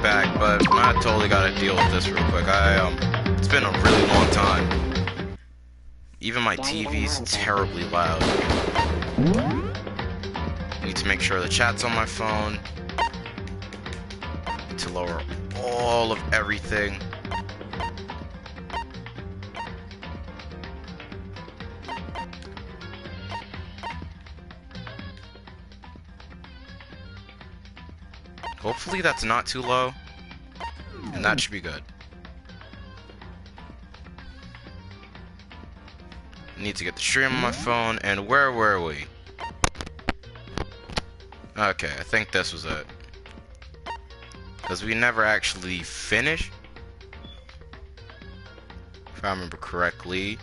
back, but I totally gotta deal with this real quick. It's been a really long time. Even my TV's terribly loud. Need to make sure the chat's on my phone. Need to lower all of everything. Hopefully that's not too low, and that should be good. Need to get the stream on my phone, and where were we? Okay, I think this was it. Because we never actually finished, if I remember correctly.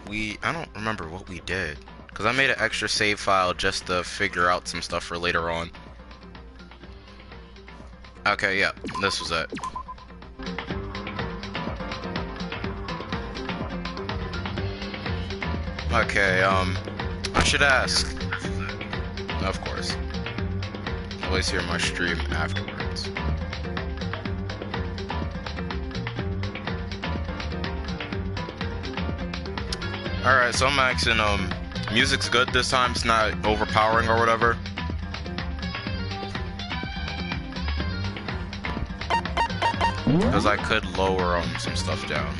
I don't remember what we did. Because I made an extra save file just to figure out some stuff for later on. Okay, yeah, this was it. Okay, I should ask. Of course. Always hear my stream afterwards. Alright, so I'm asking, music's good this time, it's not overpowering or whatever. Because I could lower some stuff down.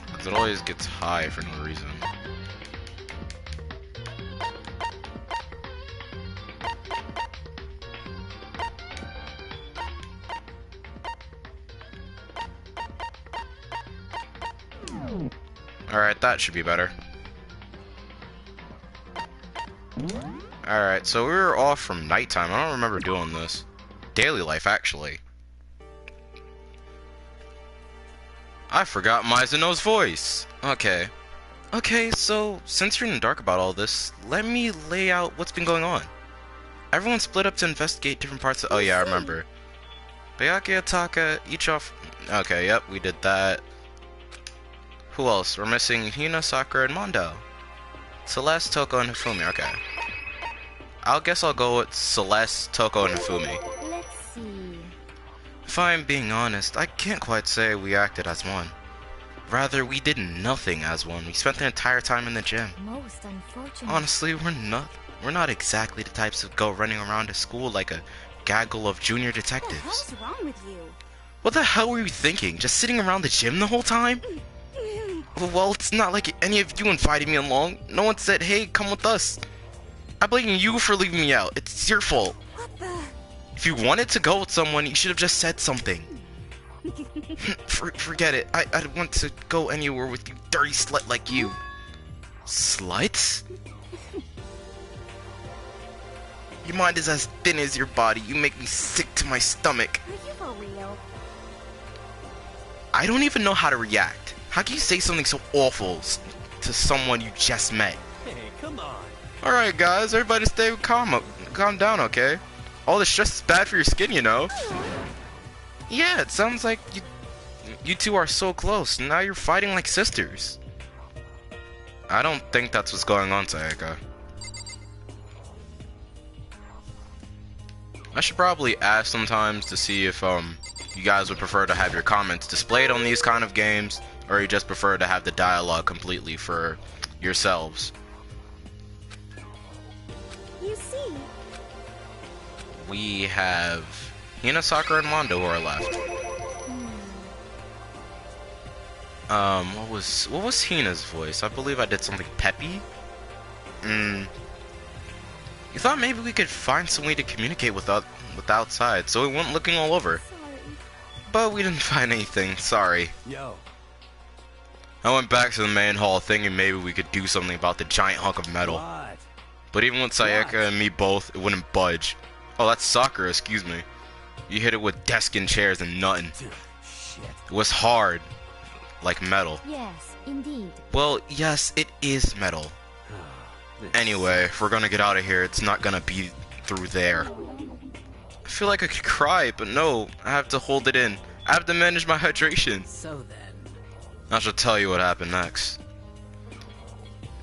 Because it always gets high for no reason. Alright, that should be better. Alright, so we were off from nighttime. I don't remember doing this. Daily life, actually. I forgot Mizuno's voice. Okay. Okay, so since you're in the dark about all this, let me lay out what's been going on. Everyone split up to investigate different parts of— oh yeah, I remember. Bayaki, Ataka, each off— okay, yep, we did that. Who else? We're missing Hina, Sakura, and Mondo. Celeste, Toko, and Hifumi. Okay. Guess I'll go with Celeste, Toko, and Hifumi. Let's see. If I'm being honest, I can't quite say we acted as one. Rather, we did nothing as one. We spent the entire time in the gym. Most unfortunate. Honestly, we're not exactly the types of go running around to school like a gaggle of junior detectives. What's wrong with you? What the hell were you thinking? Just sitting around the gym the whole time? Well, it's not like any of you invited me along. No one said, hey, come with us. I blame you for leaving me out. It's your fault. What the? If you wanted to go with someone, you should have just said something. Forget it. I don't want to go anywhere with you dirty slut like you. Sluts? Your mind is as thin as your body. You make me sick to my stomach. Are you for real? I don't even know how to react. How can you say something so awful to someone you just met? Hey, come on. Alright guys, everybody stay calm down, okay? All the stress is bad for your skin, you know? Yeah, it sounds like you two are so close. Now you're fighting like sisters. I don't think that's what's going on, Sayaka. I should probably ask sometimes to see if you guys would prefer to have your comments displayed on these kind of games, or you just prefer to have the dialogue completely for yourselves. You see. We have Hina, Sakura, and Mondo who are left. What was Hina's voice? I believe I did something peppy. You thought maybe we could find some way to communicate with outside, so we weren't looking all over. Sorry. But we didn't find anything. Sorry. Yo. I went back to the main hall thinking maybe we could do something about the giant hunk of metal. What? But even with Sayaka and me both, it wouldn't budge. Oh, that's Sakura, excuse me. You hit it with desk and chairs and nothing. Dude, shit. It was hard. Like metal. Yes, indeed. Well, yes, it is metal. Anyway, if we're gonna get out of here, it's not gonna be through there. I feel like I could cry, but no, I have to hold it in. I have to manage my hydration. So then. I shall tell you what happened next.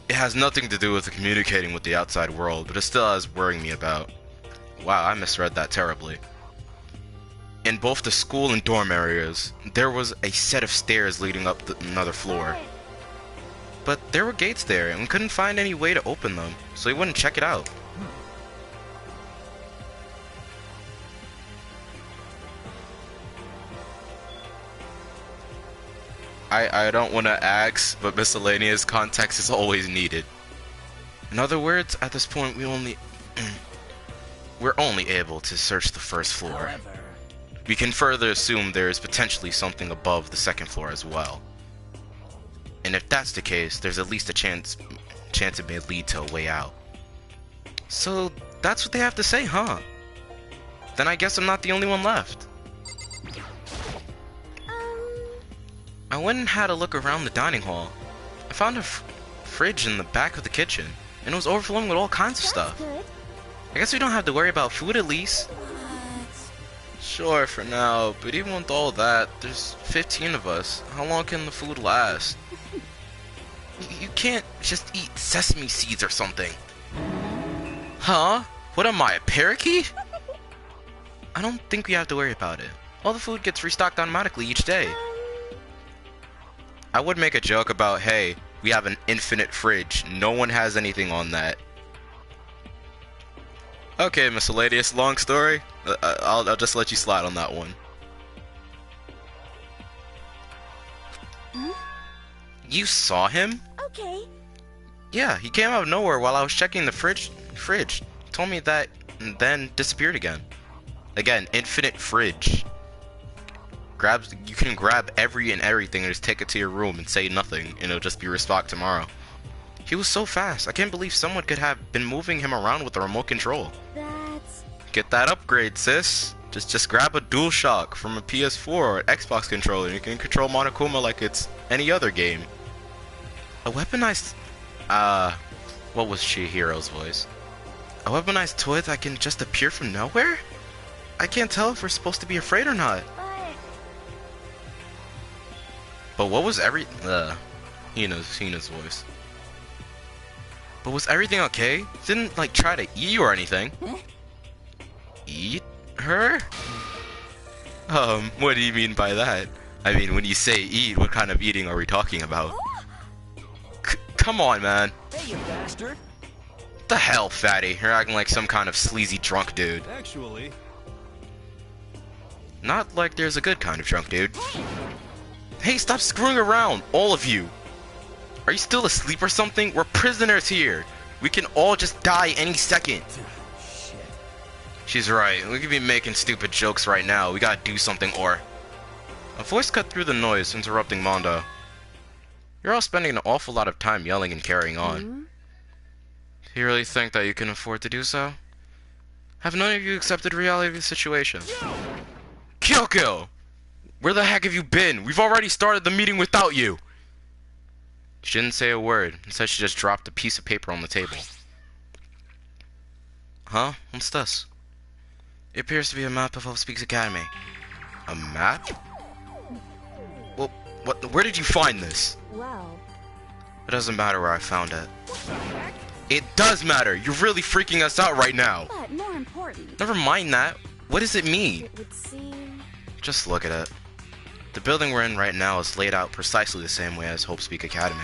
It has nothing to do with communicating with the outside world, but it still has worrying me about. Wow, I misread that terribly. In both the school and dorm areas, there was a set of stairs leading up another floor. But there were gates there, and we couldn't find any way to open them, so we wouldn't check it out. I don't want to ask, but miscellaneous context is always needed. In other words, at this point, we're only able to search the first floor. However, We can further assume there is potentially something above the second floor as well. And if that's the case, there's at least a chance it may lead to a way out. So that's what they have to say, huh? Then I guess I'm not the only one left. I went and had a look around the dining hall. I found a fridge in the back of the kitchen, and it was overflowing with all kinds of stuff. Good. I guess we don't have to worry about food at least. Sure, for now, but even with all that, there's 15 of us. How long can the food last? You can't just eat sesame seeds or something. Huh? What am I, a parakeet? I don't think we have to worry about it. All the food gets restocked automatically each day. I would make a joke about, hey, we have an infinite fridge. No one has anything on that. Okay, miscellaneous, long story. I'll just let you slide on that one. Hmm? You saw him? Okay. Yeah, he came out of nowhere while I was checking the fridge. Told me that and then disappeared again. Again, infinite fridge. You can grab every and everything and just take it to your room and say nothing, and it'll just be restocked tomorrow. He was so fast. I can't believe someone could have been moving him around with a remote control. That's... Get that upgrade, sis. Just grab a DualShock from a PS4 or an Xbox controller, and you can control Monokuma like it's any other game. A weaponized... what was Chihiro's voice? A weaponized toy that can just appear from nowhere? I can't tell if we're supposed to be afraid or not. But what was Hina's voice. But was everything okay? Didn't, like, try to eat you or anything. Eat her? What do you mean by that? I mean, when you say eat, what kind of eating are we talking about? Come on, man. hey, you bastard! The hell, fatty? You're acting like some kind of sleazy drunk dude. Actually, Not like there's a good kind of drunk dude. Hey, stop screwing around, all of you. Are you still asleep or something? We're prisoners here. We can all just die any second. shit. She's right. We could be making stupid jokes right now. We gotta do something or... A voice cut through the noise, interrupting Mondo. You're all spending an awful lot of time yelling and carrying on. Do you really think that you can afford to do so? Have none of you accepted reality of the situation? Kyoko! Where the heck have you been? We've already started the meeting without you! She didn't say a word. Instead, she just dropped a piece of paper on the table. Huh? What's this? It appears to be a map of Hope Speaks Academy. A map? Well, where did you find this? Well... It doesn't matter where I found it. It does matter! You're really freaking us out right now! But more important, Never mind that. What does it mean? it would seem... Just look at it. The building we're in right now is laid out precisely the same way as Hope Speak Academy.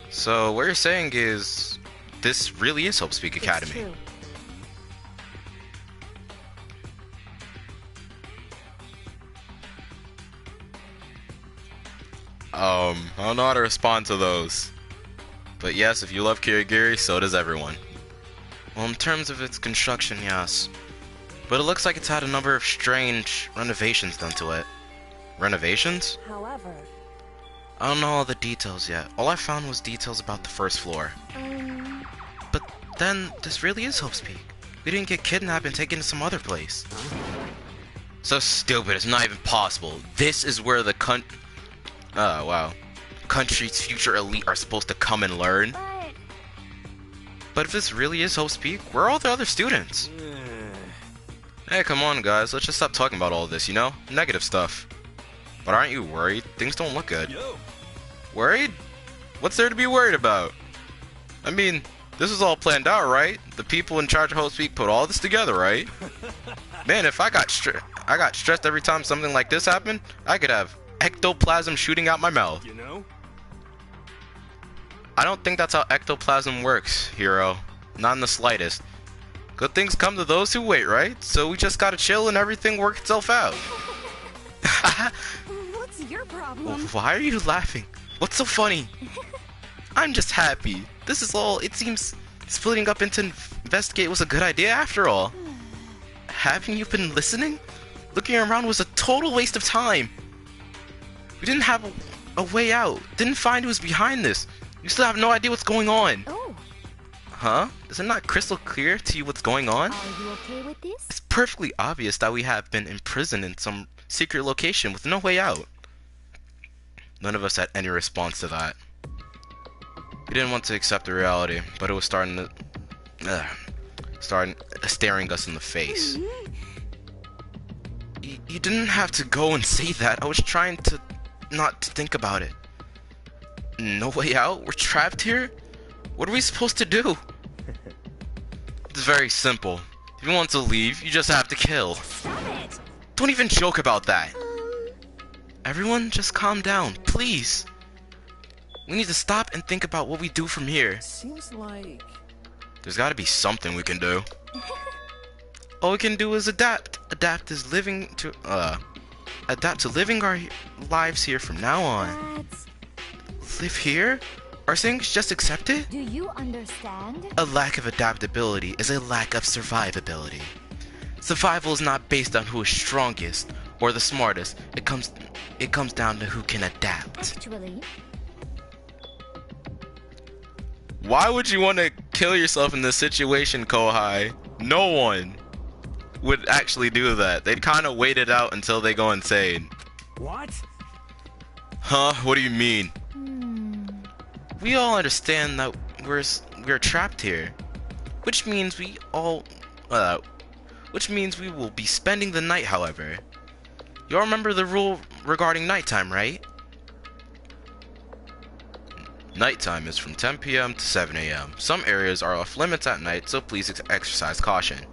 So what you're saying is this really is Hope Speak It's Academy. true. I don't know how to respond to those. But yes, if you love Kirigiri, so does everyone. Well, in terms of its construction, yes. But it looks like it's had a number of strange renovations done to it. Renovations? However... I don't know all the details yet. All I found was details about the first floor. But then, this really is Hope's Peak. We didn't get kidnapped and taken to some other place. So stupid, it's not even possible. This is where the oh, wow. Country's future elite are supposed to come and learn. But if this really is Hope's Peak, where are all the other students? Hey, come on, guys. Let's just stop talking about all this, you know? Negative stuff. But aren't you worried? Things don't look good. Yo, Worried? What's there to be worried about? I mean, This was all planned out, right? The people in charge of Host Week put all this together, right? Man, if I got stressed every time something like this happened, I could have ectoplasm shooting out my mouth. You know? I don't think that's how ectoplasm works, Hero. Not in the slightest. Good things come to those who wait, right? So we just gotta chill and everything work itself out. What's your problem? Why are you laughing? What's so funny? I'm just happy. This is all. It seems splitting up into investigate was a good idea after all. Haven't you been listening? Looking around was a total waste of time. We didn't have a way out. Didn't find who was behind this. You still have no idea what's going on. Oh. Huh? Is it not crystal clear to you what's going on? Are you okay with this? It's perfectly obvious that we have been imprisoned in some secret location with no way out. None of us had any response to that. We didn't want to accept the reality, but it was starting staring us in the face. You didn't have to go and say that. I was trying to not to think about it. No way out? We're trapped here? What are we supposed to do? It's very simple. If you want to leave, you just have to kill. Stop it. Don't even joke about that. Everyone, just calm down, please. We need to stop and think about what we do from here. Seems like... There's gotta be something we can do. All we can do is adapt. Adapt to living our lives here from now on. That's... Live here? Are things just accepted? Do you understand? A lack of adaptability is a lack of survivability. Survival is not based on who is strongest or the smartest. It comes down to who can adapt. Actually, Why would you want to kill yourself in this situation, Kohai? No one would actually do that. They'd kind of wait it out until they go insane. What? Huh? What do you mean? We all understand that we're trapped here, which means we will be spending the night. However, you all remember the rule regarding nighttime, right? Nighttime is from 10 p.m. to 7 a.m. Some areas are off limits at night, so please exercise caution.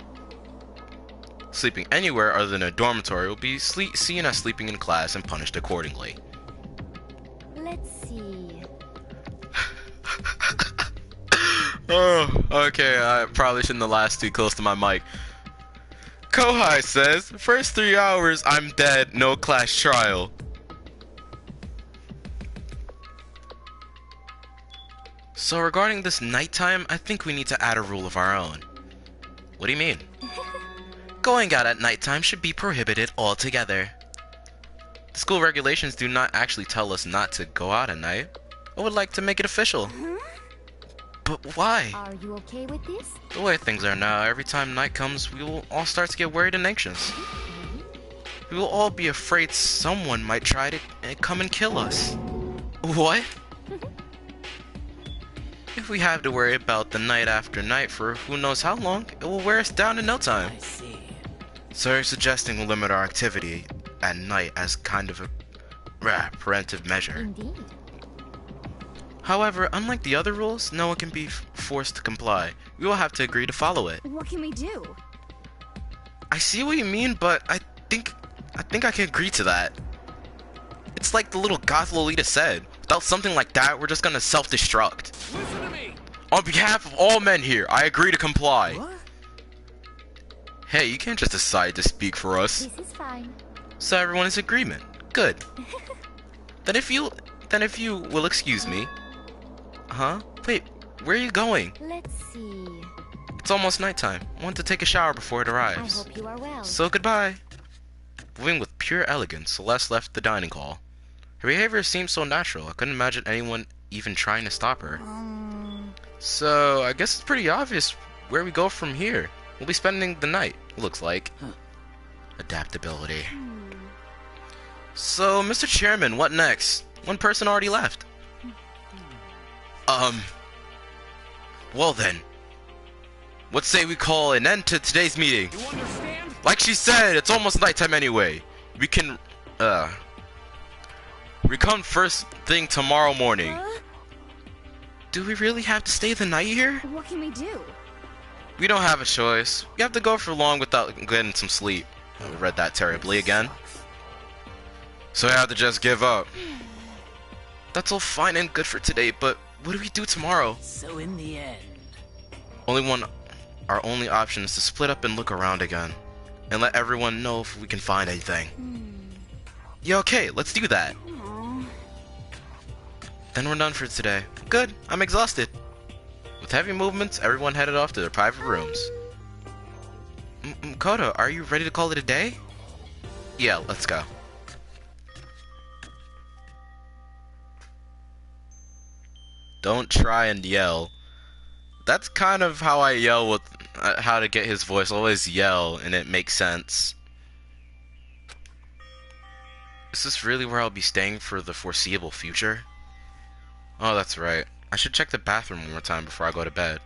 Sleeping anywhere other than a dormitory will be seen as sleeping in class and punished accordingly. let's see. Oh, okay, I probably shouldn't have laughed too close to my mic. Kohai says, first 3 hours, I'm dead, no class trial. So regarding this nighttime, I think we need to add a rule of our own. What do you mean? Going out at nighttime should be prohibited altogether. The school regulations do not actually tell us not to go out at night. I would like to make it official. But why? Are you okay with this? The way things are now, every time night comes, we will all start to get worried and anxious. We will all be afraid someone might try to come and kill us. What? If we have to worry about the night after night for who knows how long, it will wear us down in no time. I see. So you're suggesting we'll limit our activity at night as kind of a preventive measure. Indeed. However, unlike the other rules, no one can be forced to comply. We will have to agree to follow it. What can we do? I see what you mean, but I think I can agree to that. It's like the little goth Lolita said. Without something like that, we're just gonna self-destruct. Listen to me. On behalf of all men here, I agree to comply. What? Hey, you can't just decide to speak for us. This is fine. So everyone is in agreement. Good. Then if you will excuse me. Huh? Wait, where are you going? Let's see. It's almost nighttime. I want to take a shower before it I arrives. hope you are well. So goodbye. Moving with pure elegance, Celeste left the dining hall. Her behavior seemed so natural, I couldn't imagine anyone even trying to stop her. So, I guess it's pretty obvious where we go from here. We'll be spending the night, it looks like. Adaptability. So, Mr. Chairman, what next? One person already left. Well then. What say we call an end to today's meeting? You understand? Like she said, it's almost nighttime anyway. We can, we come first thing tomorrow morning. Do we really have to stay the night here? What can we do? We don't have a choice. We have to go for long without getting some sleep. I read that terribly again. So I have to just give up. That's all fine and good for today, but what do we do tomorrow? So in the end... Our only option is to split up and look around again. And let everyone know if we can find anything. Yeah, okay, let's do that. Aww. Then we're done for today. Good, I'm exhausted. With heavy movements, everyone headed off to their private rooms. Makoto, are you ready to call it a day? Yeah, let's go. Don't try and yell. That's kind of how I yell with how to get his voice. Always yell, and it makes sense. Is this really where I'll be staying for the foreseeable future? Oh, that's right. I should check the bathroom one more time before I go to bed.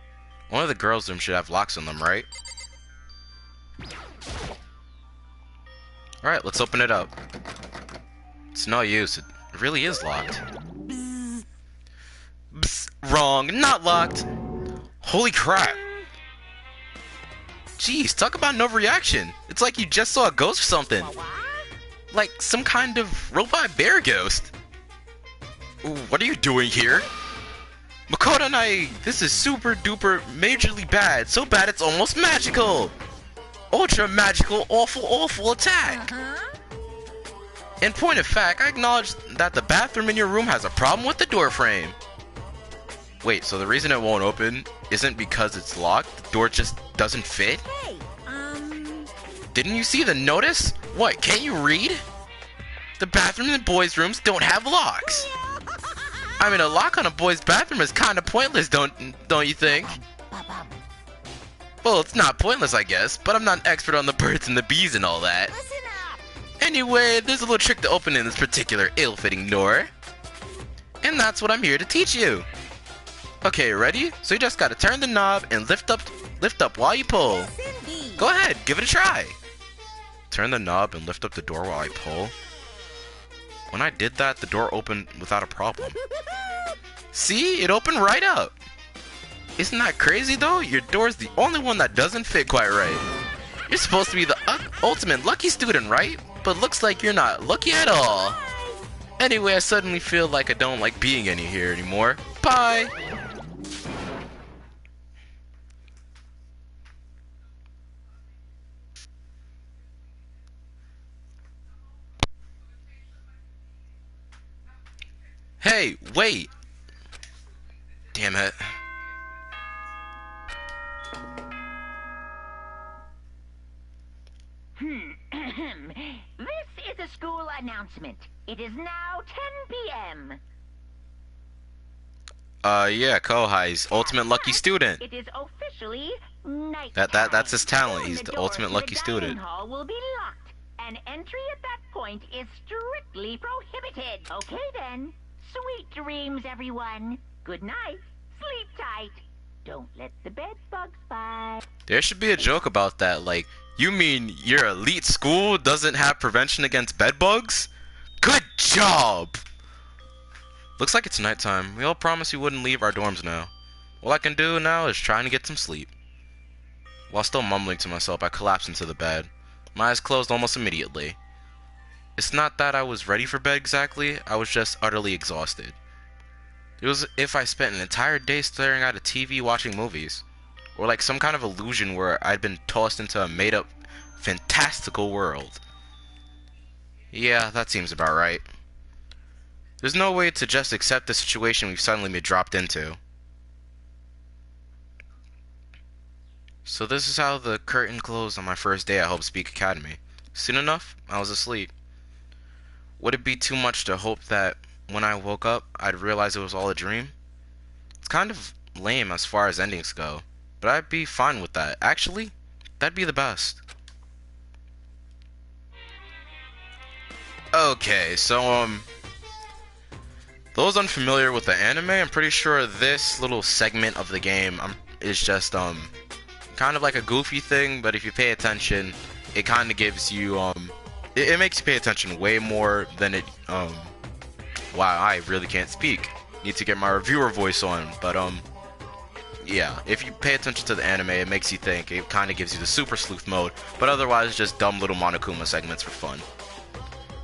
One of the girls' rooms should have locks on them, right? Alright, let's open it up. It's no use. It really is locked. Bzz, wrong. Not locked. Holy crap. Jeez, talk about no reaction. It's like you just saw a ghost or something. Like some kind of robot bear ghost. What are you doing here? Makoto and I, this is super duper majorly bad. So bad it's almost magical. Ultra magical, awful attack. In point of fact, I acknowledge that the bathroom in your room has a problem with the door frame. Wait, so the reason it won't open isn't because it's locked? The door just doesn't fit? Hey, Didn't you see the notice? What, can't you read? The bathroom and the boys' rooms don't have locks. I mean, a lock on a boy's bathroom is kind of pointless, don't you think? Well, it's not pointless, I guess, but I'm not an expert on the birds and the bees and all that. listen up. Anyway, there's a little trick to opening this particular ill-fitting door. And that's what I'm here to teach you. Okay, ready? So you just gotta turn the knob and lift up while you pull. Cindy. Go ahead, give it a try. Turn the knob and lift up the door while I pull. When I did that, the door opened without a problem. See? It opened right up. Isn't that crazy though? Your door's the only one that doesn't fit quite right. You're supposed to be the ultimate lucky student, right? But looks like you're not lucky at all. Anyway, I suddenly feel like I don't like being here anymore. Bye! Hey, wait! Damn it. This is a school announcement. It is now 10 p.m. Yeah, Kohai's ultimate lucky student. It is officially night. That's his talent. He's Soon the doors ultimate to lucky the student. dining hall will be locked, and entry at that point is strictly prohibited. Okay then. Sweet dreams, everyone. Good night. Sleep tight. Don't let the bed bugs bite. There should be a joke about that, like, you mean your elite school doesn't have prevention against bed bugs? Good job! Looks like it's nighttime. We all promised we wouldn't leave our dorms now. All I can do now is trying to get some sleep. While still mumbling to myself, I collapsed into the bed. My eyes closed almost immediately. It's not that I was ready for bed exactly, I was just utterly exhausted. It was as if I spent an entire day staring at a TV watching movies. Or like some kind of illusion where I'd been tossed into a made-up, fantastical world. Yeah, that seems about right. There's no way to just accept the situation we've suddenly been dropped into. So this is how the curtain closed on my first day at Hope Speak Academy. Soon enough, I was asleep. Would it be too much to hope that when I woke up, I'd realize it was all a dream? It's kind of lame as far as endings go, but I'd be fine with that. Actually, that'd be the best. Okay, so, those unfamiliar with the anime, I'm pretty sure this little segment of the game is just, kind of like a goofy thing, but if you pay attention, it kind of gives you, it makes you pay attention way more than it, wow, I really can't speak. need to get my reviewer voice on, but yeah, if you pay attention to the anime, it makes you think. It kind of gives you the super sleuth mode, but otherwise just dumb little Monokuma segments for fun.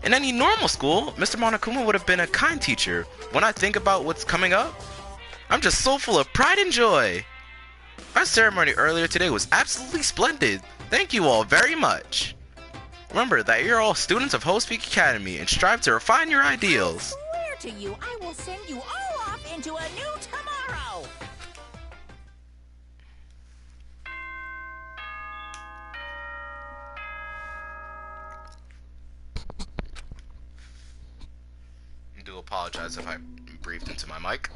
In any normal school, Mr. Monokuma would have been a kind teacher. When I think about what's coming up, I'm just so full of pride and joy. Our ceremony earlier today was absolutely splendid. Thank you all very much. Remember that you're all students of Host Peak Academy and strive to refine your ideals. I swear to you, I will send you all off into a new tomorrow. I do apologize if I breathed into my mic.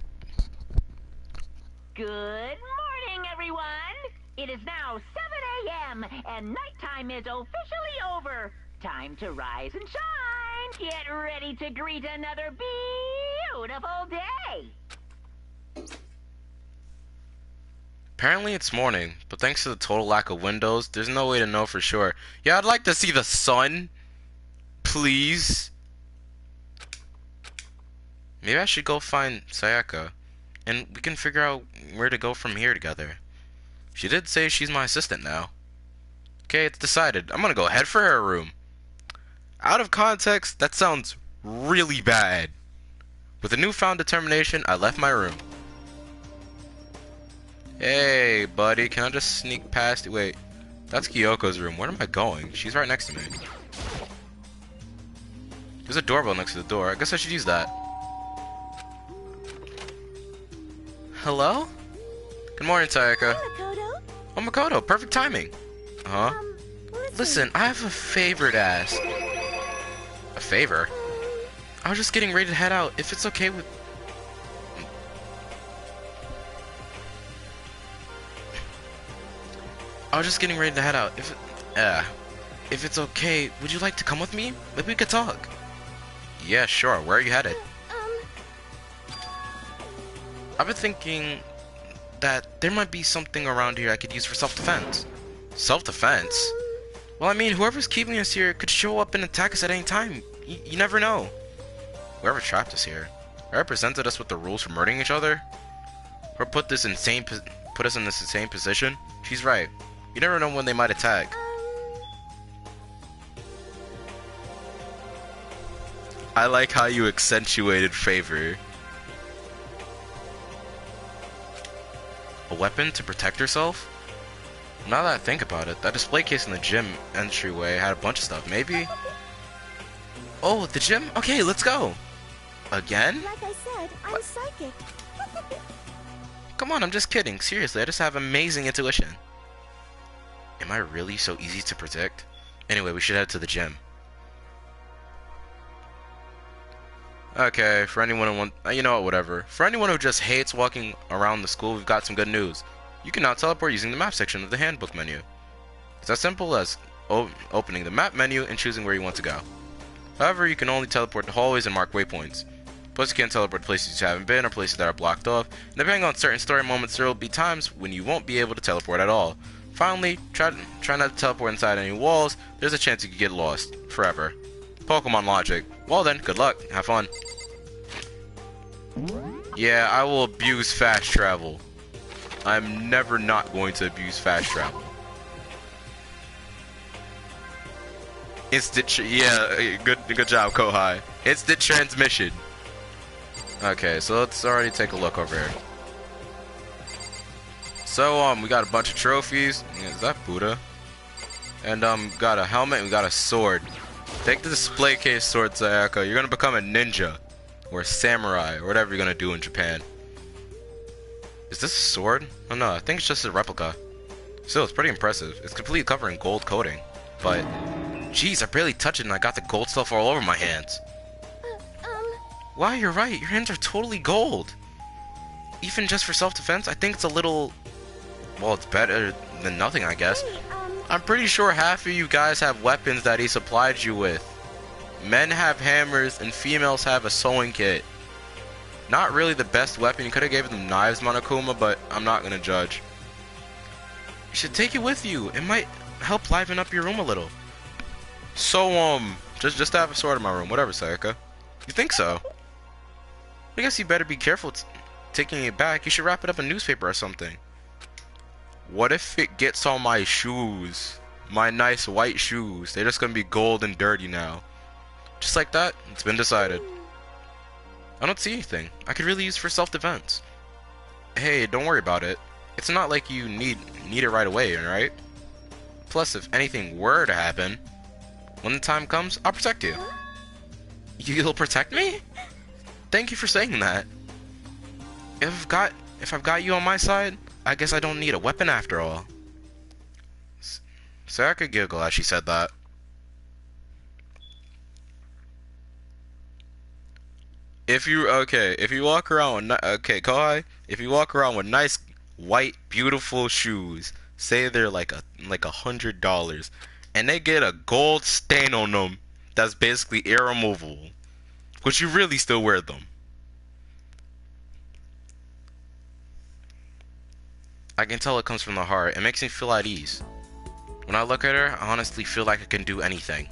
Good morning, everyone. It is now 7 a.m. and nighttime is officially over. Time to rise and shine. Get ready to greet another beautiful day. Apparently it's morning, but thanks to the total lack of windows, there's no way to know for sure. Yeah, I'd like to see the sun. Please. Maybe I should go find Sayaka, and we can figure out where to go from here together. She did say she's my assistant now. Okay, it's decided. I'm gonna go head for her room. Out of context, that sounds really bad. With a newfound determination, I left my room. Hey, buddy, can I just sneak past you? Wait, that's Kyoko's room. Where am I going? She's right next to me. There's a doorbell next to the door. I guess I should use that. Hello? Good morning, Sayaka. Hi, Makoto. Oh, Makoto, perfect timing. Huh? Listen, I have a favor to ask. A favor? I was just getting ready to head out. If it's okay with... I was just getting ready to head out. If it's okay, would you like to come with me? Maybe we could talk. Yeah, sure. Where are you headed? I've been thinking that there might be something around here I could use for self-defense. Self-defense? Well, I mean, whoever's keeping us here could show up and attack us at any time. You never know. Whoever trapped us here, whoever presented us with the rules for murdering each other, or put us in this insane position, she's right. You never know when they might attack. I like how you accentuated favor. A weapon to protect herself? Now that I think about it, that display case in the gym entryway had a bunch of stuff. Maybe? Oh, the gym? Okay, let's go. Again? Like I said, I'm psychic. Come on, I'm just kidding. Seriously, I just have amazing intuition. Am I really so easy to predict? Anyway, we should head to the gym. Okay, for anyone who wants... you know what, whatever. For anyone who just hates walking around the school, we've got some good news. You can now teleport using the map section of the handbook menu. It's as simple as opening the map menu and choosing where you want to go. However, you can only teleport to hallways and mark waypoints. Plus, you can't teleport to places you haven't been or places that are blocked off. And depending on certain story moments, there will be times when you won't be able to teleport at all. Finally, try not to teleport inside any walls. There's a chance you could get lost forever. Pokemon logic. Well then, good luck. Have fun. Yeah, I will abuse fast travel. I'm never not going to abuse fast travel. Yeah, good job, Kohai. Instant transmission. Okay, so let's already take a look over here. So, we got a bunch of trophies. Is that Buddha? And, got a helmet and we got a sword. Take the display case sword, Sayaka. You're gonna become a ninja. Or a samurai, or whatever you're gonna do in Japan. Is this a sword? Oh no, I think it's just a replica. Still, it's pretty impressive. It's completely covered in gold coating. But, jeez, I barely touched it and I got the gold stuff all over my hands. Wow, you're right. Your hands are totally gold. Even just for self-defense, I think it's a little... well, it's better than nothing, I guess. I'm pretty sure half of you guys have weapons that he supplied you with. Men have hammers and females have a sewing kit. Not really the best weapon. You could have given them knives, Monokuma, but I'm not gonna judge. You should take it with you. It might help liven up your room a little. So, just to have a sword in my room. Whatever, Sayaka. You think so? I guess you better be careful taking it back. You should wrap it up in newspaper or something. What if it gets on my shoes? My nice white shoes. They're just gonna be gold and dirty now. Just like that, it's been decided. I don't see anything I could really use for self-defense. Hey, don't worry about it. It's not like you need it right away, alright? Plus, if anything were to happen, when the time comes, I'll protect you. You'll protect me? Thank you for saying that. If I've got you on my side, I guess I don't need a weapon after all. Sayaka giggled as she said that. If you walk around with Kohai, if you walk around with nice white beautiful shoes, say they're like $100, and they get a gold stain on them that's basically irremovable, would you really still wear them? I can tell it comes from the heart. It makes me feel at ease. When I look at her, I honestly feel like I can do anything.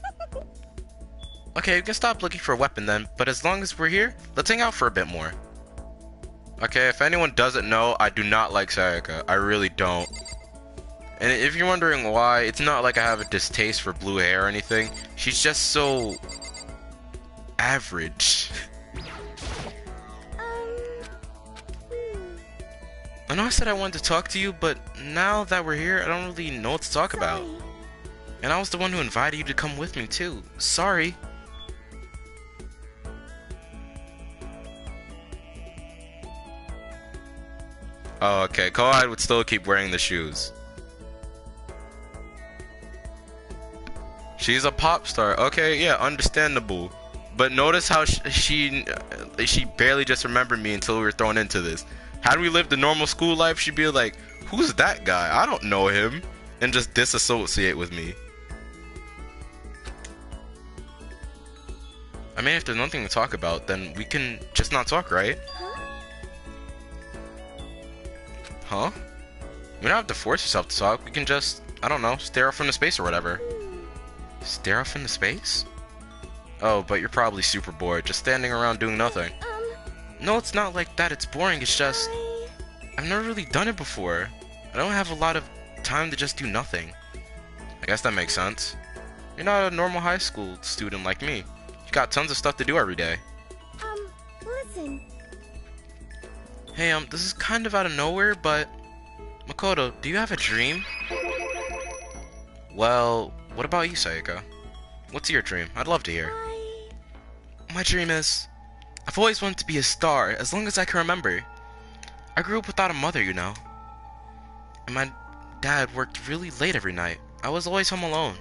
Okay, we can stop looking for a weapon then, but as long as we're here, let's hang out for a bit more. Okay, if anyone doesn't know, I do not like Sayaka. I really don't. And if you're wondering why, it's not like I have a distaste for blue hair or anything. She's just so average. I know I said I wanted to talk to you, but now that we're here, I don't really know what to talk about. And I was the one who invited you to come with me too. Sorry. Oh, okay. Kohai would still keep wearing the shoes. She's a pop star. Okay, yeah, understandable. But notice how she barely just remembered me until we were thrown into this. Had we lived a normal school life, she'd be like, who's that guy? I don't know him. And just disassociate with me. I mean, if there's nothing to talk about, then we can just not talk, right? Huh? You don't have to force yourself to talk. We can just, I don't know, stare off into space or whatever. Stare off into space? Oh, but you're probably super bored, just standing around doing nothing. No, it's not like that. It's boring. It's just, I've never really done it before. I don't have a lot of time to just do nothing. I guess that makes sense. You're not a normal high school student like me. You got tons of stuff to do every day. Listen. Hey, this is kind of out of nowhere, but Makoto, do you have a dream? Well, what about you, Sayaka? What's your dream? I'd love to hear. My dream is, I've always wanted to be a star, as long as I can remember. I grew up without a mother, you know. And my dad worked really late every night. I was always home alone.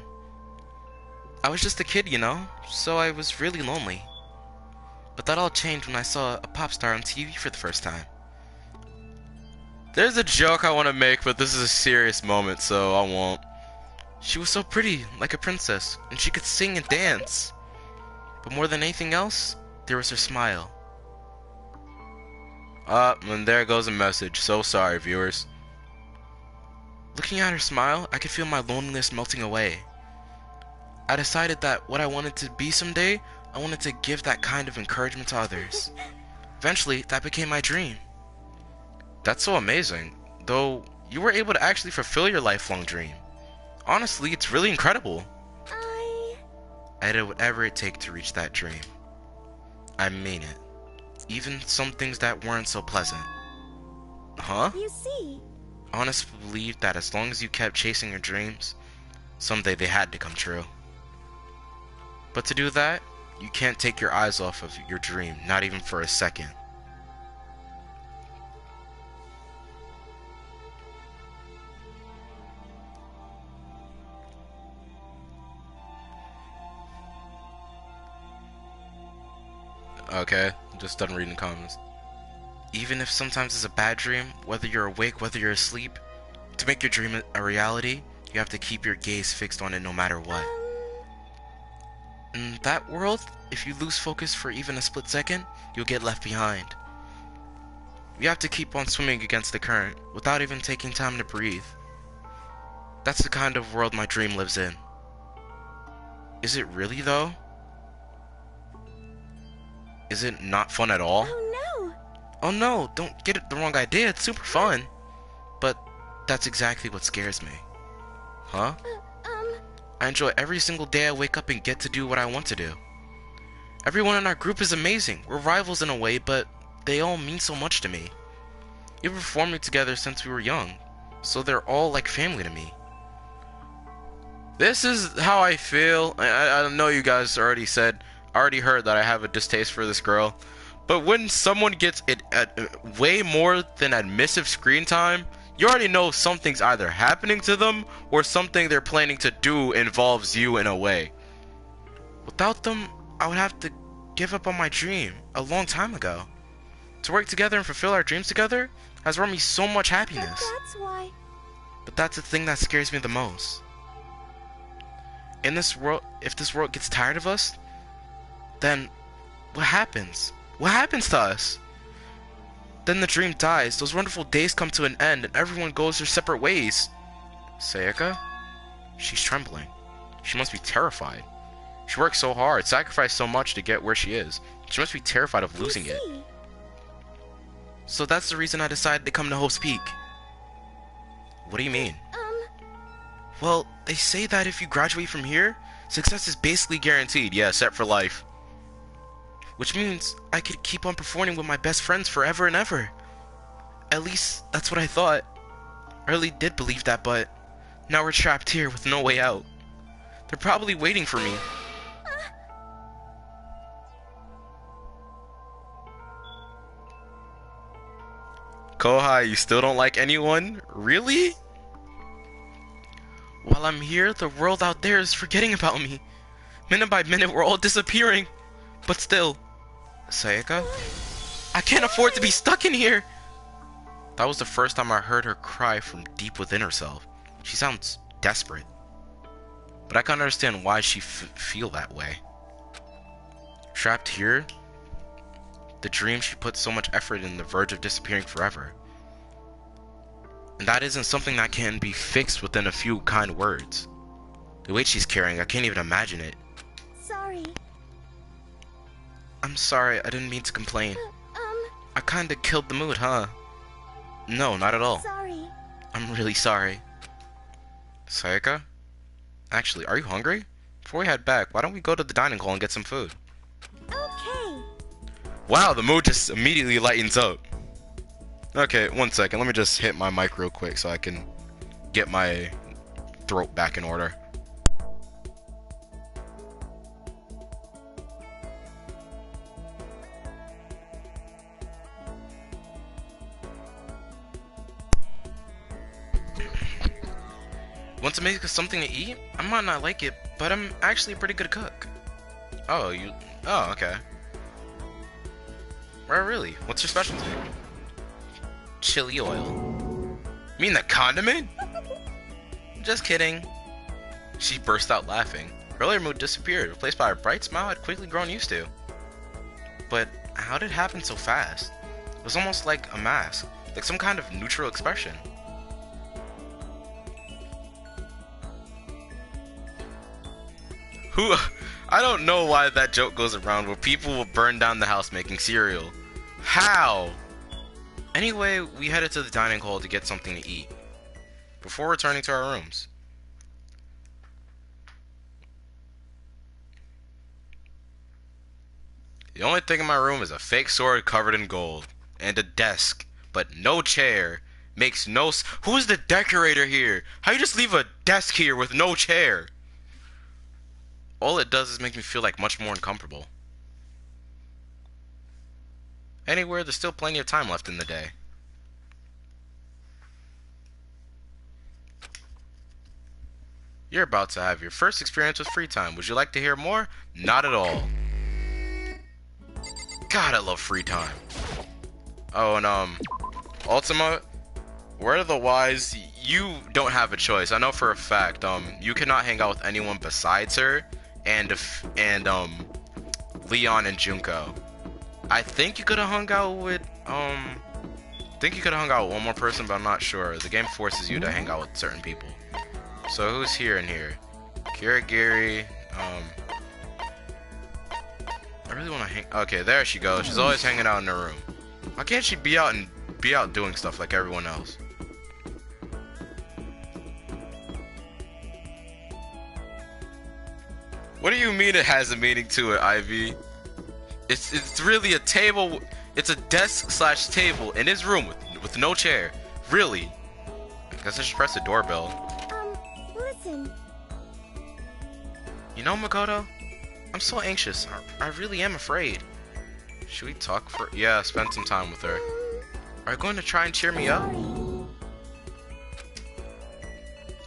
I was just a kid, you know, so I was really lonely. But that all changed when I saw a pop star on TV for the first time. There's a joke I want to make, but this is a serious moment, so I won't. She was so pretty, like a princess, and she could sing and dance. But more than anything else, there was her smile. And there goes a message. So sorry, viewers. Looking at her smile, I could feel my loneliness melting away. I decided that what I wanted to be someday, I wanted to give that kind of encouragement to others. Eventually, that became my dream. That's so amazing. Though, you were able to actually fulfill your lifelong dream. Honestly, it's really incredible. I did whatever it takes to reach that dream. I mean it. Even some things that weren't so pleasant. Huh? You see. I honestly believe that as long as you kept chasing your dreams, someday they had to come true. But to do that, you can't take your eyes off of your dream, not even for a second. Okay, just done reading the comments. Even if sometimes it's a bad dream, whether you're awake, whether you're asleep, to make your dream a reality, you have to keep your gaze fixed on it no matter what. In that world, if you lose focus for even a split second, you'll get left behind. You have to keep on swimming against the current, without even taking time to breathe. That's the kind of world my dream lives in. Is it really though? Is it not fun at all? Oh Oh no, don't get it the wrong idea, it's super fun. But that's exactly what scares me. Huh? I enjoy every single day I wake up and get to do what I want to do. Everyone in our group is amazing. We're rivals in a way, but they all mean so much to me. We've been performing together since we were young, so they're all like family to me. This is how I feel. I know you guys already heard that I have a distaste for this girl. But when someone gets it way more than admissive screen time, you already know something's either happening to them or something they're planning to do involves you in a way. Without them, I would have to give up on my dream a long time ago. To work together and fulfill our dreams together has brought me so much happiness. That's why. But that's the thing that scares me the most. In this world, if this world gets tired of us, then what happens? What happens to us? Then the dream dies, those wonderful days come to an end, and everyone goes their separate ways. Sayaka? She's trembling. She must be terrified. She worked so hard, sacrificed so much to get where she is. She must be terrified of losing it. So that's the reason I decided to come to Hope's Peak. What do you mean? Well, they say that if you graduate from here, success is basically guaranteed, yeah, set for life. Which means I could keep on performing with my best friends forever and ever. At least, that's what I thought. I really did believe that, but now we're trapped here with no way out. They're probably waiting for me. Kohai, you still don't like anyone? Really? While I'm here, the world out there is forgetting about me. Minute by minute, we're all disappearing. But still... Sayaka? I can't afford to be stuck in here! That was the first time I heard her cry from deep within herself. She sounds desperate. But I can understand why she feel that way. Trapped here, the dream she put so much effort in, the verge of disappearing forever. And that isn't something that can be fixed within a few kind words. The weight she's carrying, I can't even imagine it. Sorry. I'm sorry, I didn't mean to complain. I kinda killed the mood, huh? No, not at all. Sorry. I'm really sorry. Sayaka? Actually, are you hungry? Before we head back, why don't we go to the dining hall and get some food? Okay. Wow, the mood just immediately lightens up. Okay, one second. Let me just hit my mic real quick so I can get my throat back in order. Want to make something to eat? I might not like it, but I'm actually a pretty good cook. Oh, you... Oh, okay. Well, really? What's your specialty? Chili oil. You mean the condiment? Just kidding. She burst out laughing. Her earlier mood disappeared, replaced by a bright smile I'd quickly grown used to. But how did it happen so fast? It was almost like a mask, like some kind of neutral expression. I don't know why that joke goes around where people will burn down the house making cereal. How? Anyway, we headed to the dining hall to get something to eat before returning to our rooms. The only thing in my room is a fake sword covered in gold and a desk, but no chair. Makes no Who's the decorator here? How you just leave a desk here with no chair? All it does is make me feel like much more uncomfortable. Anyway, there's still plenty of time left in the day. You're about to have your first experience with free time. Would you like to hear more? Not at all. God, I love free time. Oh, and Ultima, word of the wise, you don't have a choice. I know for a fact, you cannot hang out with anyone besides her and Leon and Junko. I think you could have hung out with one more person, but I'm not sure. The game forces you to hang out with certain people. So who's here and here? Kirigiri, I really want to hang... Okay, there she goes. She's always hanging out in her room. Why can't she be out doing stuff like everyone else? What do you mean it has a meaning to it, Ivy? It's really a table. It's a desk slash table in his room with no chair. Really? I guess I should press the doorbell. Listen. You know, Makoto, I'm so anxious. I really am afraid. Should we talk for? Yeah, spend some time with her. Are you going to try and cheer me up?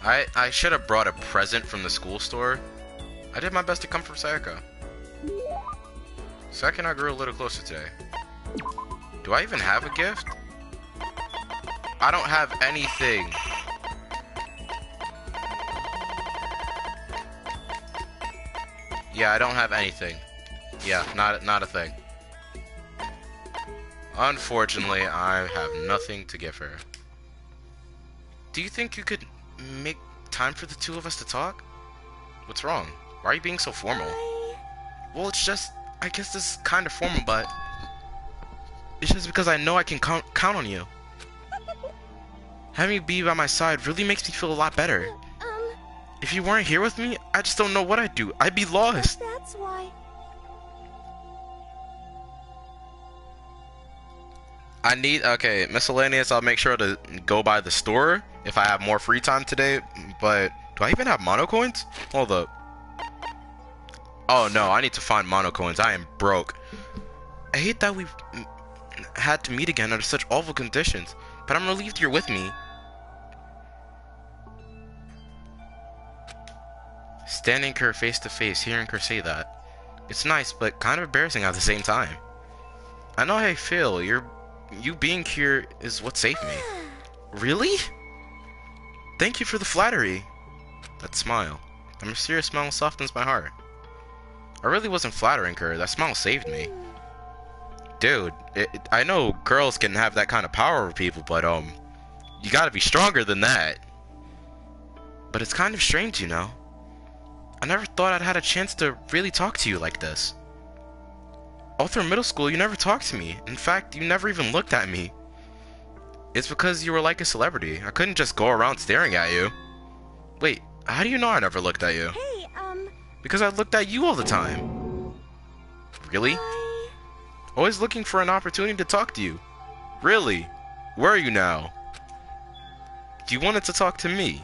I should have brought a present from the school store. I did my best to comfort Sayaka. Sayaka and I grew a little closer today. Do I even have a gift? I don't have anything. Yeah, I don't have anything. Yeah, not a thing. Unfortunately, I have nothing to give her. Do you think you could make time for the two of us to talk? What's wrong? Why are you being so formal? Well, it's just, I guess this is kind of formal, but it's just because I know I can count on you. Having you be by my side really makes me feel a lot better. If you weren't here with me, I just don't know what I'd do. I'd be lost. That's why. Okay, miscellaneous, I'll make sure to go by the store if I have more free time today, but do I even have mono coins? Hold up. Oh no, I need to find mono coins. I am broke. I hate that we've had to meet again under such awful conditions, but I'm relieved you're with me. Standing her face to face, hearing her say that. It's nice, but kind of embarrassing at the same time. I know how I feel. You being here is what saved me. Really? Thank you for the flattery. That smile. The mysterious smile softens my heart. I really wasn't flattering her. That smile saved me. Dude, I know girls can have that kind of power over people, but you gotta be stronger than that. But it's kind of strange, you know. I never thought I'd had a chance to really talk to you like this. All through middle school, you never talked to me. In fact, you never even looked at me. It's because you were like a celebrity. I couldn't just go around staring at you. Wait, how do you know I never looked at you? Hey, Because I looked at you all the time. Really? Always looking for an opportunity to talk to you. Really? Where are you now? You wanted to talk to me.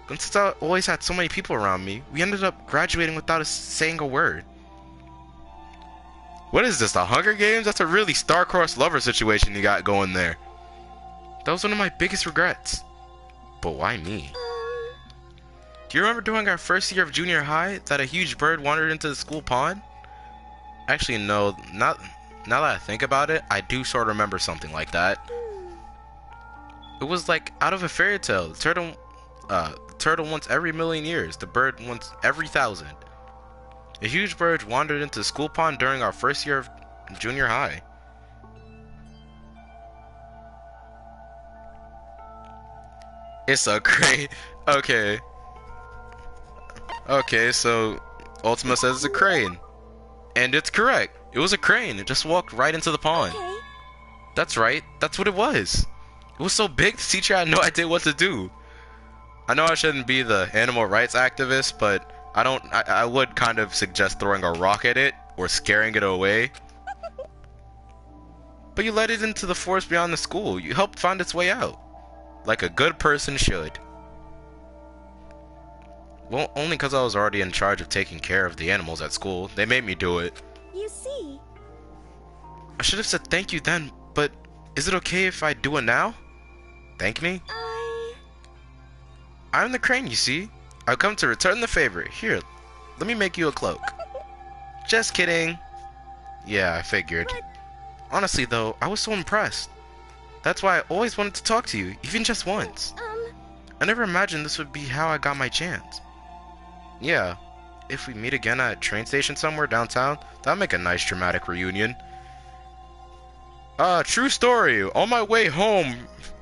And since I always had so many people around me, we ended up graduating without us saying a word. What is this, the Hunger Games? That's a really star-crossed lover situation you got going there. That was one of my biggest regrets. But why me? Do you remember during our first year of junior high that a huge bird wandered into the school pond? Actually, no. Now that I think about it, I do sort of remember something like that. It was like out of a fairy tale. The turtle once every million years. The bird once every 1,000. A huge bird wandered into the school pond during our first year of junior high. It's a crane. Okay. Okay, so Ultima says it's a crane. And it's correct. It was a crane. It just walked right into the pond. okay. That's right. That's what it was. It was so big, the teacher had no idea what to do. I know I shouldn't be the animal rights activist, but I would kind of suggest throwing a rock at it or scaring it away. But you let it into the forest beyond the school. You helped find its way out. Like a good person should. Well, only because I was already in charge of taking care of the animals at school. They made me do it. You see. I should have said thank you then, but is it okay if I do it now? Thank me? I'm the crane, you see. I've come to return the favor. Here, let me make you a cloak. Just kidding. Yeah, I figured. But... Honestly, though, I was so impressed. That's why I always wanted to talk to you, even just once. I never imagined this would be how I got my chance. Yeah, if we meet again at a train station somewhere downtown, that'll make a nice dramatic reunion. True story. On my way home,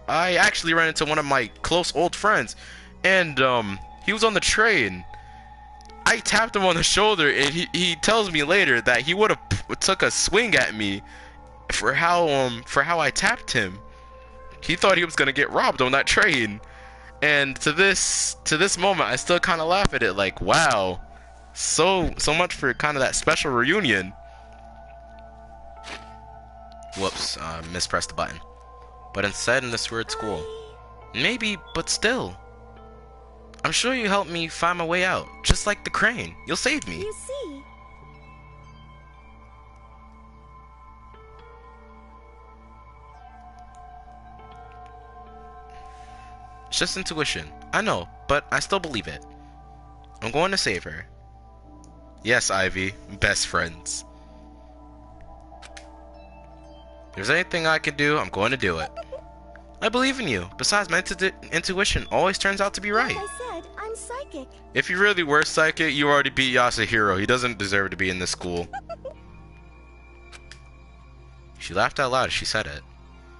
I actually ran into one of my close old friends, and he was on the train. I tapped him on the shoulder, and he tells me later that he would have took a swing at me for how I tapped him. He thought he was gonna get robbed on that train. And to this moment, I still kind of laugh at it, like, wow, so much for kind of that special reunion. Whoops, mispressed the button. But instead, in this weird school, maybe, but still, I'm sure you helped me find my way out, just like the crane. You'll save me. You see. It's just intuition. I know, but I still believe it. I'm going to save her. Yes, Ivy. Best friends. If there's anything I can do, I'm going to do it. I believe in you. Besides, my intuition always turns out to be right. Like I said, I'm psychic. If you really were psychic, you already beat Yasuhiro. He doesn't deserve to be in this school. She laughed out loud as she said it.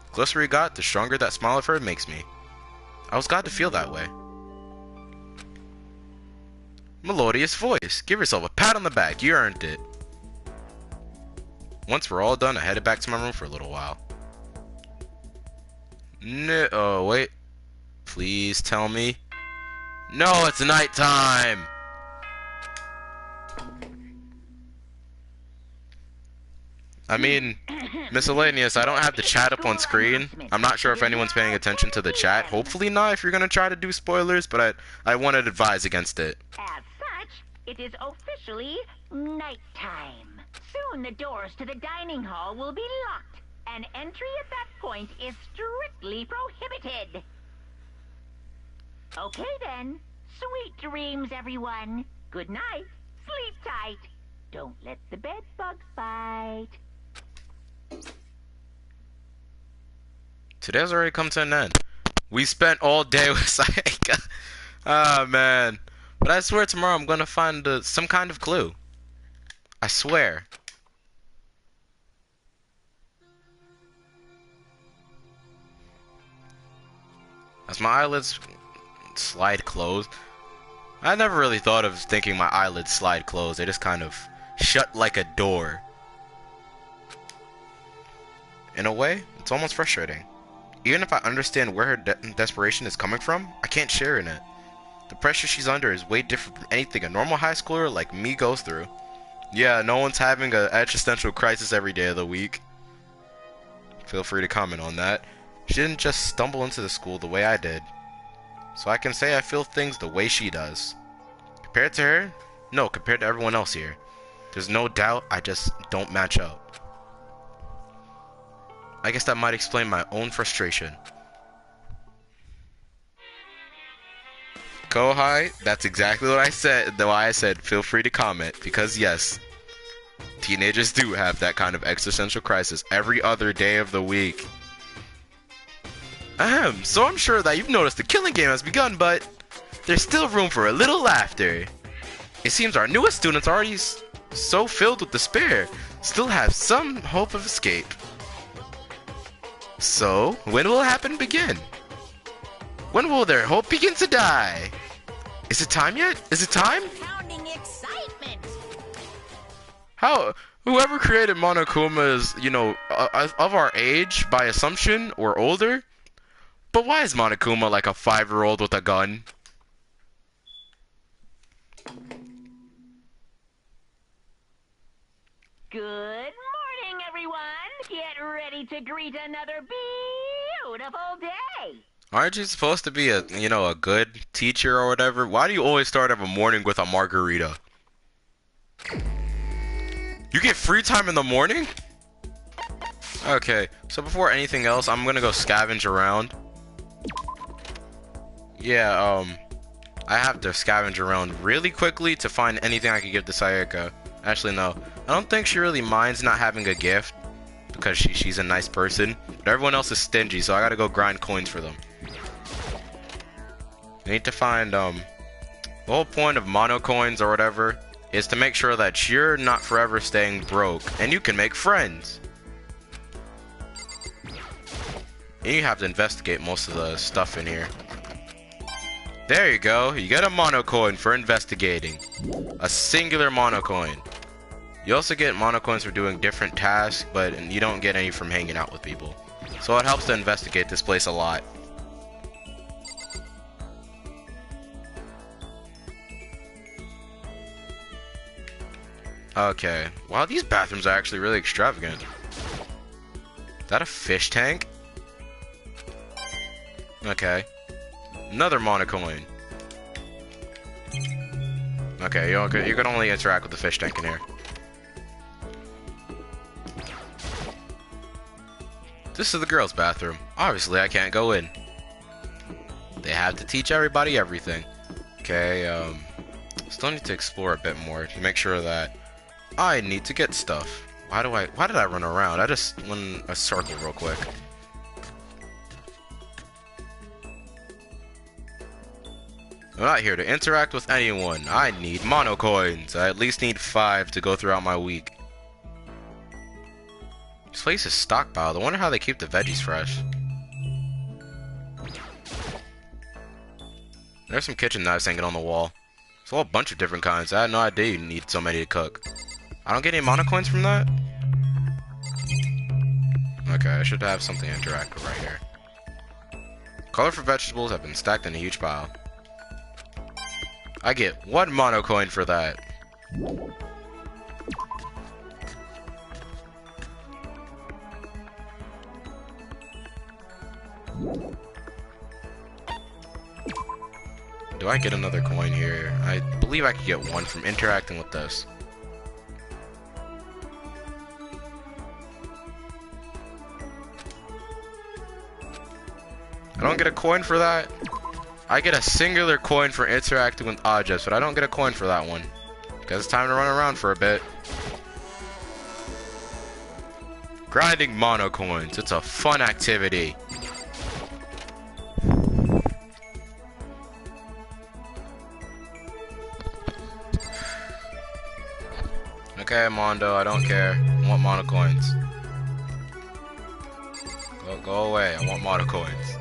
The closer we got, the stronger that smile of her makes me. I was glad to feel that way. Melodious voice. Give yourself a pat on the back. You earned it. Once we're all done, I headed back to my room for a little while. No, oh, wait. Please tell me. No, it's nighttime! I mean, miscellaneous, I don't have the chat up on screen. I'm not sure if anyone's paying attention to the chat. Hopefully not if you're gonna try to do spoilers, but I want to advise against it. As such, it is officially nighttime. Soon the doors to the dining hall will be locked, and entry at that point is strictly prohibited. Okay then. Sweet dreams, everyone. Good night. Sleep tight. Don't let the bed bugs bite. Today's already come to an end. We spent all day with Sayaka. Ah, man. But I swear tomorrow I'm gonna find some kind of clue. I swear. As my eyelids slide closed, I never really thought of thinking my eyelids slide closed. They just kind of shut like a door. In a way, it's almost frustrating. Even if I understand where her desperation is coming from, I can't share in it. The pressure she's under is way different from anything a normal high schooler like me goes through. Yeah, no one's having an existential crisis every day of the week. Feel free to comment on that. She didn't just stumble into the school the way I did. So I can say I feel things the way she does. Compared to her? No, compared to everyone else here. There's no doubt I just don't match up. I guess that might explain my own frustration. Kohai, that's exactly what I said, why I said feel free to comment, because yes, teenagers do have that kind of existential crisis every other day of the week. Ahem, so I'm sure that you've noticed the killing game has begun, but there's still room for a little laughter. It seems our newest students are already so filled with despair, still have some hope of escape. So, when will it happen begin? When will their hope begin to die? Is it time yet? Is it time? Pounding excitement. How? Whoever created Monokuma is, you know, of our age by assumption or older. But why is Monokuma like a 5-year-old with a gun? Good morning, everyone. Get ready to greet another beautiful day. Aren't you supposed to be a good teacher or whatever? Why do you always start every morning with a margarita? You get free time in the morning? Okay, so before anything else, I'm gonna go scavenge around. Yeah, I have to scavenge around really quickly to find anything I can give to Sayaka. Actually, no. I don't think she really minds not having a gift, because she's a nice person. But everyone else is stingy, so I gotta go grind coins for them. I need to find, the whole point of mono coins or whatever is to make sure that you're not forever staying broke, and you can make friends. And you have to investigate most of the stuff in here. There you go. You get a mono coin for investigating. A singular mono coin. You also get mono coins for doing different tasks, but you don't get any from hanging out with people. So it helps to investigate this place a lot. Okay. Wow, these bathrooms are actually really extravagant. Is that a fish tank? Okay. Another mono coin. Okay, you can only interact with the fish tank in here. This is the girls' bathroom. Obviously, I can't go in. They have to teach everybody everything. Okay, still need to explore a bit more to make sure that I need to get stuff. Why did I run around? I just went a circle real quick. I'm not here to interact with anyone. I need mono coins. I at least need 5 to go throughout my week. This place is stockpiled. I wonder how they keep the veggies fresh. There's some kitchen knives hanging on the wall. It's a whole bunch of different kinds. I had no idea you need so many to cook. I don't get any mono coins from that? Okay, I should have something interactive right here. Colorful vegetables have been stacked in a huge pile. I get 1 mono coin for that. Do I get another coin here? I believe I could get 1 from interacting with this. I don't get a coin for that. I get a singular coin for interacting with objects, but I don't get a coin for that one. Because it's time to run around for a bit. Grinding mono coins. It's a fun activity. Okay, Mondo, I don't care. I want mono coins. Go away. I want mono coins.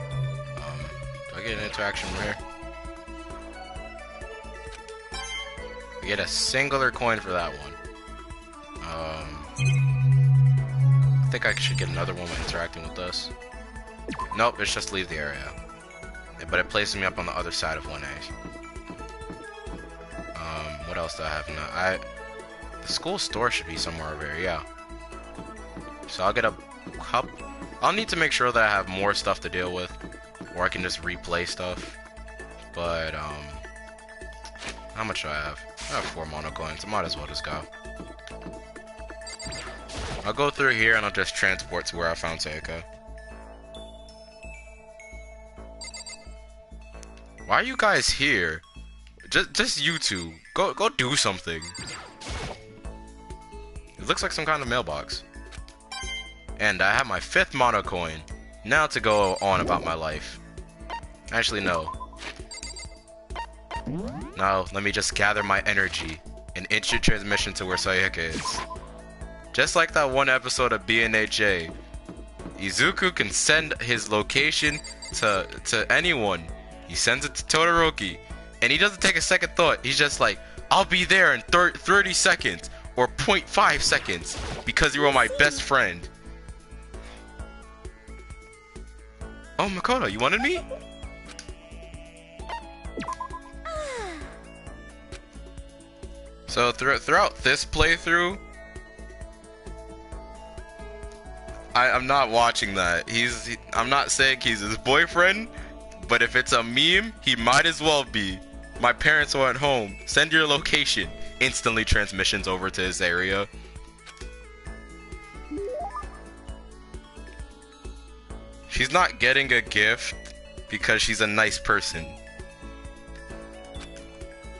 Do I get an interaction from here? I get a singular coin for that one. I think I should get another one when interacting with this. Nope, it's just leave the area. But it places me up on the other side of 1A. What else do I have in that? The school store should be somewhere over here, yeah. So I'll get a cup. I'll need to make sure that I have more stuff to deal with, or I can just replay stuff. But how much do I have? I have 4 mono coins. I might as well just go. I'll go through here and I'll just transport to where I found Seika. Why are you guys here? Just you two. Go do something. It looks like some kind of mailbox. And I have my 5th mono coin. Now to go on about my life. Actually, no. Now, let me just gather my energy and instant transmission to where Sayaka is. Just like that one episode of BNHA, Izuku can send his location to anyone. He sends it to Todoroki, and he doesn't take a second thought. He's just like, I'll be there in 30 seconds or 0.5 seconds because you are my best friend. Oh, Makoto, you wanted me? So throughout this playthrough, I'm not watching that. I'm not saying he's his boyfriend, but if it's a meme, he might as well be. My parents are at home. Send your location. Instantly transmissions over to his area. She's not getting a gift because she's a nice person.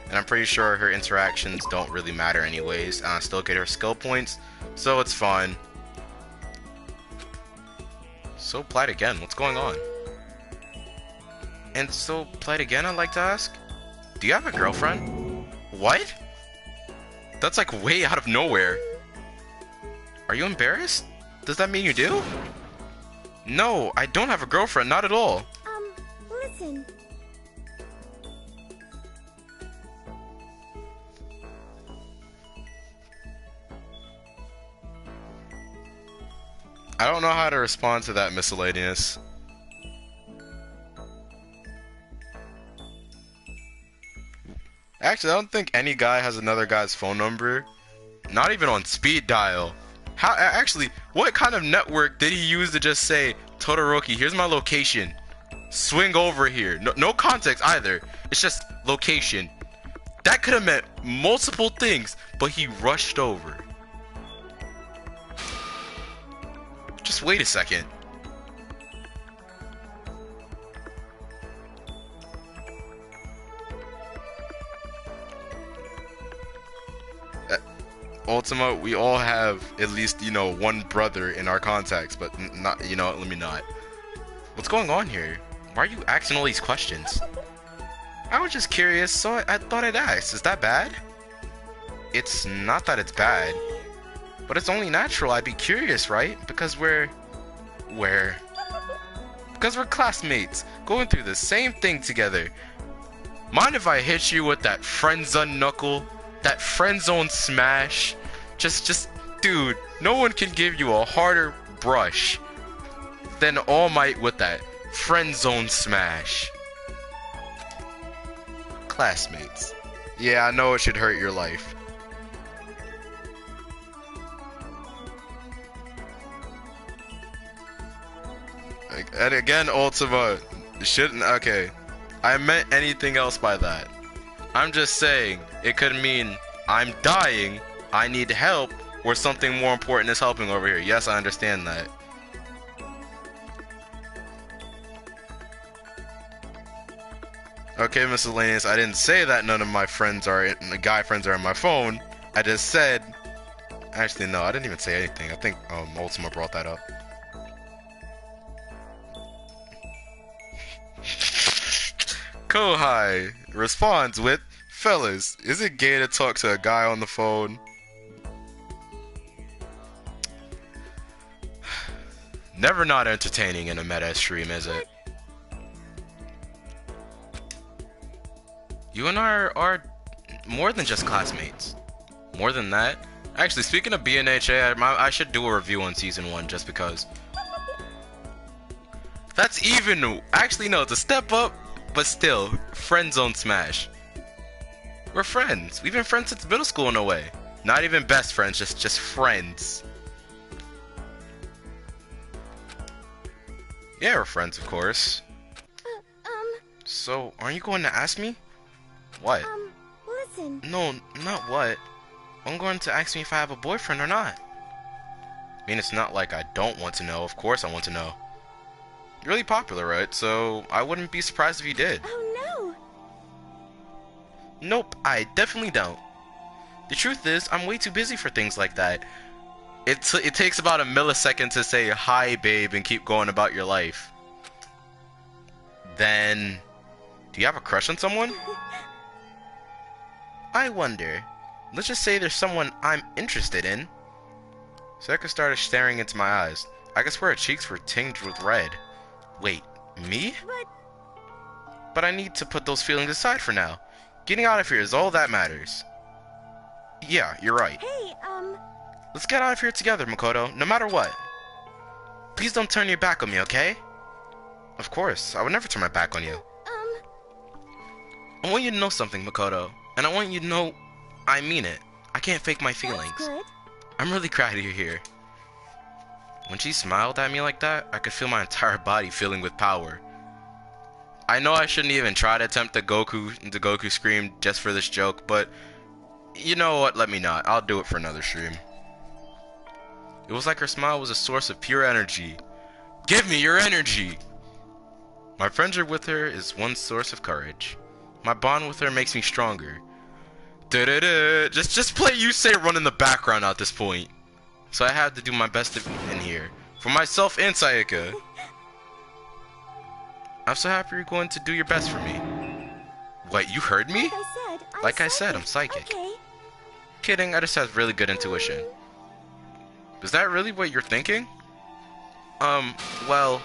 And I'm pretty sure her interactions don't really matter anyways. And I still get her skill points, so it's fine. So plight again, what's going on? And so plight again, I'd like to ask? Do you have a girlfriend? What? That's like way out of nowhere. Are you embarrassed? Does that mean you do? No, I don't have a girlfriend, not at all. Listen. I don't know how to respond to that, miscellaneous. Actually, I don't think any guy has another guy's phone number. Not even on speed dial. How? Actually, what kind of network did he use to just say, Todoroki, here's my location. Swing over here. No context either. It's just location. That could have meant multiple things, but he rushed over. Just wait a second. Ultima, we all have at least, you know, one brother in our contacts, but not, you know, let me not. What's going on here? Why are you asking all these questions? I was just curious, so I thought I'd ask. Is that bad? It's not that it's bad, but it's only natural I'd be curious, right? Because we're classmates, going through the same thing together. Mind if I hit you with that friend zone knuckle? That friend zone smash? Just, dude, no one can give you a harder brush than All Might with that friend zone smash. Classmates. Yeah, I know it should hurt your life. And again, Ultima, shouldn't, okay. I meant anything else by that. I'm just saying, it could mean I'm dying, I need help, or something more important is helping over here. Yes, I understand that. Okay, miscellaneous, I didn't say that none of my friends are, guy friends are on my phone. I just said, actually no, I didn't even say anything. I think Ultima brought that up. Kohai responds with, fellas, is it gay to talk to a guy on the phone? Never not entertaining in a meta stream, is it? You and I are more than just classmates. More than that. Actually, speaking of BNHA, I should do a review on Season 1 just because. That's even... Actually, no, it's a step up, but still, friend zone smash. We're friends. We've been friends since middle school in a way. Not even best friends, just friends. Yeah, we're friends, of course. So, aren't you going to ask me? What? Listen. No, not what. I'm going to ask me if I have a boyfriend or not. I mean, it's not like I don't want to know. Of course I want to know. You're really popular, right? So, I wouldn't be surprised if you did. Oh, no. Nope, I definitely don't. The truth is, I'm way too busy for things like that. It takes about a millisecond to say, hi, babe, and keep going about your life. Then, do you have a crush on someone? I wonder. Let's just say there's someone I'm interested in. Seka started staring into my eyes. I guess her cheeks were tinged with red. Wait, me? But I need to put those feelings aside for now. Getting out of here is all that matters. Yeah, you're right. Hey, Let's get out of here together, Makoto, no matter what. Please don't turn your back on me, okay? Of course, I would never turn my back on you. I want you to know something, Makoto. And I want you to know I mean it. I can't fake my feelings. That's good. I'm really glad you're here. When she smiled at me like that, I could feel my entire body filling with power. I know I shouldn't even try to attempt the Goku scream just for this joke, but you know what, let me not. I'll do it for another stream. It was like her smile was a source of pure energy. Give me your energy! My friendship with her is one source of courage. My bond with her makes me stronger. Da-da-da. Just play You Say Run in the background at this point. So I have to do my best in here. For myself and Sayaka. I'm so happy you're going to do your best for me. What, you heard me? Like I said, I'm psychic. Okay. Kidding, I just have really good intuition. Is that really what you're thinking? Well,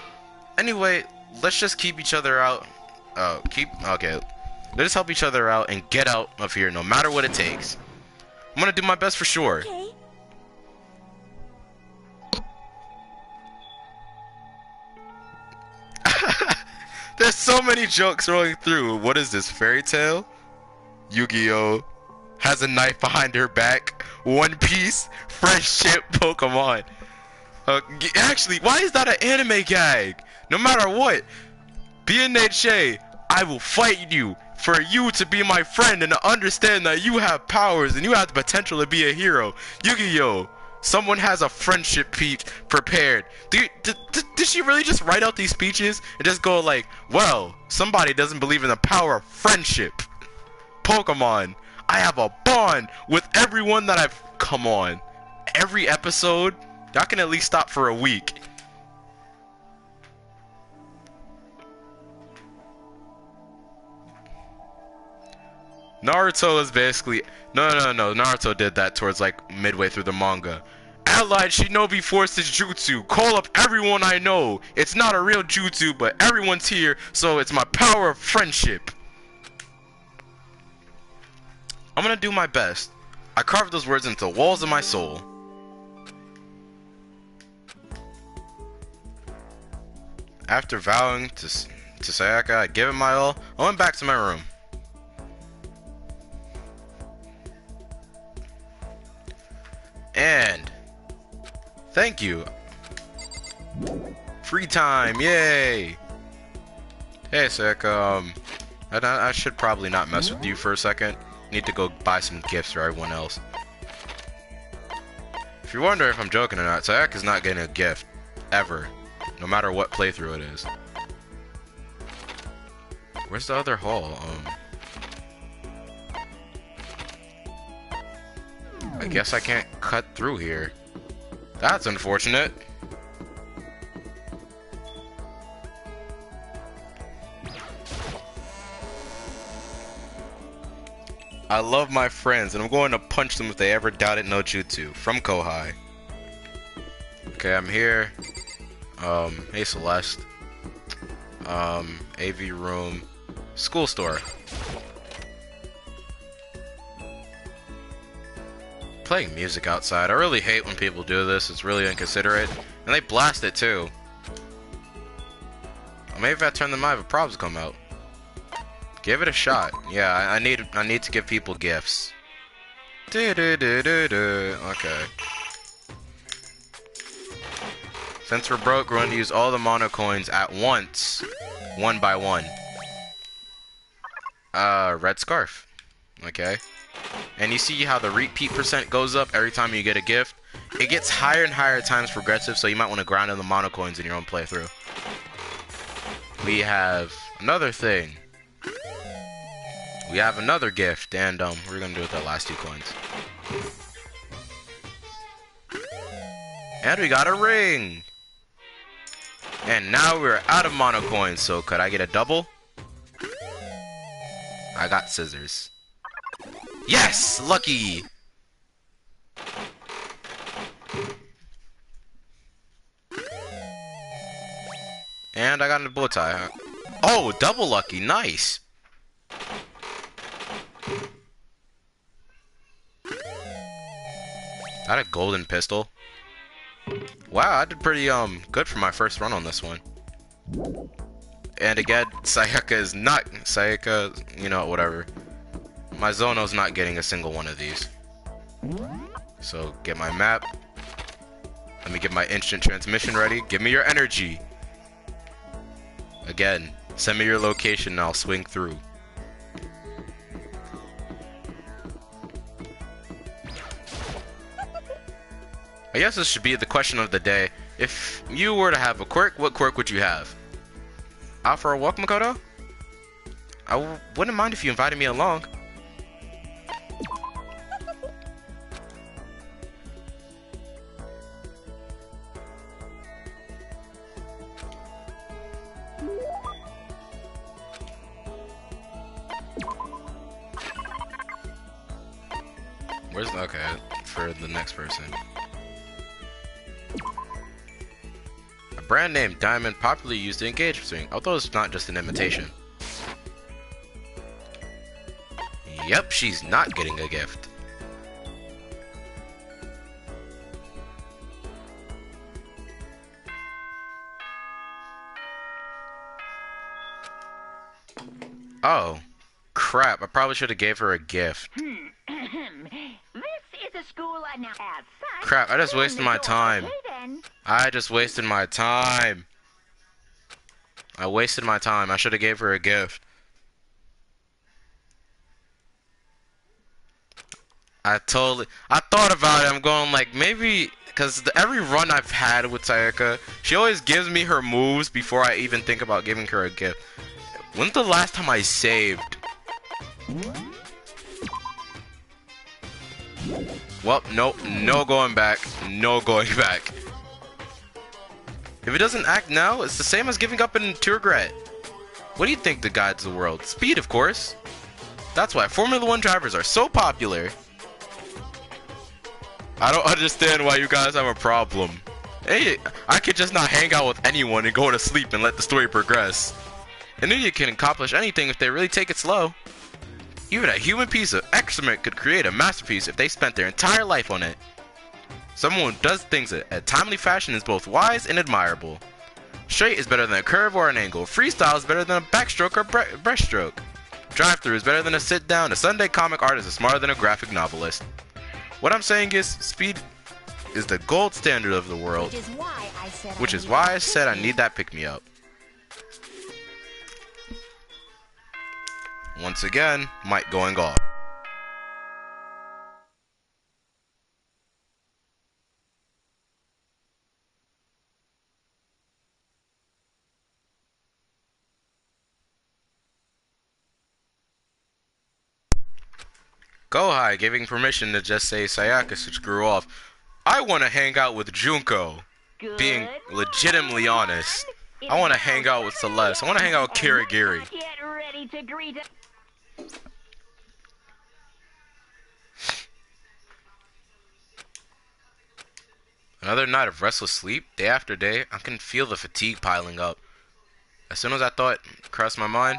anyway, let's just keep each other out. Okay. Let's help each other out and get out of here no matter what it takes. I'm gonna do my best for sure. Okay. There's so many jokes rolling through. What is this, fairy tale? Yu-Gi-Oh! Has a knife behind her back. One Piece, friendship, Pokemon. Actually, why is that an anime gag? No matter what, BNHA, I will fight you for you to be my friend and to understand that you have powers and you have the potential to be a hero. Yu-Gi-Oh! Someone has a friendship speech prepared. Did she really just write out these speeches and just go like, well, somebody doesn't believe in the power of friendship. Pokemon, I have a bond with everyone that I've... Come on. Every episode, y'all can at least stop for a week. Naruto is basically... No, Naruto did that towards like midway through the manga. Allied Shinobi Forces Jutsu. Call up everyone I know. It's not a real jutsu, but everyone's here, so it's my power of friendship. I'm gonna do my best. I carved those words into the walls of my soul. After vowing to Sayaka I'd give it my all, I went back to my room. And thank you. Free time, yay! Hey, Sayaka, I should probably not mess with you for a second. Need to go buy some gifts for everyone else. If you're wondering if I'm joking or not, Sayaka's not getting a gift. Ever. No matter what playthrough it is. Where's the other hall? I guess I can't cut through here. That's unfortunate. I love my friends, and I'm going to punch them if they ever doubted no jutsu. From Kohai. Okay, I'm here. Hey Celeste. AV room. School store. Playing music outside. I really hate when people do this. It's really inconsiderate. And they blast it too. Maybe if I turn them on, probs come out. Give it a shot. Yeah, I need to give people gifts. Okay. Since we're broke, we're going to use all the mono coins at once. One by one. Red scarf. Okay. And you see how the repeat percent goes up every time you get a gift? It gets higher and higher times progressive, so you might want to grind in the mono coins in your own playthrough. We have another thing. We have another gift, and we're gonna do it with the last 2 coins. And we got a ring! And now we're out of mono coins, so could I get a double? I got scissors. Yes! Lucky! And I got a bow tie. Oh, double lucky. Nice! Got a golden pistol. Wow, I did pretty good for my first run on this one. And again, Sayaka, you know, whatever. My Zono's not getting a single one of these. So, get my map. Let me get my instant transmission ready. Give me your energy. Again, send me your location and I'll swing through. I guess this should be the question of the day. If you were to have a quirk, what quirk would you have? Out for a walk, Makoto? I wouldn't mind if you invited me along. Where's the... Okay, for the next person. A brand name diamond popularly used to engage between, although it's not just an imitation. Yep, she's not getting a gift. Oh, crap. I probably should have gave her a gift. This is a school announcement. As such, Crap, I just open wasted the my door. time. Okay, then. I just wasted my time. I wasted my time. I should have gave her a gift. I thought about it. I'm going like, maybe, because every run I've had with Sayaka, she always gives me her moves before I even think about giving her a gift. When's the last time I saved? Well, nope, no going back. No going back. If it doesn't act now, it's the same as giving up to regret. What do you think that guides the world? Speed, of course. That's why Formula 1 drivers are so popular. I don't understand why you guys have a problem. Hey, I could just not hang out with anyone and go to sleep and let the story progress. An idiot can accomplish anything if they really take it slow. Even a human piece of excrement could create a masterpiece if they spent their entire life on it. Someone who does things in a timely fashion is both wise and admirable. Straight is better than a curve or an angle. Freestyle is better than a backstroke or breaststroke. Drive-through is better than a sit-down. A Sunday comic artist is smarter than a graphic novelist. What I'm saying is, speed is the gold standard of the world. Which is why I said I need that pick-me-up. Once again, mic going off. Kohai giving permission to just say Sayaka should screw off. I want to hang out with Junko. Good Being legitimately honest. I want to hang out with Celeste. I want to hang out with Kirigiri. Get ready to greet us. Another night of restless sleep, day after day. I can feel the fatigue piling up. As soon as I thought crossed my mind,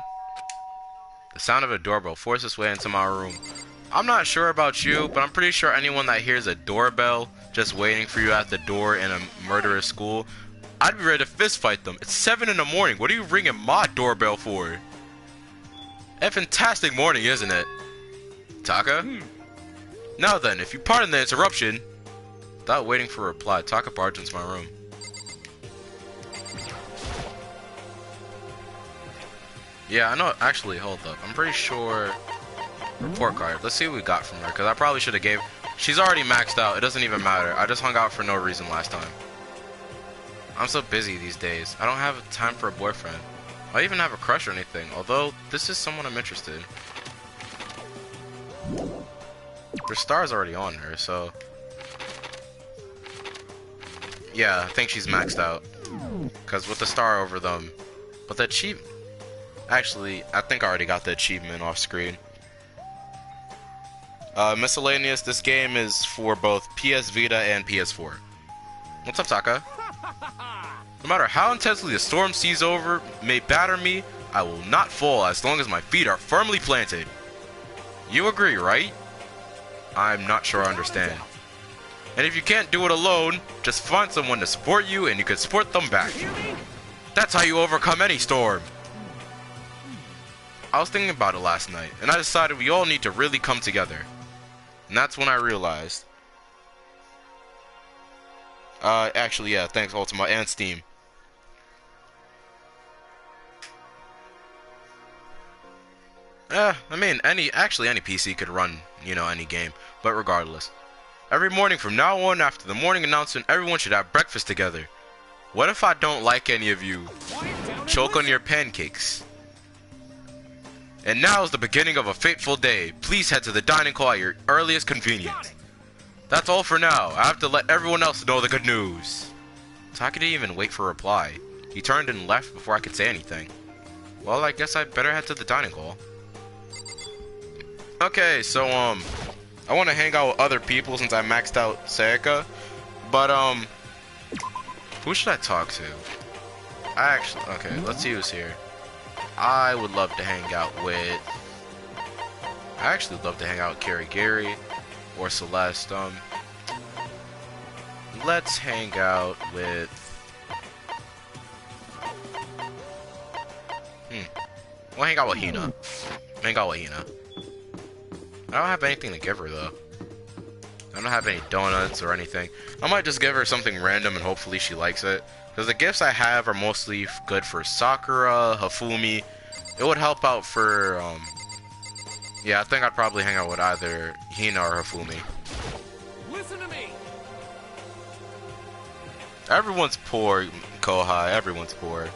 the sound of a doorbell forced its way into my room. I'm not sure about you, but I'm pretty sure anyone that hears a doorbell just waiting for you at the door in a murderous school, I'd be ready to fist fight them. It's 7 in the morning. What are you ringing my doorbell for? A fantastic morning, isn't it? Taka? Now then, if you pardon the interruption. Without waiting for a reply, Taka barged into my room. Yeah, I know. Actually, hold up. I'm pretty sure. Report card. Let's see what we got from her, because I probably should have gave. She's already maxed out. It doesn't even matter. I just hung out for no reason last time. I'm so busy these days. I don't have time for a boyfriend. I don't even have a crush or anything, although this is someone I'm interested in. Her star's already on her, so. Yeah, I think she's maxed out. Because with the star over them. But the achievement. Actually, I think I already got the achievement off screen. Miscellaneous, this game is for both PS Vita and PS4. What's up, Taka? No matter how intensely the storm seas over may batter me, I will not fall as long as my feet are firmly planted. You agree, right? I'm not sure I understand. And if you can't do it alone, just find someone to support you and you can support them back. That's how you overcome any storm. I was thinking about it last night, and I decided we all need to really come together. And that's when I realized. Actually, yeah, thanks Ultima and Steam. I mean, any PC could run, you know, any game. But regardless. Every morning from now on, after the morning announcement, everyone should have breakfast together. What if I don't like any of you? Choke on your pancakes. And now is the beginning of a fateful day. Please head to the dining hall at your earliest convenience. That's all for now. I have to let everyone else know the good news. Taka didn't even wait for a reply. He turned and left before I could say anything. Well, I guess I'd better head to the dining hall. Okay, so, I want to hang out with other people since I maxed out Sayaka. But, who should I talk to? Okay, let's see who's here. I would love to hang out with... I actually would love to hang out with Kirigiri or Celeste. Let's hang out with... We'll hang out with Hina. hang out with Hina. I don't have anything to give her though. I don't have any donuts or anything. I might just give her something random and hopefully she likes it. Because the gifts I have are mostly good for Sakura, Hifumi. It would help out for, yeah, I think I'd probably hang out with either Hina or Hifumi. Listen to me. Everyone's poor, Kohai. Everyone's poor.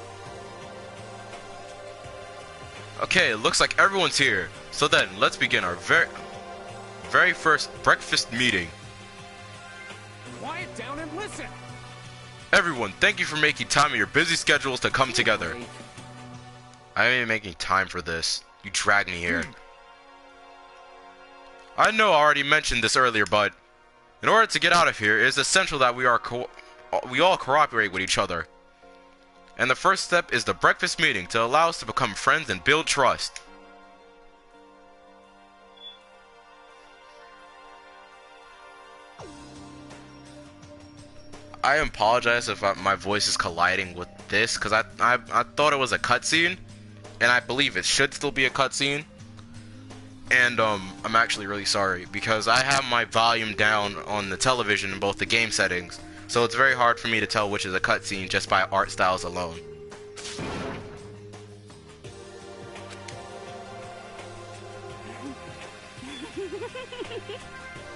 Okay, it looks like everyone's here. So then, let's begin our very first breakfast meeting. Quiet down and listen. Everyone, thank you for making time in your busy schedules to come together. I ain't even making time for this. You dragged me here. I know I already mentioned this earlier, but in order to get out of here, it is essential that we all cooperate with each other. And the first step is the breakfast meeting to allow us to become friends and build trust. I apologize if my voice is colliding with this, because I thought it was a cutscene, and I believe it should still be a cutscene. And I'm actually really sorry, because I have my volume down on the television in both the game settings, so it's very hard for me to tell which is a cutscene just by art styles alone.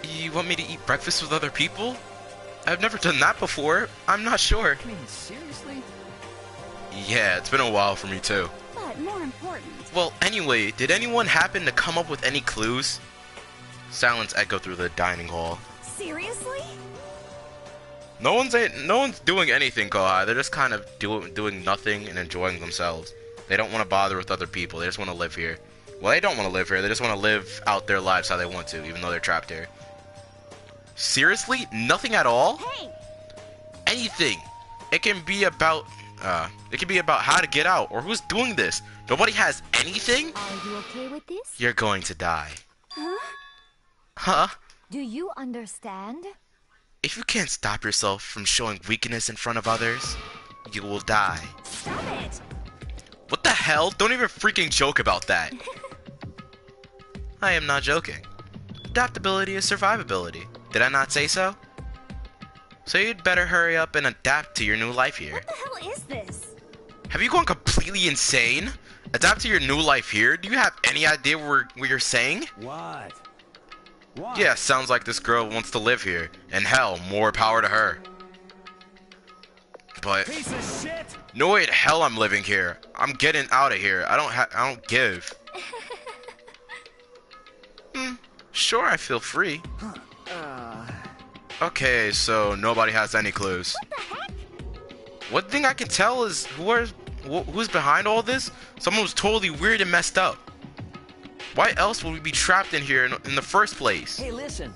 You want me to eat breakfast with other people? I've never done that before. I'm not sure. I mean, seriously? Yeah, it's been a while for me too. But more important. Well, anyway, did anyone happen to come up with any clues? Silence echoed through the dining hall. Seriously? No one's doing anything, Kohai. They're just kind of doing nothing and enjoying themselves. They don't want to bother with other people. They just want to live here. Well, they don't want to live here. They just want to live out their lives how they want to, even though they're trapped here. Seriously? Nothing at all? Hey! Anything. It can be about how to get out or who's doing this. Nobody has anything? Are you okay with this? You're going to die. Huh? Huh? Do you understand? If you can't stop yourself from showing weakness in front of others, you will die. Stop it! What the hell? Don't even freaking joke about that. I am not joking. Adaptability is survivability. Did I not say so? So you'd better hurry up and adapt to your new life here. What the hell is this? Have you gone completely insane? Adapt to your new life here? Do you have any idea what you're saying? What? What? Yeah, sounds like this girl wants to live here. And hell, more power to her. But Piece of shit. no way in hell I'm living here. I'm getting out of here. I don't give. Sure, I feel free. Okay, so nobody has any clues. What the heck? One thing I can tell is who's behind all this? Someone who's totally weird and messed up. Why else would we be trapped in here in the first place? Hey, listen.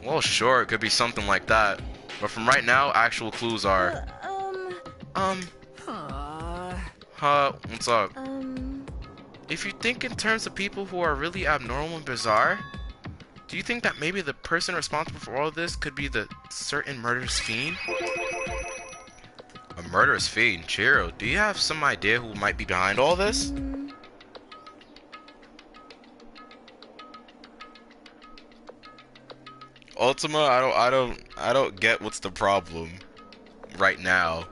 Well, sure, it could be something like that. But from right now, actual clues are... what's up? If you think in terms of people who are really abnormal and bizarre, do you think that maybe the person responsible for all of this could be the certain murderous fiend? A murderous fiend? Chiro, do you have some idea who might be behind all this? Ultima, I don't get what's the problem right now.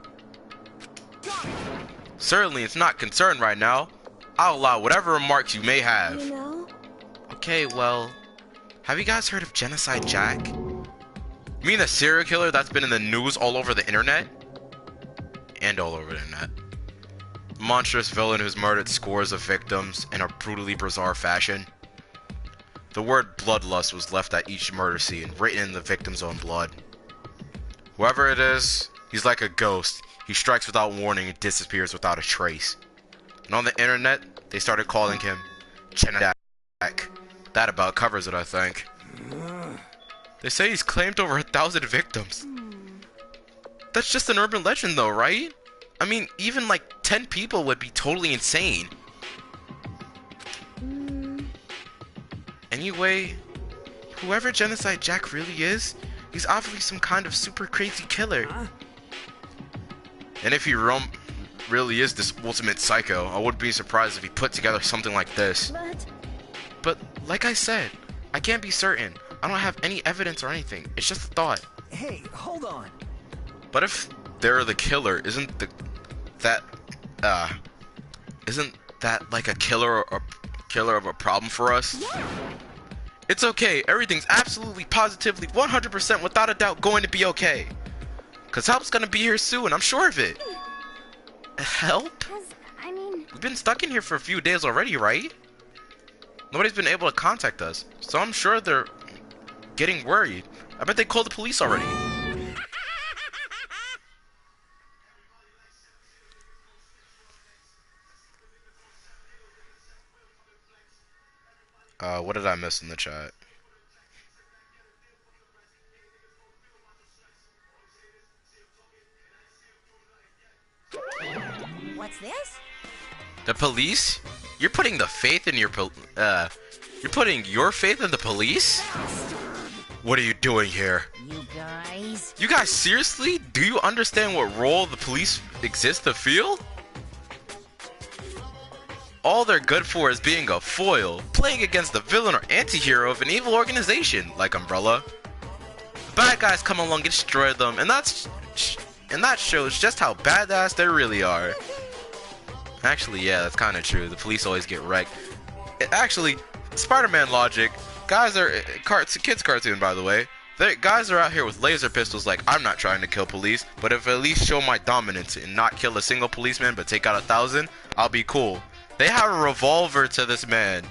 Certainly, it's not concerned right now. I'll allow whatever remarks you may have. You know? Okay, well, have you guys heard of Genocide Jack? You mean the serial killer that's been in the news all over the internet? And all over the internet. Monstrous villain who's murdered scores of victims in a brutally bizarre fashion. The word bloodlust was left at each murder scene, written in the victim's own blood. Whoever it is, he's like a ghost. He strikes without warning and disappears without a trace. And on the internet, they started calling him Genocide Jack. That about covers it, I think. They say he's claimed over 1,000 victims. That's just an urban legend though, right? I mean, even like 10 people would be totally insane. Anyway, whoever Genocide Jack really is, he's obviously some kind of super crazy killer. And if he really is this ultimate psycho, I wouldn't be surprised if he put together something like this. But Like I said, I can't be certain. I don't have any evidence or anything. It's just a thought. Hey, hold on. But if they're the killer, isn't that like a killer of a problem for us? Yeah. It's okay. Everything's absolutely, positively, 100% without a doubt going to be okay. Cause help's gonna be here soon. I'm sure of it. Help? 'Cause, I mean, We've been stuck in here for a few days already, right? Nobody's been able to contact us, so I'm sure they're getting worried. I bet they called the police already. What did I miss in the chat? What's this? The police? You're putting the faith in you're putting your faith in the police? What are you doing here? You guys? You guys seriously? Do you understand what role the police exist to fill? All they're good for is being a foil, playing against the villain or anti-hero of an evil organization, like Umbrella. The bad guys come along and destroy them, and that shows just how badass they really are. Actually, yeah, that's kind of true. The police always get wrecked. Actually, Spider-Man logic. Guys are kids cartoon, by the way. Guys are out here with laser pistols like, I'm not trying to kill police, but if I at least show my dominance and not kill a single policeman but take out 1,000, I'll be cool. They have a revolver to this man.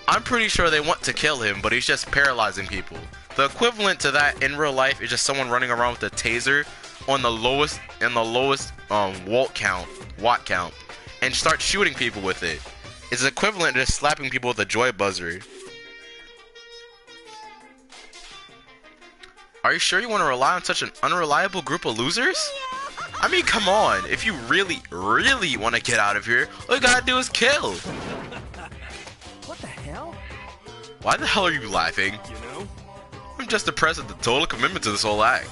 I'm pretty sure they want to kill him, but he's just paralyzing people. The equivalent to that in real life is just someone running around with a taser on the lowest watt count, and start shooting people with it. It's equivalent to just slapping people with a joy buzzer. Are you sure you want to rely on such an unreliable group of losers? I mean, come on. If you really, really want to get out of here, all you gotta do is kill. What the hell? Why the hell are you laughing? You know? I'm just impressed at the total commitment to this whole act.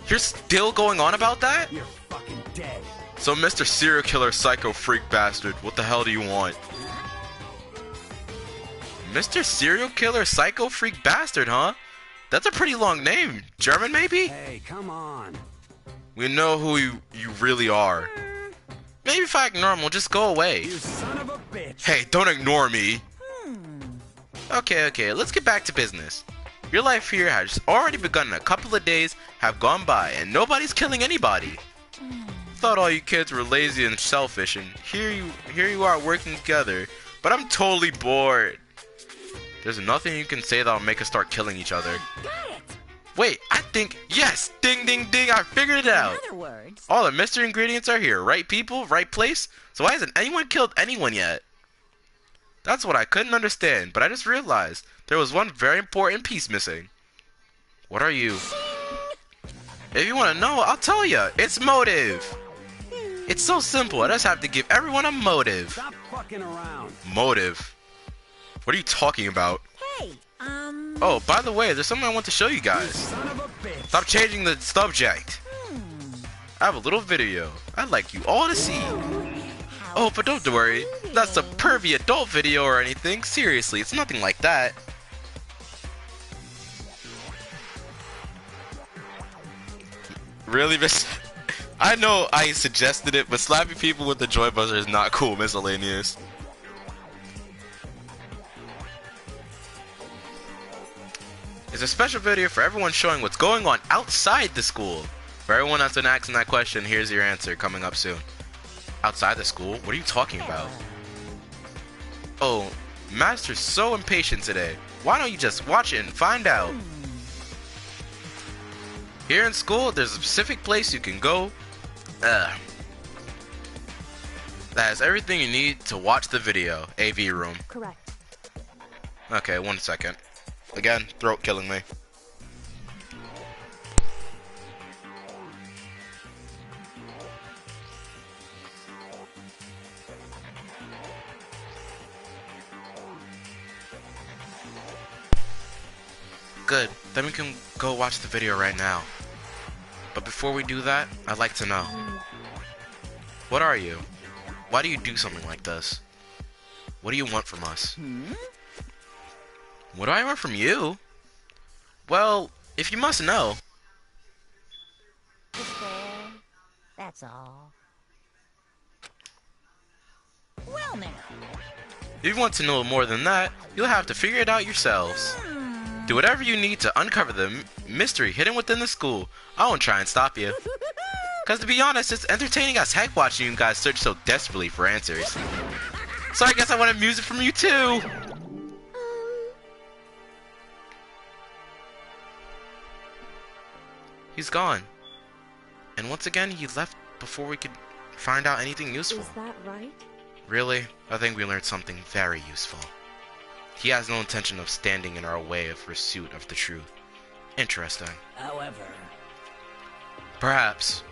You're still going on about that? You're fucking dead. So, Mr. Serial Killer Psycho Freak Bastard, what the hell do you want? Mr. Serial Killer Psycho Freak Bastard, huh? That's a pretty long name. German, maybe? Hey, come on. We know who you really are. Maybe if I ignore him, we'll just go away. You son of a bitch. Hey, don't ignore me. Okay, let's get back to business. Your life here has already begun. A couple of days have gone by, and nobody's killing anybody. Thought all you kids were lazy and selfish, and here you are working together. But I'm totally bored. There's nothing you can say that'll make us start killing each other. Got it! Wait, I think, yes! Ding, ding, ding, I figured it out! In other words, All the mystery ingredients are here. Right people, right place. So why hasn't anyone killed anyone yet? That's what I couldn't understand, but I just realized there was one very important piece missing. What are you? If you want to know, I'll tell you. It's motive. It's so simple. I just have to give everyone a motive. Stop fucking around. Motive? What are you talking about? hey, Oh, by the way, there's something I want to show you You guys. son of a bitch. Stop changing the subject. I have a little video I'd like you all to see. Oh, but don't worry. That's a pervy adult video or anything. Seriously, it's nothing like that. Really, Miss? I know I suggested it, but slapping people with the joy buzzer is not cool, miscellaneous. It's a special video for everyone showing what's going on outside the school. For everyone that's been asking that question, here's your answer coming up soon. Outside the school? What are you talking about? Oh, Master's so impatient today. Why don't you just watch it and find out? Here in school, there's a specific place you can go that has everything you need to watch the video. AV room. correct. Okay, 1 second. Again, throat killing me. Good, then we can go watch the video right now. But before we do that, I'd like to know. What are you? Why do you do something like this? What do you want from us? What do I want from you? Well, if you must know. Just fair. That's all. Well now. If you want to know more than that, you'll have to figure it out yourselves. Do whatever you need to uncover the mystery hidden within the school. I won't try and stop you. Cause to be honest, it's entertaining as heck watching you guys search so desperately for answers. So I guess I wanted music from you too. He's gone. And once again, he left before we could find out anything useful. Is that right? Really? I think we learned something very useful. He has no intention of standing in our way of pursuit of the truth. Interesting. However, Perhaps.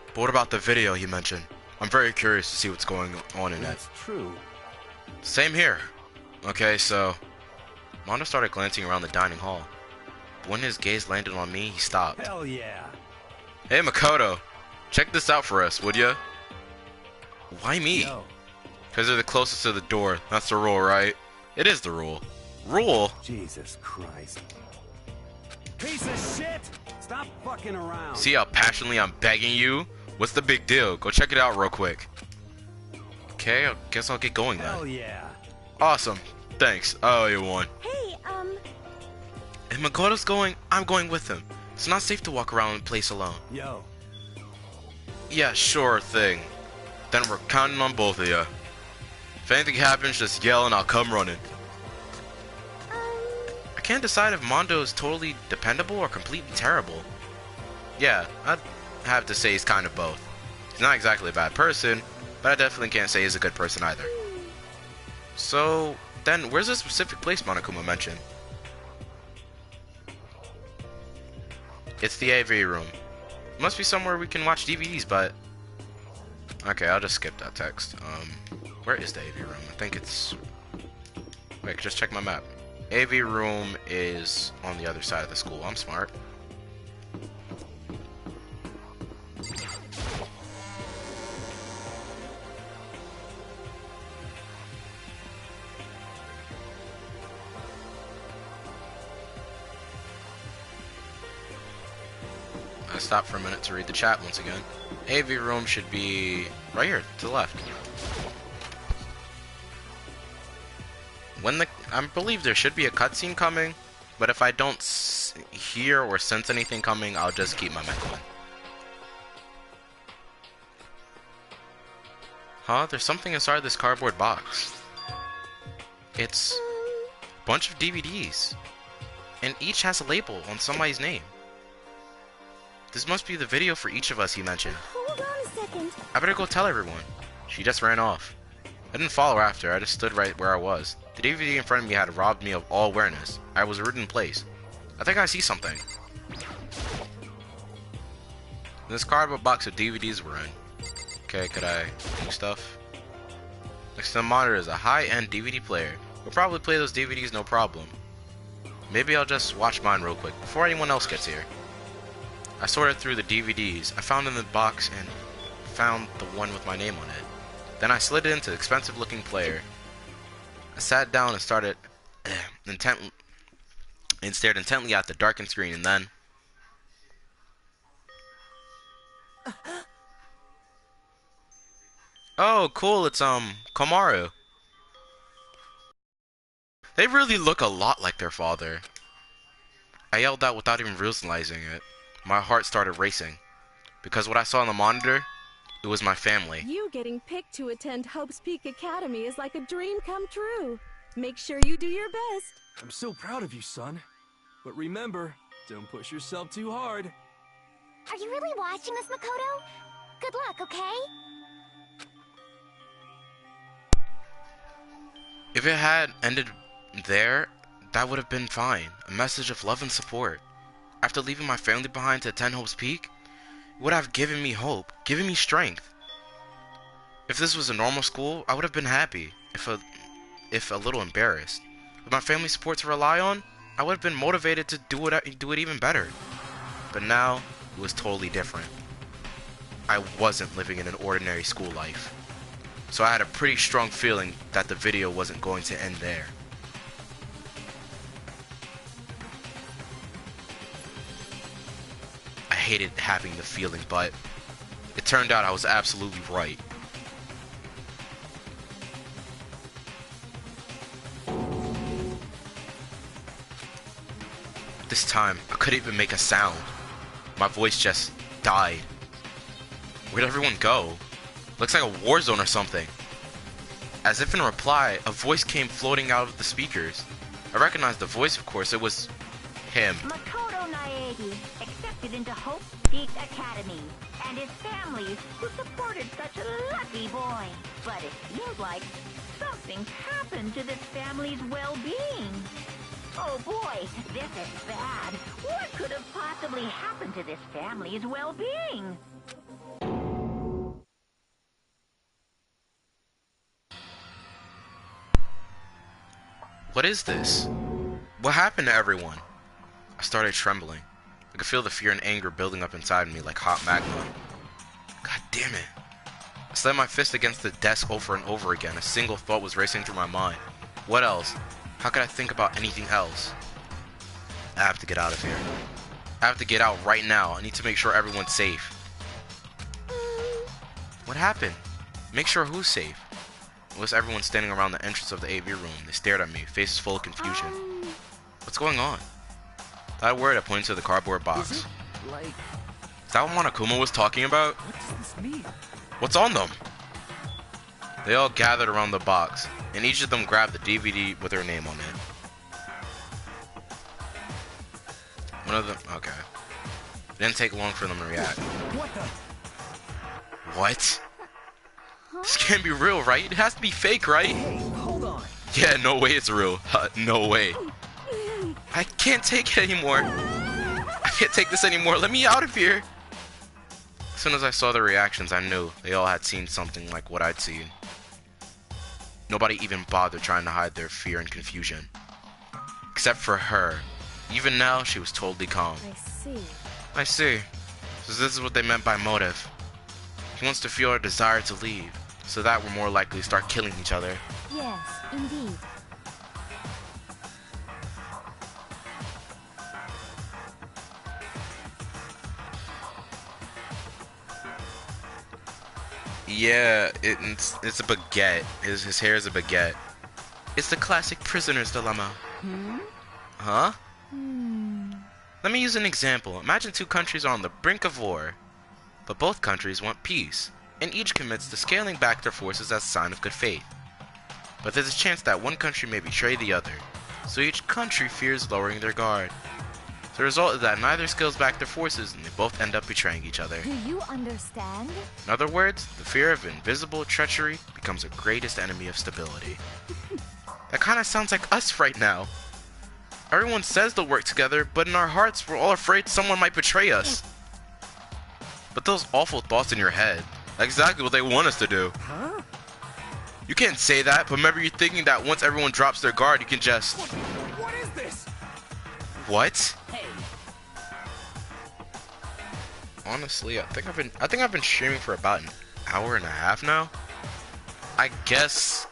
But what about the video he mentioned? I'm very curious to see what's going on in it. that's true. Same here. Okay, so Mondo started glancing around the dining hall. But when his gaze landed on me, he stopped. Hell yeah. Hey Makoto, check this out for us, would ya? Why me? Yo, Because they're the closest to the door. That's the rule, right? It is the rule. Rule? Jesus Christ. Piece of shit! Stop fucking around. See how passionately I'm begging you? What's the big deal? Go check it out real quick. Okay, I guess I'll get going Hell then. yeah. Awesome. Thanks. Oh, you won. Hey, If Makoto's going, I'm going with him. It's not safe to walk around the place alone. Yo, Yeah, sure thing. Then we're counting on both of you. If anything happens, just yell and I'll come running. I can't decide if Mondo is totally dependable or completely terrible. Yeah, I'd have to say he's kind of both. He's not exactly a bad person, but I definitely can't say he's a good person either. So, then where's the specific place Monokuma mentioned? It's the AV room. Must be somewhere we can watch DVDs, but... Okay, I'll just skip that text. Where is the AV room? I think it's... Wait, just check my map. AV room is on the other side of the school. I'm smart. I stopped for a minute to read the chat once again. AV room should be right here to the left. I believe there should be a cutscene coming, but if I don't hear or sense anything coming, I'll just keep my mic on. Huh? There's something inside this cardboard box. It's a bunch of DVDs, and each has a label on somebody's name. This must be the video for each of us, he mentioned. hold on a second. I better go tell everyone. She just ran off. I didn't follow her after, I just stood right where I was. The DVD in front of me had robbed me of all awareness. I was rooted in place. I think I see something. This cardboard box of DVDs we're in. Okay, could I do stuff? Next to the monitor is a high-end DVD player. We'll probably play those DVDs no problem. Maybe I'll just watch mine real quick before anyone else gets here. I sorted through the DVDs I found in the box and found the one with my name on it. Then I slid it into the expensive looking player. I sat down and stared intently at the darkened screen, and then oh cool, it's Komaru. They really look a lot like their father. I yelled out without even realizing it. My heart started racing. Because what I saw on the monitor, it was my family. You getting picked to attend Hope's Peak Academy is like a dream come true. Make sure you do your best. I'm so proud of you, son. But remember, don't push yourself too hard. Are you really watching us, Makoto? Good luck, okay? If it had ended there, that would have been fine. A message of love and support. After leaving my family behind to attend Hope's Peak, it would have given me hope, given me strength. If this was a normal school, I would have been happy, if a little embarrassed. With my family support to rely on, I would have been motivated to do it even better. But now, it was totally different. I wasn't living in an ordinary school life. so I had a pretty strong feeling that the video wasn't going to end there. I hated having the feeling, but it turned out I was absolutely right. This time, I couldn't even make a sound. My voice just died. Where'd everyone go? Looks like a war zone or something. As if in reply, a voice came floating out of the speakers. I recognized the voice, of course. It was him. Makoto Naegi accepted into Hope Peak Academy, and his family, who supported such a lucky boy. But it seems like something's happened to this family's well-being. Oh boy, this is bad. What could have possibly happened to this family's well-being? What is this? What happened to everyone? I started trembling. I could feel the fear and anger building up inside me like hot magma. God damn it. I slammed my fist against the desk over and over again. A single thought was racing through my mind. What else? How could I think about anything else? I have to get out of here. I have to get out right now. I need to make sure everyone's safe. What happened? Make sure who's safe? It was everyone standing around the entrance of the AV room. They stared at me, faces full of confusion. What's going on? That word, I pointed to the cardboard box. Is that what Monokuma was talking about? What does this mean? What's on them? They all gathered around the box, and each of them grabbed the DVD with her name on it. One of them, okay. It didn't take long for them to react. What the? What? This can't be real, right? It has to be fake, right? Hey, hold on. Yeah, no way it's real. No way. I can't take it anymore. I can't take this anymore. Let me out of here. As soon as I saw the reactions, I knew they all had seen something like what I'd seen. Nobody even bothered trying to hide their fear and confusion. Except for her. Even now, she was totally calm. I see. I see. So this is what they meant by motive. He wants to feel our desire to leave, so that we're more likely to start killing each other. Yes, indeed. Yeah, it's a baguette. His hair is a baguette. It's the classic prisoner's dilemma. Huh? Let me use an example. Imagine two countries are on the brink of war, but both countries want peace, and each commits to scaling back their forces as a sign of good faith. But there's a chance that one country may betray the other, so each country fears lowering their guard. The result is that neither scales back their forces, and they both end up betraying each other. Do you understand? In other words, the fear of invisible treachery becomes the greatest enemy of stability. That kind of sounds like us right now. Everyone says they'll work together, but in our hearts, we're all afraid someone might betray us. But those awful thoughts in your head, that's exactly what they want us to do. Huh? You can't say that, but remember you're thinking that once everyone drops their guard, you can just... What is this? What? Hey. Honestly, I think I've been streaming for about an hour and a half now. I guess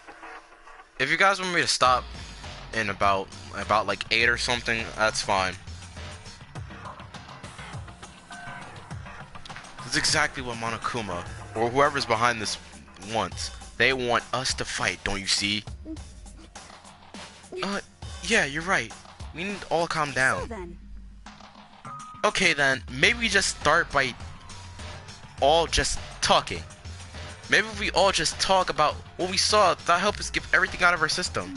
if you guys want me to stop in about like 8 or something, that's fine. That's exactly what Monokuma or whoever's behind this wants. They want us to fight, don't you see? Yeah, you're right. We need to all calm down. Then. Okay then, maybe we just start by all just talking. Maybe if we all just talk about what we saw, that'll help us get everything out of our system.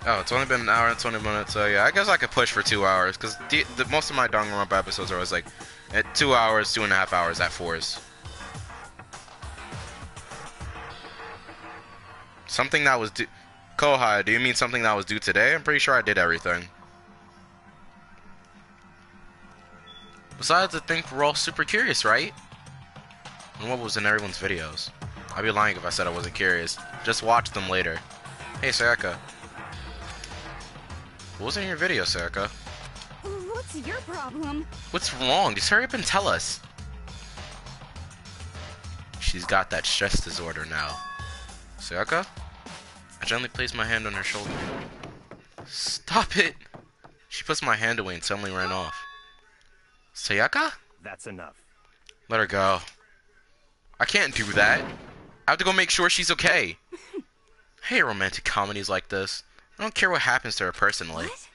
Oh, it's only been an hour and 20 minutes, so yeah, I guess I could push for 2 hours, because most of my Danganronpa episodes are always like at 2 hours, 2.5 hours at 4s. Something that was due... Kohai, do you mean something that was due today? I'm pretty sure I did everything. Besides, I think we're all super curious, right? And what was in everyone's videos? I'd be lying if I said I wasn't curious. Just watch them later. Hey, Sayaka. What was in your video, Sayaka? What What's your problem? What's wrong? Just hurry up and tell us. She's got that stress disorder now. Sayaka? I gently placed my hand on her shoulder. Stop it! She puts my hand away and suddenly ran off. Sayaka? That's enough. Let her go. I can't do that. I have to go make sure she's okay. I hate romantic comedies like this. I don't care what happens to her personally. What?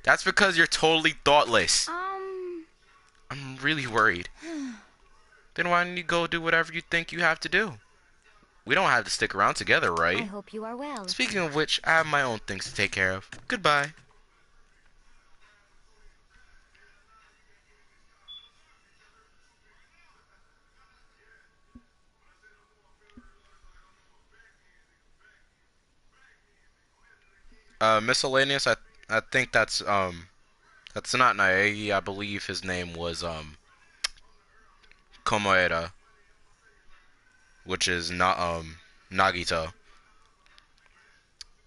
That's because you're totally thoughtless. I'm really worried. Then why don't you go do whatever you think you have to do? We don't have to stick around together, right? I hope you are well. Speaking of which, I have my own things to take care of. Goodbye. Miscellaneous, I think that's not Naegi. I believe his name was Komoeda, which is not Nagito.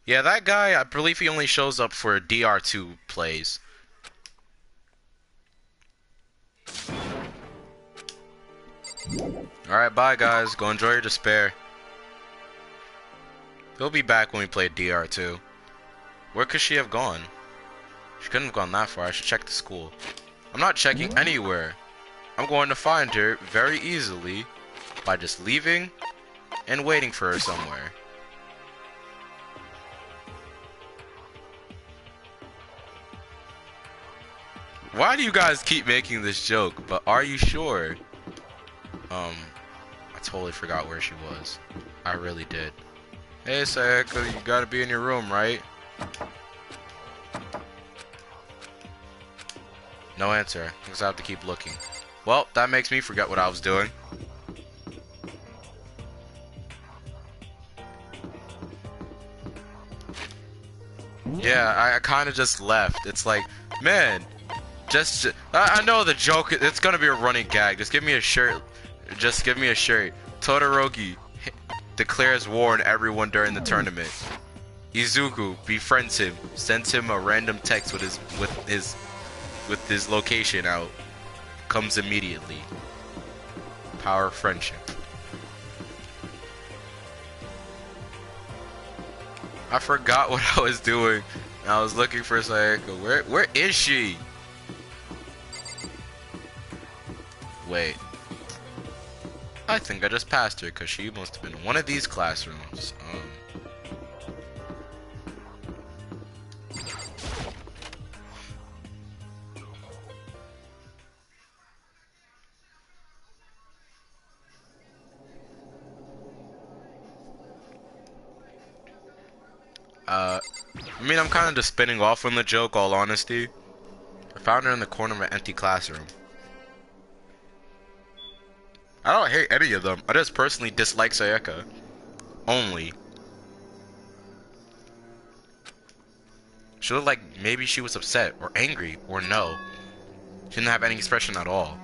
Yeah, that guy, I believe he only shows up for DR2 plays. Alright, bye guys. Go enjoy your despair. He'll be back when we play DR2. Where could she have gone? She couldn't have gone that far. I should check the school. I'm not checking anywhere. I'm going to find her very easily by just leaving and waiting for her somewhere. Why do you guys keep making this joke? But are you sure? I totally forgot where she was. I really did. Hey Sayaka, you gotta be in your room, right? No answer. I guess I have to keep looking. Well, that makes me forget what I was doing. Yeah, I kind of just left. It's like, man, I know the joke. It's gonna be a running gag. Just give me a shirt. Just give me a shirt. Todoroki declares war on everyone during the tournament. Izuku befriends him, sends him a random text with his location out. Comes immediately. Power of friendship. I forgot what I was doing. I was looking for Sayaka. Where is she? Wait. I think I just passed her because she must have been in one of these classrooms. I mean, I'm kind of just spinning off on the joke, all honesty. I found her in the corner of an empty classroom. I don't hate any of them. I just personally dislike Sayaka. Only. She looked like maybe she was upset, or angry, or no. She didn't have any expression at all.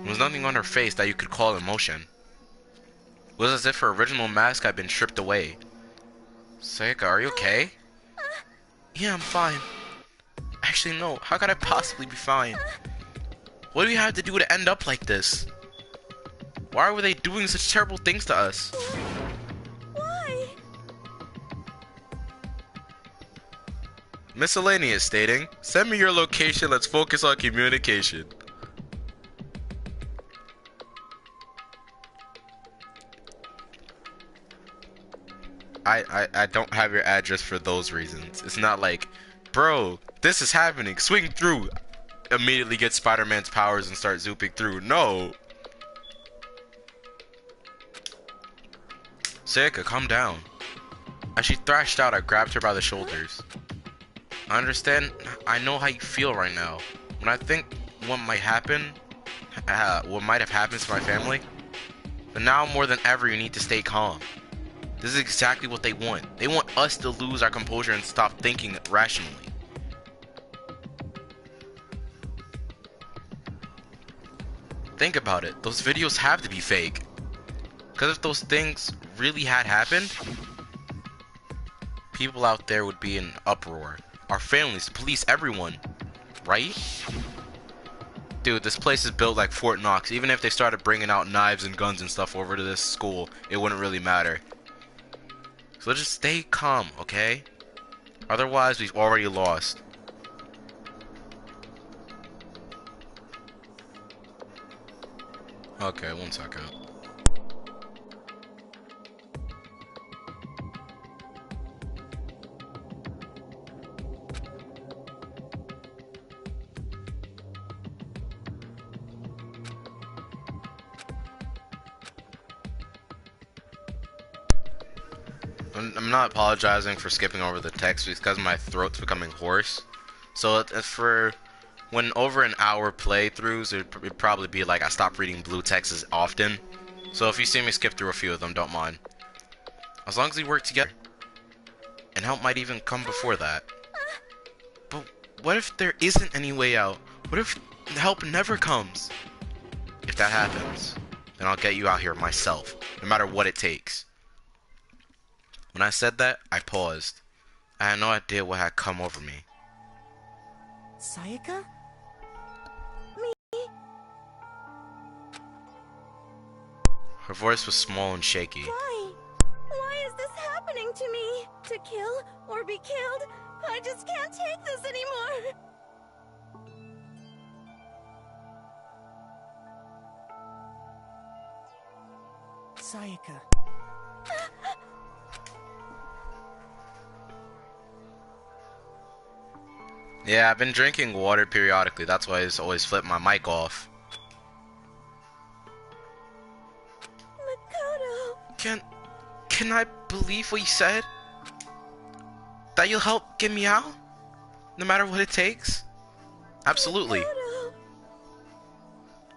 There was nothing on her face that you could call emotion. It was as if her original mask had been stripped away. Sayaka, are you okay? Yeah, I'm fine. Actually, no. How could I possibly be fine? What do we have to do to end up like this? Why were they doing such terrible things to us? Why? Miscellaneous stating, send me your location, let's focus on communication. I don't have your address for those reasons. It's not like, bro, this is happening, swing through. Immediately get Spider-Man's powers and start zooping through. No. Sayaka, calm down. As she thrashed out, I grabbed her by the shoulders. I understand, I know how you feel right now. When I think what might happen, what might have happened to my family. But now more than ever, you need to stay calm. This is exactly what they want. They want us to lose our composure and stop thinking rationally. Think about it. Those videos have to be fake. Because if those things really had happened, people out there would be in uproar. Our families, the police, everyone. right? Dude, this place is built like Fort Knox. Even if they started bringing out knives and guns and stuff over to this school, it wouldn't really matter. So just stay calm, okay? Otherwise, we've already lost. Okay, 1 second. I'm not apologizing for skipping over the text because my throat's becoming hoarse. So for when over an hour playthroughs, it'd probably be like I stop reading blue texts as often. So if you see me skip through a few of them, don't mind. As long as we work together. And help might even come before that. But what if there isn't any way out? What if help never comes? If that happens, then I'll get you out here myself, no matter what it takes. When I said that, I paused. I had no idea what had come over me. Sayaka? Her voice was small and shaky. Why? Why is this happening to me? To kill or be killed? I just can't take this anymore. Sayaka. Yeah, I've been drinking water periodically. That's why I just always flip my mic off. Makoto. Can I believe what you said? That you'll help get me out? No matter what it takes? Absolutely.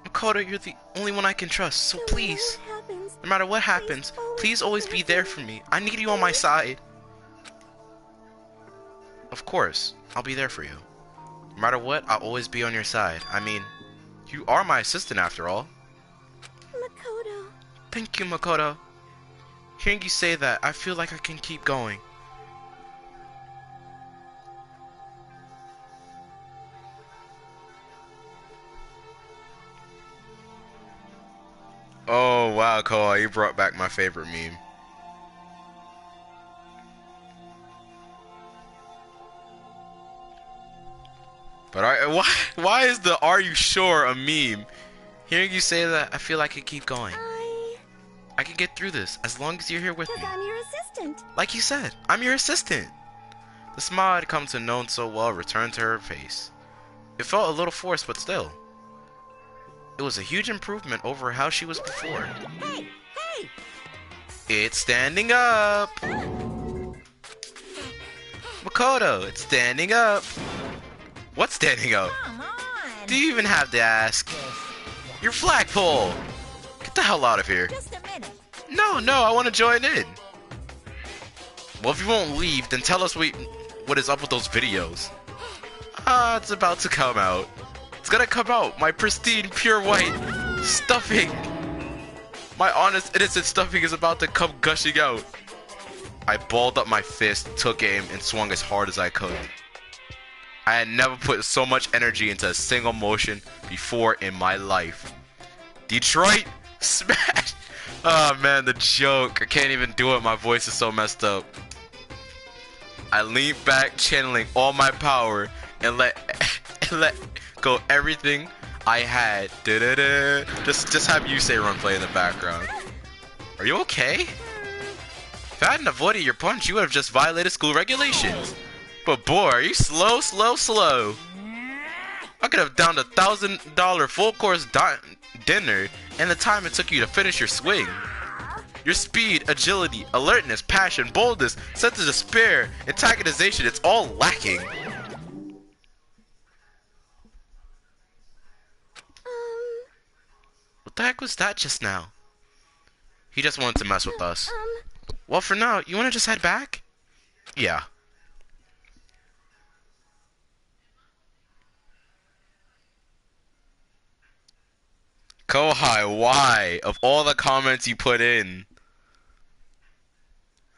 Makoto, you're the only one I can trust, so please. No matter what happens, please always be there for me. I need you on my side. Of course, I'll be there for you. No matter what, I'll always be on your side. I mean, you are my assistant after all. Makoto. Thank you, Makoto. Hearing you say that, I feel like I can keep going. Oh wow, Koa, you brought back my favorite meme. But why is the "Are you sure" a meme? Hearing you say that, I feel like I can keep going. I can get through this as long as you're here with me. Because I'm your assistant. Like you said, I'm your assistant. The smile I'd come to know so well returned to her face. It felt a little forced, but still. It was a huge improvement over how she was before. Hey! Hey! It's standing up! Makoto, it's standing up! What's standing up? Come on! Do you even have to ask? Your flagpole! Get the hell out of here. Just a minute. No, I want to join in. Well, if you won't leave, then tell us what is up with those videos. It's about to come out. It's gonna come out. My pristine, pure white stuffing. My honest, innocent stuffing is about to come gushing out. I balled up my fist, took aim, and swung as hard as I could. I had never put so much energy into a single motion before in my life. Detroit, smash! Oh man, the joke. I can't even do it. My voice is so messed up. I leaned back, channeling all my power, and let go everything I had. Just have you say "run" play in the background. Are you okay? If I hadn't avoided your punch, you would have just violated school regulations. But boy, are you slow. I could have downed $1,000 full course dinner and the time it took you to finish your swing. Your speed, agility, alertness, passion, boldness, sense of despair, antagonization, it's all lacking. What the heck was that just now? He just wanted to mess with us. Well, for now, you want to just head back? Yeah. Kohai, why? Of all the comments you put in.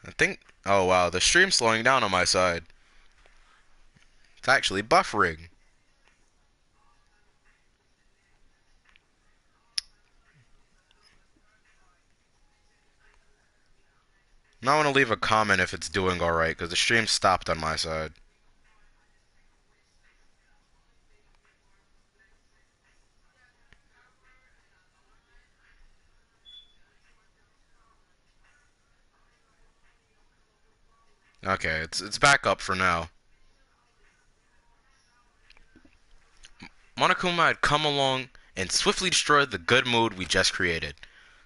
I think... Oh wow, the stream's slowing down on my side. It's actually buffering. Now I want to leave a comment if it's doing alright, because the stream stopped on my side. Okay, it's back up for now. Monokuma had come along and swiftly destroyed the good mood we just created.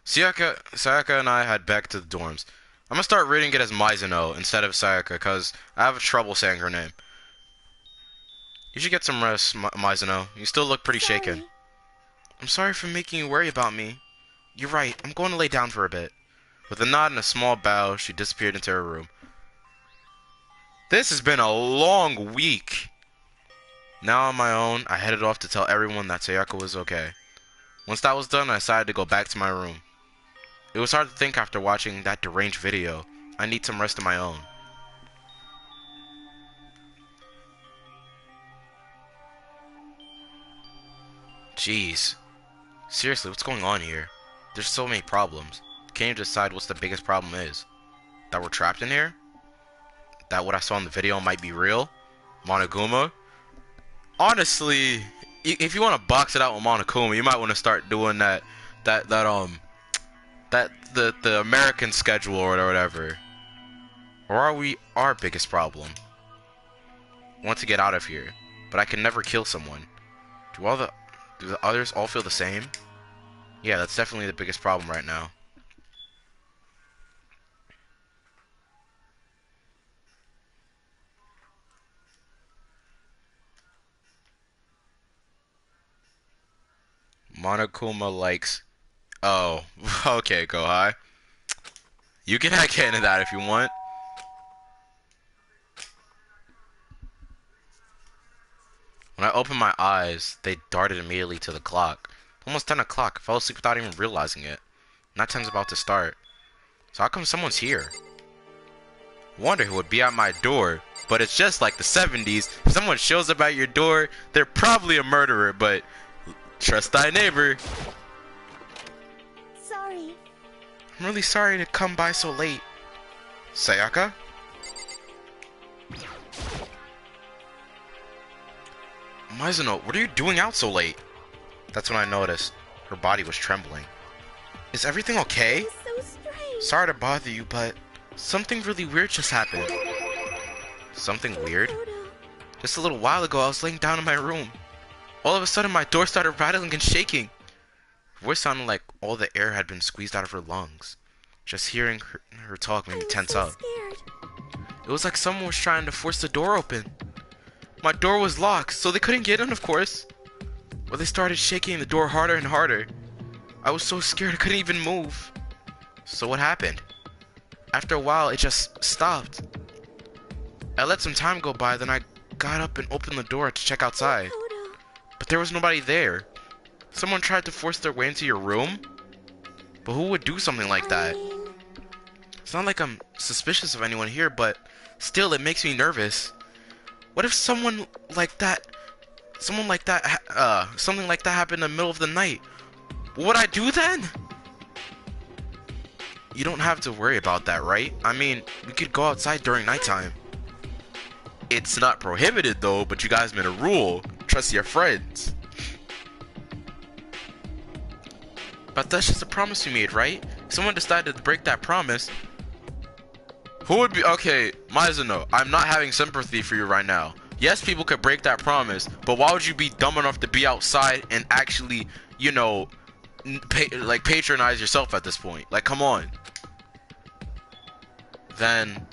Sayaka and I head back to the dorms. I'm gonna start reading it as Mizuno instead of Sayaka, because I have trouble saying her name. You should get some rest, Mizuno. You still look pretty shaken. I'm sorry for making you worry about me. You're right, I'm going to lay down for a bit. With a nod and a small bow, she disappeared into her room. This has been a long week. Now on my own, I headed off to tell everyone that Sayaka was okay. Once that was done, I decided to go back to my room. It was hard to think after watching that deranged video. I need some rest of my own. Jeez. Seriously, what's going on here? There's so many problems. Can't you decide what's the biggest problem is? That we're trapped in here? That what I saw in the video might be real? Monokuma? Honestly, if you want to box it out with Monokuma, you might want to start doing the American schedule or whatever. Or are we our biggest problem? I want to get out of here, but I can never kill someone. Do the others all feel the same? Yeah, that's definitely the biggest problem right now. Monokuma likes... Oh, okay, go high. You can get into that if you want. When I opened my eyes, they darted immediately to the clock. Almost 10 o'clock. I fell asleep without even realizing it. Night time's about to start. So how come someone's here? Wonder who would be at my door. But it's just like the 70s. If someone shows up at your door, they're probably a murderer, but... Trust thy neighbor. Sorry. I'm really sorry to come by so late. Sayaka? Mizuno, what are you doing out so late? That's when I noticed her body was trembling. Is everything okay? It's so strange. Sorry to bother you, but something really weird just happened. Something weird? Just a little while ago, I was laying down in my room. All of a sudden, my door started rattling and shaking. Her voice sounded like all the air had been squeezed out of her lungs. Just hearing her talk made me tense up. Scared. It was like someone was trying to force the door open. My door was locked, so they couldn't get in, of course. But they started shaking the door harder and harder. I was so scared I couldn't even move. So what happened? After a while, it just stopped. I let some time go by, then I got up and opened the door to check outside. But there was nobody there. Someone tried to force their way into your room? But who would do something like that? It's not like I'm suspicious of anyone here, but still it makes me nervous. What if something like that happened in the middle of the night? What would I do then? You don't have to worry about that, right? I mean, we could go outside during nighttime. It's not prohibited though, but you guys made a rule. Trust your friends. But that's just a promise you made, right? If someone decided to break that promise, who would be... Okay, Mizuno, I'm not having sympathy for you right now. Yes, people could break that promise, but why would you be dumb enough to be outside and actually, you know, patronize yourself at this point? Like, come on. Then,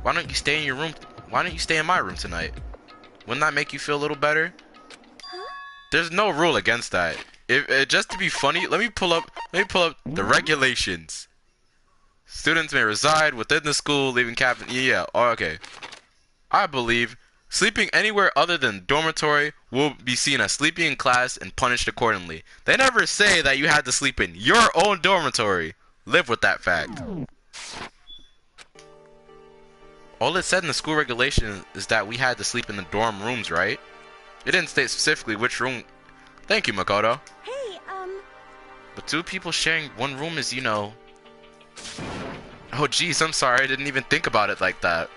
why don't you stay in your room? Why don't you stay in my room tonight? Wouldn't that make you feel a little better? There's no rule against that. If just to be funny, let me pull up the regulations. Students may reside within the school, leaving cabin. Yeah, okay. I believe sleeping anywhere other than dormitory will be seen as sleeping in class and punished accordingly. They never say that you had to sleep in your own dormitory. Live with that fact. All it said in the school regulation is that we had to sleep in the dorm rooms, right? It didn't state specifically which room. Thank you, Makoto. Hey, But two people sharing one room is, you know... Oh jeez, I'm sorry, I didn't even think about it like that.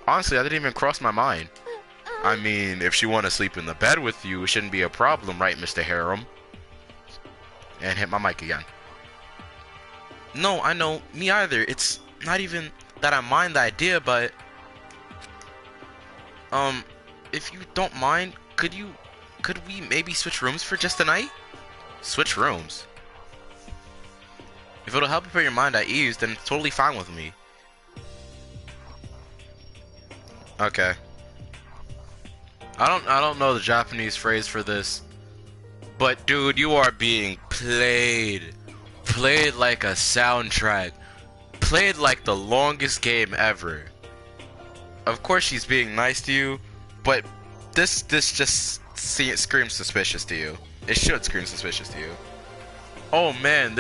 Honestly, that didn't even cross my mind. I mean, if she wanna sleep in the bed with you, it shouldn't be a problem, right, Mr. Harem? And hit my mic again. No, I know, me either. It's not even that I mind the idea, but if you don't mind, could we maybe switch rooms for just a night? Switch rooms? If it'll help you put your mind at ease, then it's totally fine with me. Okay. I don't know the Japanese phrase for this, but dude, you are being played like a soundtrack, played like the longest game ever. Of course she's being nice to you, but this just screams suspicious to you. It should scream suspicious to you. Oh man,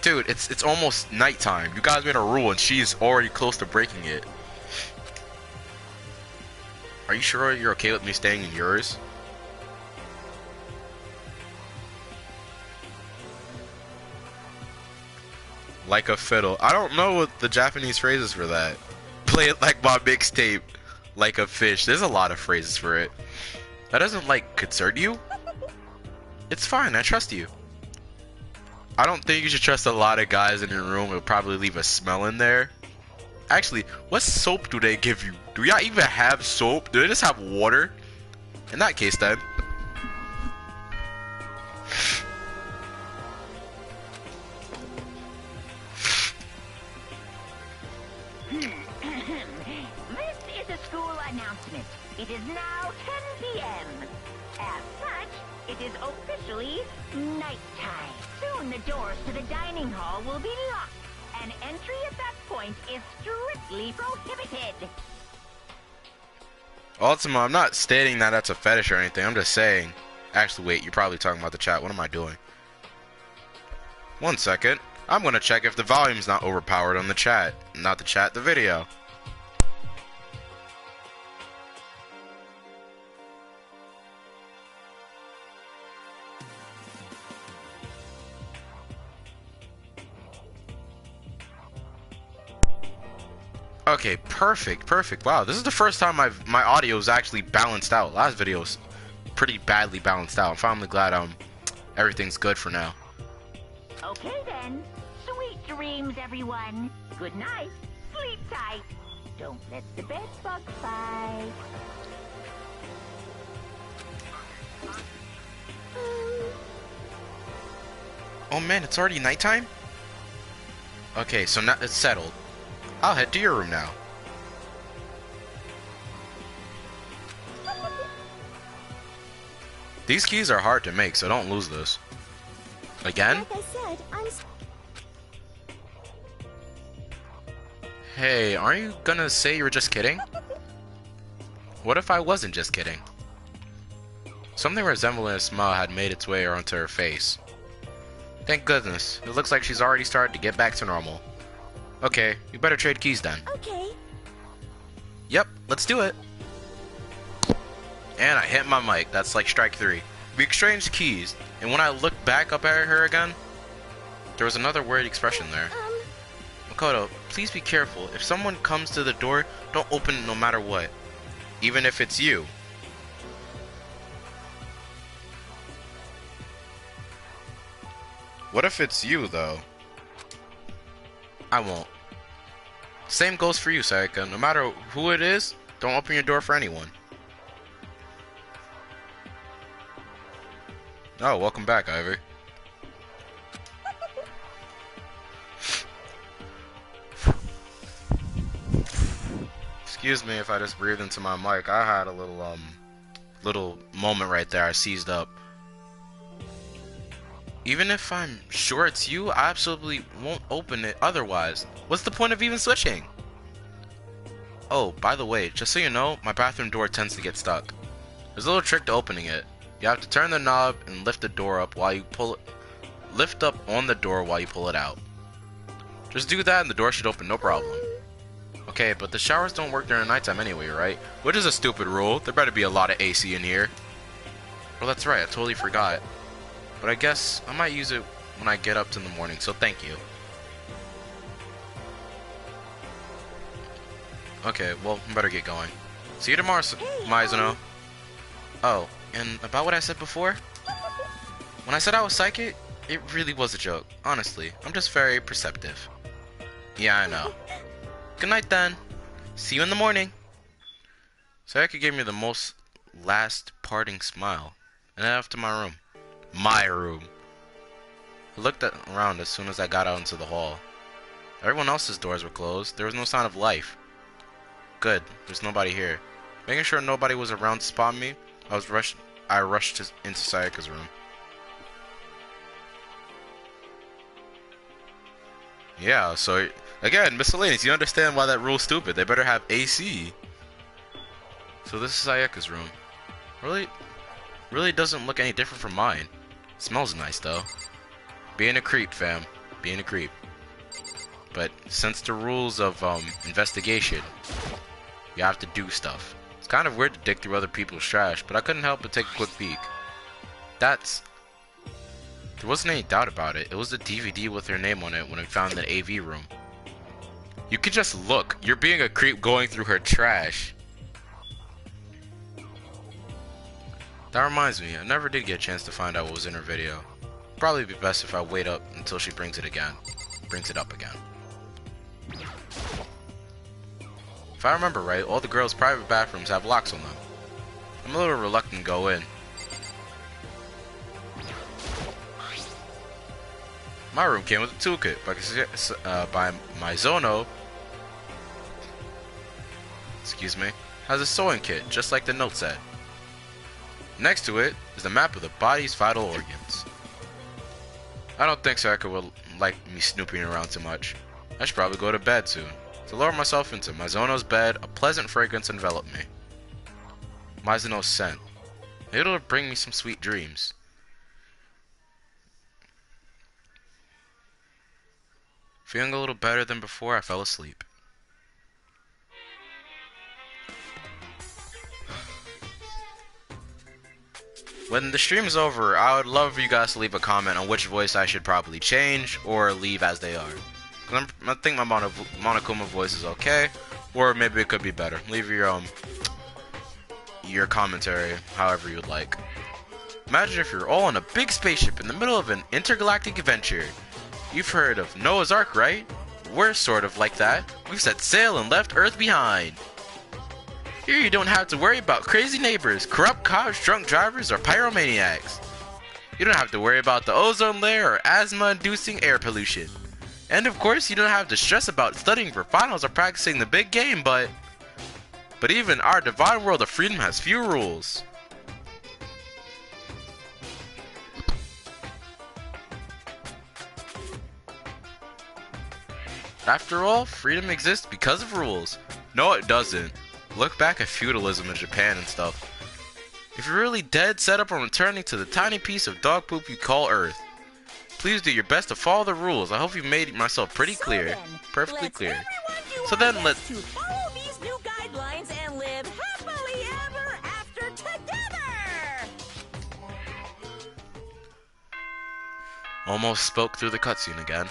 dude, it's almost nighttime. You guys made a rule and she's already close to breaking it. Are you sure you're okay with me staying in yours? Like a fiddle. I don't know what the Japanese phrase is for that. Play it like my mixtape. Like a fish. There's a lot of phrases for it. That doesn't, like, concern you? It's fine, I trust you. I don't think you should trust a lot of guys in your room. It'll probably leave a smell in there. Actually, what soap do they give you? Do y'all even have soap? Do they just have water? In that case, then. This is a school announcement. It is now 10 p.m. As such, it is officially nighttime. Soon the doors to the dining hall will be locked. And entry at that point is strictly prohibited. Ultima, I'm not stating that that's a fetish or anything. I'm just saying. Actually, wait, you're probably talking about the chat. What am I doing? 1 second. I'm gonna check if the volume's not overpowered on the chat. Not the chat, the video. Okay, perfect. Wow, this is the first time my audio is actually balanced out. Last video was pretty badly balanced out. I'm finally glad everything's good for now. Okay then. Sweet dreams, everyone. Good night. Sleep tight. Don't let the bed bug bite. Oh man, it's already nighttime? Okay, so now it's settled. I'll head to your room now. These keys are hard to make, so don't lose this. Again? Like I said, Hey, aren't you gonna say you were just kidding? What if I wasn't just kidding? Something resembling a smile had made its way onto her face. Thank goodness. It looks like she's already started to get back to normal. Okay, we better trade keys then. Okay. Yep, let's do it. And I hit my mic. That's like strike 3. We exchanged keys, and when I looked back up at her again, there was another worried expression there. Makoto, please be careful. If someone comes to the door, don't open it no matter what. Even if it's you. What if it's you, though? I won't. Same goes for you, Sayaka. No matter who it is, don't open your door for anyone. Oh, welcome back, Ivy. Excuse me if I just breathed into my mic. I had a little moment right there. I seized up. Even if I'm sure it's you, I absolutely won't open it otherwise. What's the point of even switching? Oh, by the way, just so you know, my bathroom door tends to get stuck. There's a little trick to opening it. You have to turn the knob and lift the door up while you pull it. Lift up on the door while you pull it out. Just do that and the door should open, no problem. Okay, but the showers don't work during the nighttime anyway, right? Which is a stupid rule. There better be a lot of AC in here. Well, that's right, I totally forgot. But I guess I might use it when I get up in the morning, so thank you. Okay, well, I better get going. See you tomorrow, Mizuno. Oh, and about what I said before? When I said I was psychic, it really was a joke. Honestly, I'm just very perceptive. Yeah, I know. Good night then. See you in the morning. Sayaka gave me the most last parting smile, and then off to my room. My room. I looked around as soon as I got out into the hall. Everyone else's doors were closed. There was no sign of life. Good, there's nobody here. Making sure nobody was around to spot me, I rushed into Sayaka's room. Yeah, so again, miscellaneous. You understand why that rule's stupid. They better have AC. So this is Sayaka's room. Really doesn't look any different from mine. Smells nice though. Being a creep, fam. Being a creep. But since the rules of investigation, you have to do stuff. It's kind of weird to dig through other people's trash, but I couldn't help but take a quick peek. There wasn't any doubt about it. It was the DVD with her name on it when I found the AV room. You could just look. You're being a creep going through her trash. That reminds me, I never did get a chance to find out what was in her video. Probably be best if I wait up until she brings it up again. If I remember right, all the girls' private bathrooms have locks on them. I'm a little reluctant to go in. My room came with a toolkit by Mizuno. Excuse me. Has a sewing kit, just like the note said. Next to it is the map of the body's vital organs. I don't think Sayaka will like me snooping around too much. I should probably go to bed soon. To lower myself into Mizuno's bed, a pleasant fragrance enveloped me. Mizuno's scent. Maybe it'll bring me some sweet dreams. Feeling a little better than before, I fell asleep. When the stream is over, I would love for you guys to leave a comment on which voice I should probably change or leave as they are. I think my Monokuma voice is okay, or maybe it could be better. Leave your commentary however you'd like. Imagine if you're all on a big spaceship in the middle of an intergalactic adventure. You've heard of Noah's Ark, right? We're sort of like that. We've set sail and left Earth behind. Here you don't have to worry about crazy neighbors, corrupt cops, drunk drivers, or pyromaniacs. You don't have to worry about the ozone layer or asthma-inducing air pollution. And of course, you don't have to stress about studying for finals or practicing the big game, but even our divine world of freedom has few rules. After all, freedom exists because of rules. No, it doesn't. Look back at feudalism in Japan and stuff. If you're really dead set up on returning to the tiny piece of dog poop you call Earth, please do your best to follow the rules. I hope you've made myself pretty clear. Perfectly clear. So then let's follow these new guidelines and live happily ever after together. Almost spoke through the cutscene again.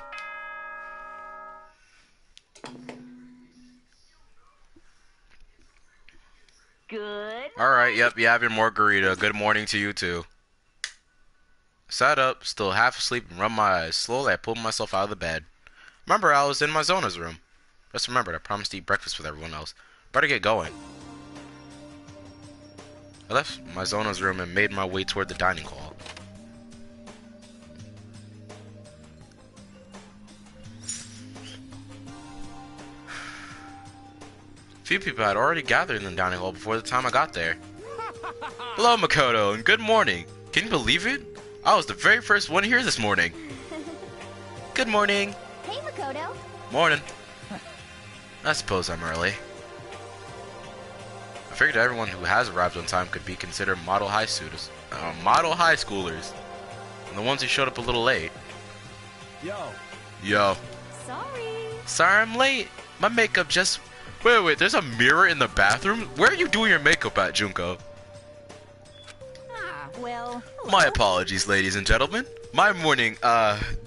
Good. Alright, yep, you have your margarita. Good morning to you too. Sat up, still half asleep, and rubbed my eyes. Slowly, I pulled myself out of the bed. Remember, I was in my Zona's room. Just remembered, I promised to eat breakfast with everyone else. Better get going. I left my Zona's room and made my way toward the dining hall. Few people had already gathered in the dining hall before the time I got there. Hello, Makoto, and good morning. Can you believe it? I was the very first one here this morning. Good morning. Hey, Makoto. Morning. I suppose I'm early. I figured everyone who has arrived on time could be considered model high schoolers. And the ones who showed up a little late. Yo. Sorry I'm late. My makeup just... Wait, there's a mirror in the bathroom? Where are you doing your makeup at, Junko? Well, hello. My apologies, ladies and gentlemen. My morning,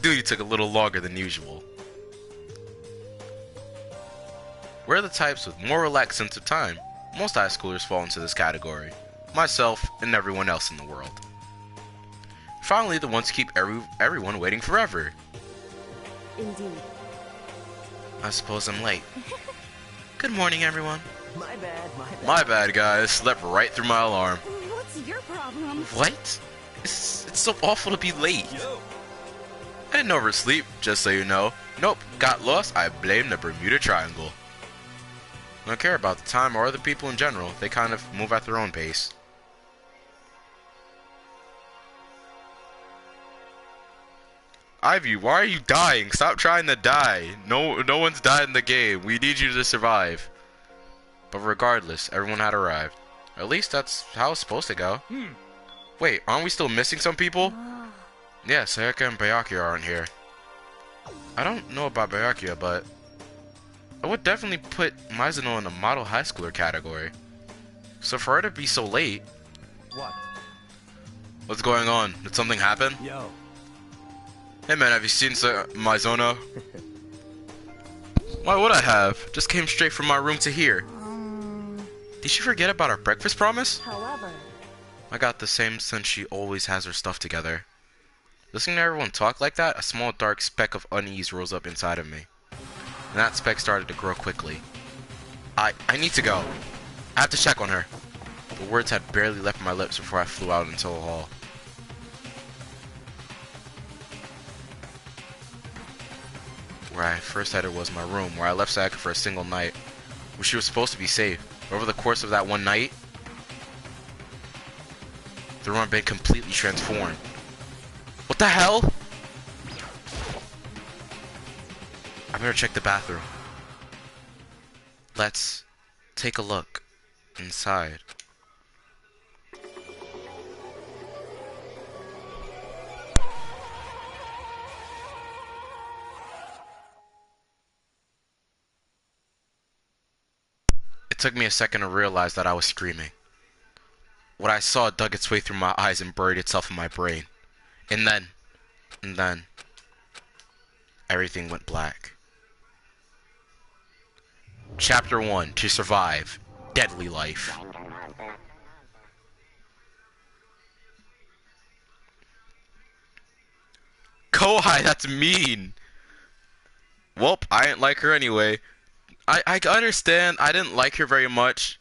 duty took a little longer than usual. We're the types with more relaxed sense of time. Most high schoolers fall into this category. Myself and everyone else in the world. Finally, the ones who keep everyone waiting forever. Indeed. I suppose I'm late. Good morning, everyone. My bad, my bad. My bad, guys. Slept right through my alarm. What's your problem? What? It's so awful to be late. Yo. I didn't oversleep, just so you know. Nope, got lost. I blame the Bermuda Triangle. I don't care about the time or the people in general. They kind of move at their own pace. Ivy, why are you dying? Stop trying to die. No one's died in the game. We need you to survive. But regardless, everyone had arrived. At least that's how it's supposed to go. Wait, aren't we still missing some people? Yeah, Sayaka and Byakuya aren't here. I don't know about Byakuya, but I would definitely put Mizuno in the model high schooler category. So for her to be so late... What? What's going on? Did something happen? Yo. Hey man, have you seen Mizuno? Why would I have? Just came straight from my room to here. Did she forget about our breakfast promise? However, I got the same sense she always has her stuff together. Listening to everyone talk like that, a small dark speck of unease rose up inside of me. And that speck started to grow quickly. I need to go. I have to check on her. The words had barely left my lips before I flew out into the hall. Where I first headed was my room, where I left Sayaka for a single night, where she was supposed to be safe. Over the course of that one night, the room had been completely transformed. What the hell? I better check the bathroom. Let's take a look inside. It took me a second to realize that I was screaming. What I saw dug its way through my eyes and buried itself in my brain. And then, everything went black. Chapter 1, To Survive, Deadly Life. Kohai, that's mean! Welp, I didn't like her anyway. I understand I didn't like her very much,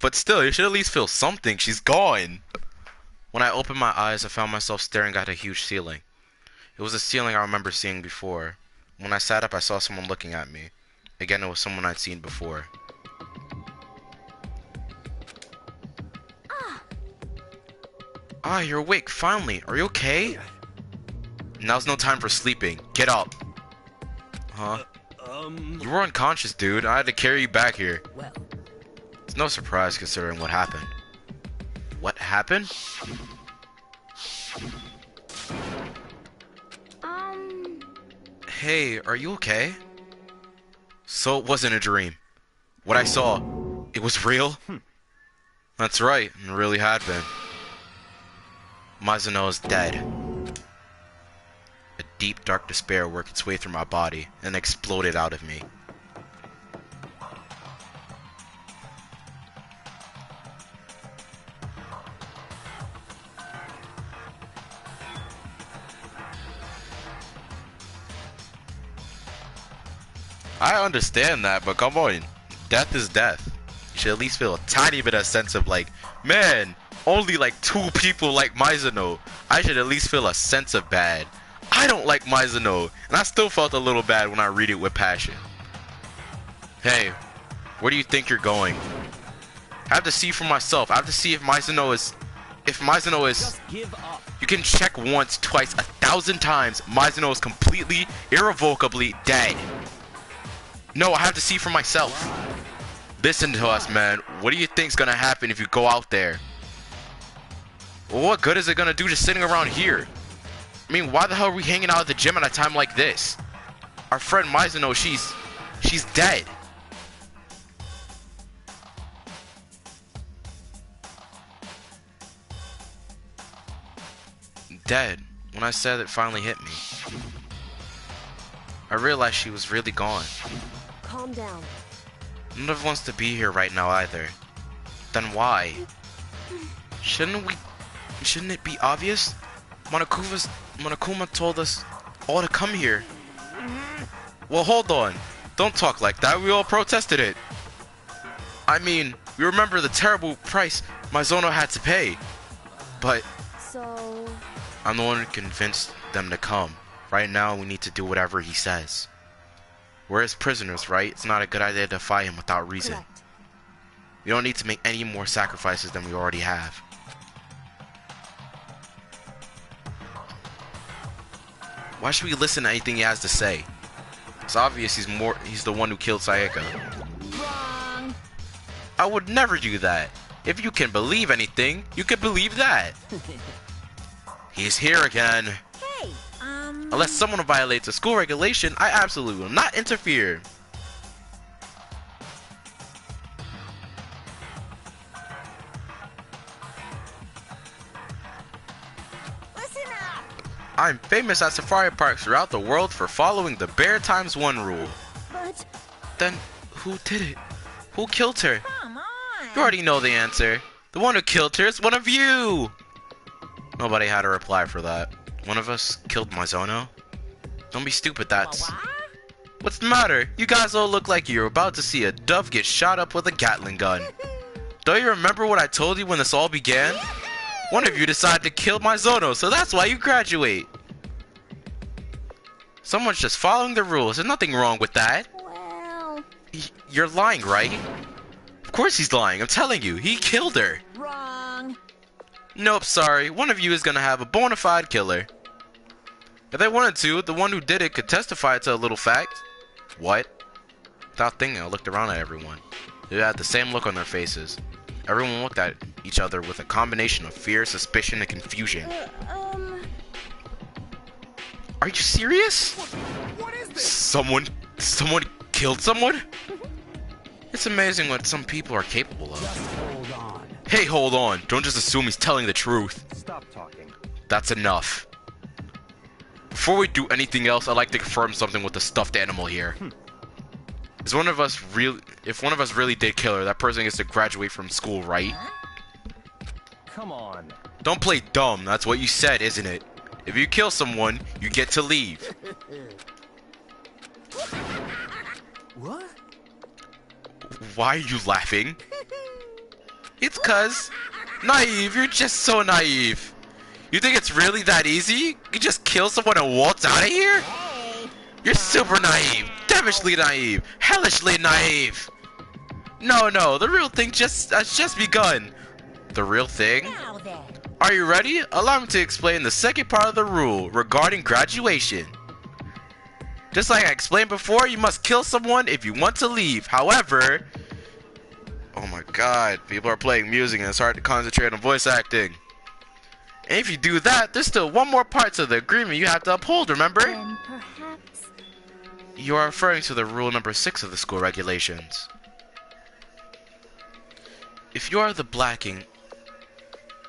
but still, you should at least feel something. She's gone. When I opened my eyes, I found myself staring at a huge ceiling. It was a ceiling I remember seeing before. When I sat up, I saw someone looking at me. Again, it was someone I'd seen before. Ah, you're awake, finally. Are you okay? Now's no time for sleeping. Get up. Huh? You were unconscious, dude. I had to carry you back here. Well, It's no surprise considering what happened. What happened? Hey, are you okay? So it wasn't a dream. What I saw, it was real? That's right, it really had been. Mizuno is dead. A deep, dark despair worked its way through my body and exploded out of me. I understand that, but come on. Death is death. You should at least feel a tiny bit of sense of like, man, only like 2 people like Mizuno. I should at least feel a sense of bad. I don't like Mizuno, and I still felt a little bad when I read it with passion. Hey, where do you think you're going? I have to see for myself. I have to see if Mizuno is... Just give up. You can check once, twice, 1,000 times. Mizuno is completely, irrevocably dead. No, I have to see for myself. Listen to us, man. What do you think's gonna happen if you go out there? Well, what good is it gonna do just sitting around here? I mean, why the hell are we hanging out at the gym at a time like this? Our friend Mizuno, she's dead. Dead. When I said it finally hit me. I realized she was really gone. calm down. None of us wants to be here right now either. Then why? Shouldn't it be obvious? Monokuma told us all to come here. Well, hold on. Don't talk like that. We all protested it. I mean, we remember the terrible price Mizuno had to pay. But So... I'm the one who convinced them to come. Right now, we need to do whatever he says. We're his prisoners, right? It's not a good idea to defy him without reason. Correct. We don't need to make any more sacrifices than we already have. Why should we listen to anything he has to say? It's obvious he's the one who killed Sayaka. Wrong. I would never do that. If you can believe anything, you can believe that. He's here again. Hey, Unless someone violates a school regulation, I absolutely will not interfere. listen up. I'm famous at safari parks throughout the world for following the Bear Times 1 rule. But... Then, who did it? Who killed her? Come on. You already know the answer. The one who killed her is one of you! Nobody had a reply for that. One of us killed Mizuno? Don't be stupid, that's... What's the matter? You guys all look like you're about to see a dove get shot up with a Gatling gun. Don't you remember what I told you when this all began? One of you decided to kill Mizuno, so that's why you graduate. Someone's just following the rules. There's nothing wrong with that. well... You're lying, right? Of course he's lying. I'm telling you, he killed her. Wrong. Nope, sorry. One of you is gonna have a bona fide killer. If they wanted to, the one who did it could testify to a little fact. What? Without thinking, I looked around at everyone. They had the same look on their faces. Everyone looked at each other with a combination of fear, suspicion, and confusion. Are you serious? What is this? Someone killed someone? It's amazing what some people are capable of. Just hold on. Hey, hold on. Don't just assume he's telling the truth. Stop talking. That's enough. Before we do anything else, I'd like to confirm something with the stuffed animal here. If one of us really did kill her, that person gets to graduate from school, right? Come on. Don't play dumb. That's what you said, isn't it? If you kill someone, you get to leave. What? Why are you laughing? It's cuz naive. You're just so naive. You think it's really that easy? You just kill someone and waltz out of here? You're super naive, devilishly naive, hellishly naive. No, the real thing has just begun. The real thing? Now then. Are you ready? Allow me to explain the second part of the rule regarding graduation. Just like I explained before, you must kill someone if you want to leave. However... Oh my god, people are playing music and it's hard to concentrate on voice acting. And if you do that, there's still one more part to the agreement you have to uphold, remember? Then perhaps... You are referring to the rule number 6 of the school regulations. If you are the blackened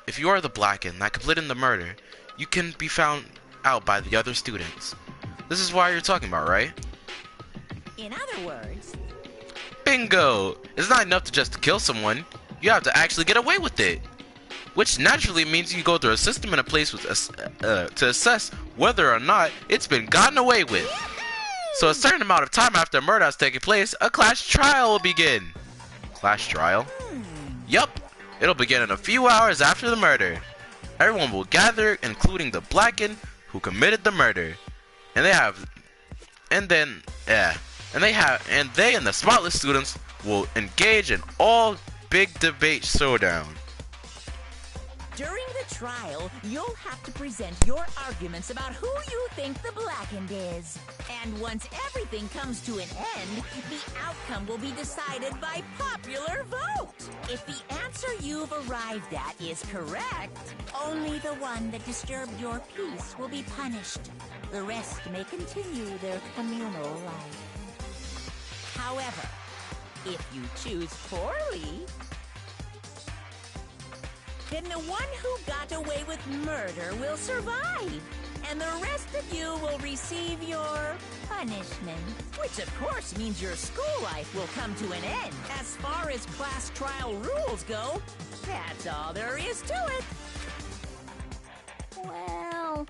that completed the murder, you can be found out by the other students. This is why you're talking about, right? In other words, Bingo! It's not enough to just kill someone. You have to actually get away with it. Which naturally means you go through a system and a place with to assess whether or not it's been gotten away with. So a certain amount of time after a murder has taken place, a class trial will begin. Class trial? Yup. It'll begin in a few hours after the murder. Everyone will gather, including the blackened who committed the murder. And they and the smartless students will engage in all big debate showdown. during the trial, you'll have to present your arguments about who you think the blackened is. And once everything comes to an end, the outcome will be decided by popular vote. If the answer you've arrived at is correct, only the one that disturbed your peace will be punished. The rest may continue their communal life. However, if you choose poorly, then the one who got away with murder will survive. and the rest of you will receive your punishment. Which of course means your school life will come to an end. As far as class trial rules go, that's all there is to it. Well...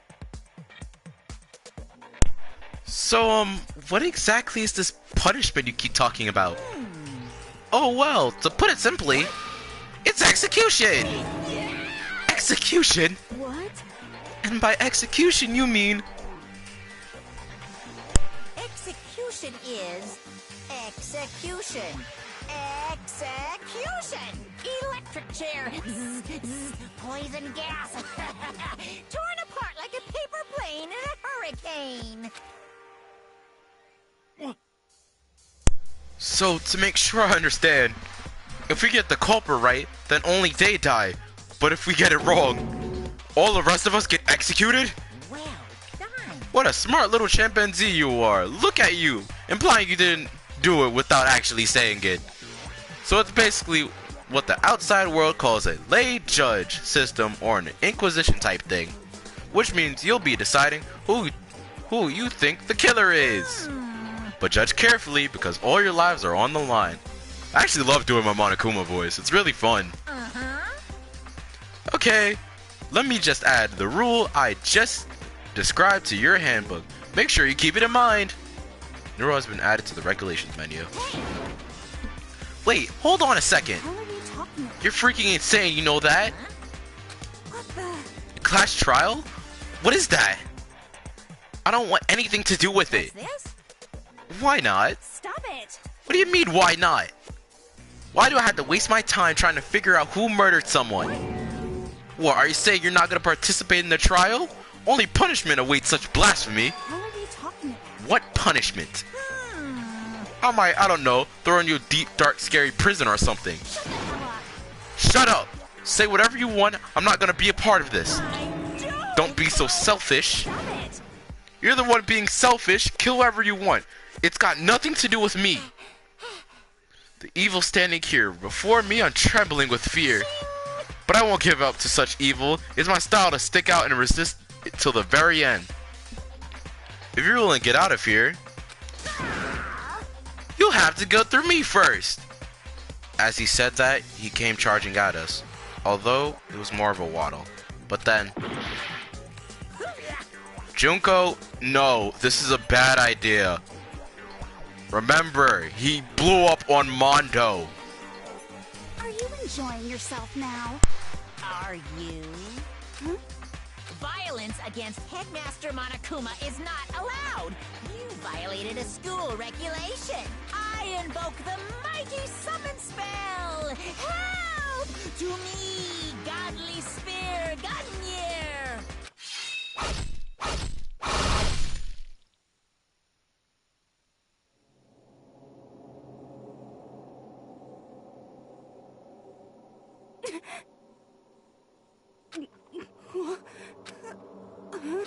So, what exactly is this punishment you keep talking about? Oh well, to put it simply, it's execution! Execution? What? And by execution you mean... Execution is execution. Execution! Electric chair. Zzz, zzz, poison gas. Torn apart like a paper plane in a hurricane. So, to make sure I understand, if we get the culprit right, then only they die. But if we get it wrong, all the rest of us get executed? Well done. What a smart little chimpanzee you are. Look at you, implying you didn't do it without actually saying it. So it's basically what the outside world calls a lay judge system or an inquisition type thing. Which means you'll be deciding who you think the killer is. But judge carefully because all your lives are on the line. I actually love doing my Monokuma voice. It's really fun. Okay, let me just add the rule I just described to your handbook. Make sure you keep it in mind. The rule has been added to the regulations menu. Wait, hold on a second. What are you talking about? You're freaking insane, you know that? What the... Class trial? What is that? I don't want anything to do with it. This? Why not? Stop it! What do you mean, why not? Why do I have to waste my time trying to figure out who murdered someone? What, are you saying you're not going to participate in the trial? Only punishment awaits such blasphemy. What are you talking about? What punishment? How am I don't know, throw in you a deep, dark, scary prison or something? Shut up! Say whatever you want, I'm not going to be a part of this. Don't be so selfish. Stop it! You're the one being selfish, kill whoever you want. It's got nothing to do with me. The evil standing here before me, I'm trembling with fear. But I won't give up to such evil. It's my style to stick out and resist it till the very end. If you're willing to get out of here, you'll have to go through me first. As he said that, he came charging at us. Although, it was more of a waddle. But then... Junko, no, this is a bad idea. Remember, he blew up on Mondo. Are you enjoying yourself now? Are you? Violence against Headmaster Monokuma is not allowed. You violated a school regulation. I invoke the mighty summon spell. Help! To me, godly spear, Gunyear!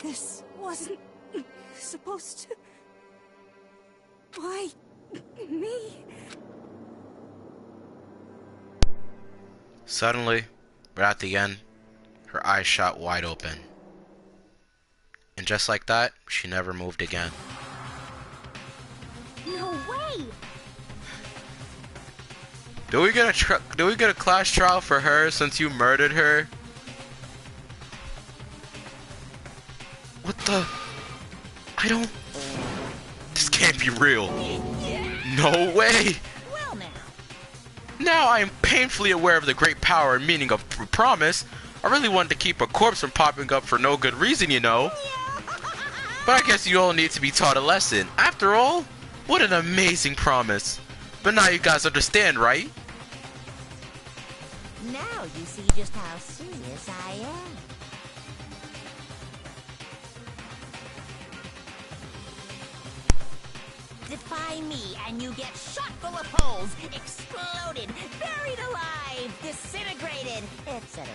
This wasn't supposed to... Why me? Suddenly, right at the end, her eyes shot wide open. And just like that, she never moved again. No way! Do we get a class trial for her since you murdered her? What the? I don't... This can't be real. No way! Well now. Now I am painfully aware of the great power and meaning of promise. I really wanted to keep a corpse from popping up for no good reason, you know. But I guess you all need to be taught a lesson. After all, what an amazing promise. But now you guys understand, right? Now you see just how serious I am. Defy me and you get shot full of holes, exploded, buried alive, disintegrated, etc.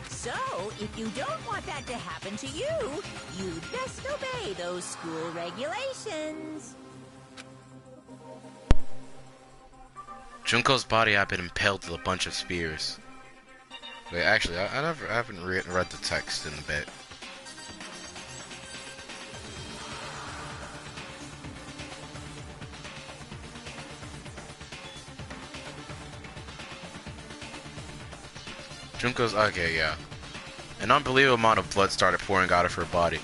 So, if you don't want that to happen to you, you'd best obey those school regulations. Junko's body had been impaled with a bunch of spears. Wait, actually, I haven't read the text in a bit. Junko's okay, yeah. An unbelievable amount of blood started pouring out of her body.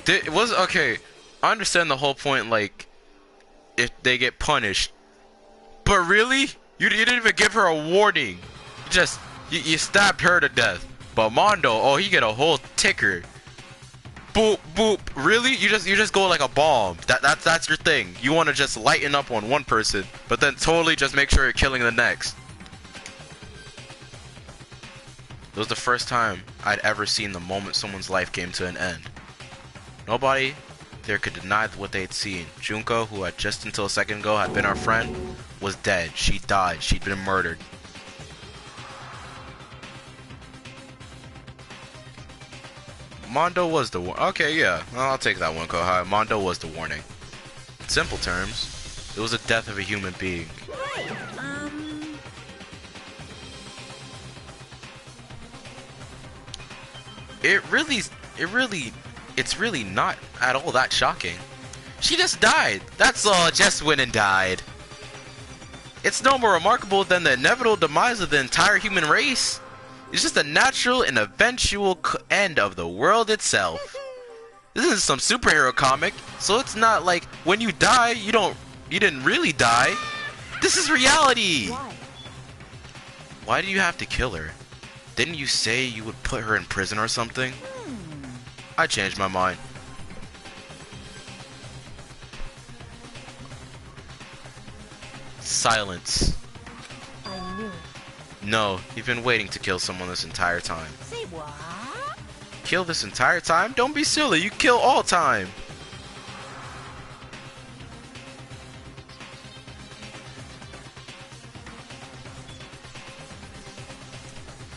It was okay. I understand the whole point, like if they get punished, but really, you didn't even give her a warning. You stabbed her to death. But Mondo, oh, he get a whole ticker. Boop boop. Really? You just go like a bomb. That's your thing. You want to just lighten up on one person, but then totally just make sure you're killing the next. It was the first time I'd ever seen the moment someone's life came to an end. Nobody there could deny what they'd seen. Junko, who had just until a second ago had been our friend, was dead. She died. She'd been murdered. Mondo was the one. Okay, yeah. I'll take that one, Kohai. Mondo was the warning. In simple terms, it was the death of a human being. Right. It's really not at all that shocking. She just died. That's all. Just went and died. It's no more remarkable than the inevitable demise of the entire human race. It's just a natural and eventual end of the world itself. This isn't some superhero comic, so it's not like when you die, you didn't really die. This is reality. Why do you have to kill her? Didn't you say you would put her in prison or something? I changed my mind. Silence. I knew it. No, you've been waiting to kill someone this entire time. Say what? Kill this entire time? Don't be silly, you kill all time.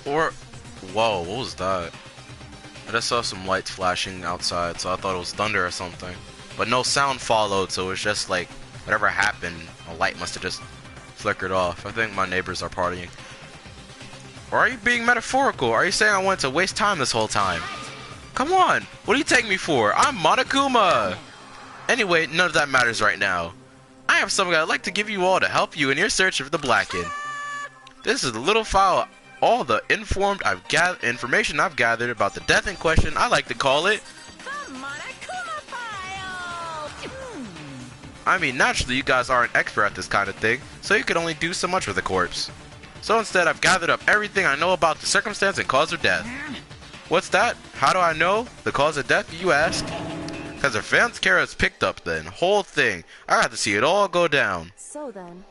Or, whoa, what was that? I just saw some lights flashing outside, so I thought it was thunder or something. But no sound followed, so it was just like, whatever happened, a light must have just flickered off. I think my neighbors are partying. Or are you being metaphorical? Are you saying I wanted to waste time this whole time? Come on, what do you take me for? I'm Monokuma! Anyway, none of that matters right now. I have something I'd like to give you all to help you in your search of the Blackened. This is the little file, all the information I've gathered about the death in question. I like to call it The Monokuma File! I mean, naturally you guys aren't expert at this kind of thing, so you can only do so much with a corpse. So instead, I've gathered up everything I know about the circumstance and cause of death. What's that? How do I know the cause of death, you ask? Because if Vance Kara's picked up the whole thing, I have to see it all go down. So then,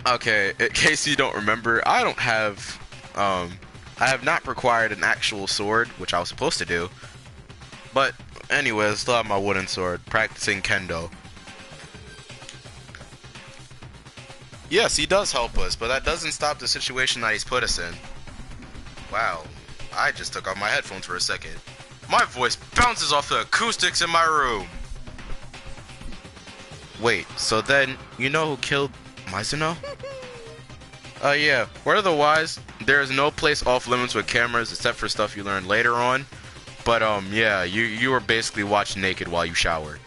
okay, in case you don't remember, I have not required an actual sword, which I was supposed to do. But anyways, I still have my wooden sword, practicing kendo. Yes, he does help us, but that doesn't stop the situation that he's put us in. Wow, I just took off my headphones for a second. My voice bounces off the acoustics in my room. Wait, so then, you know who killed Mizuno? Yeah, or otherwise, there is no place off limits with cameras except for stuff you learn later on. But yeah, you were basically watched naked while you showered.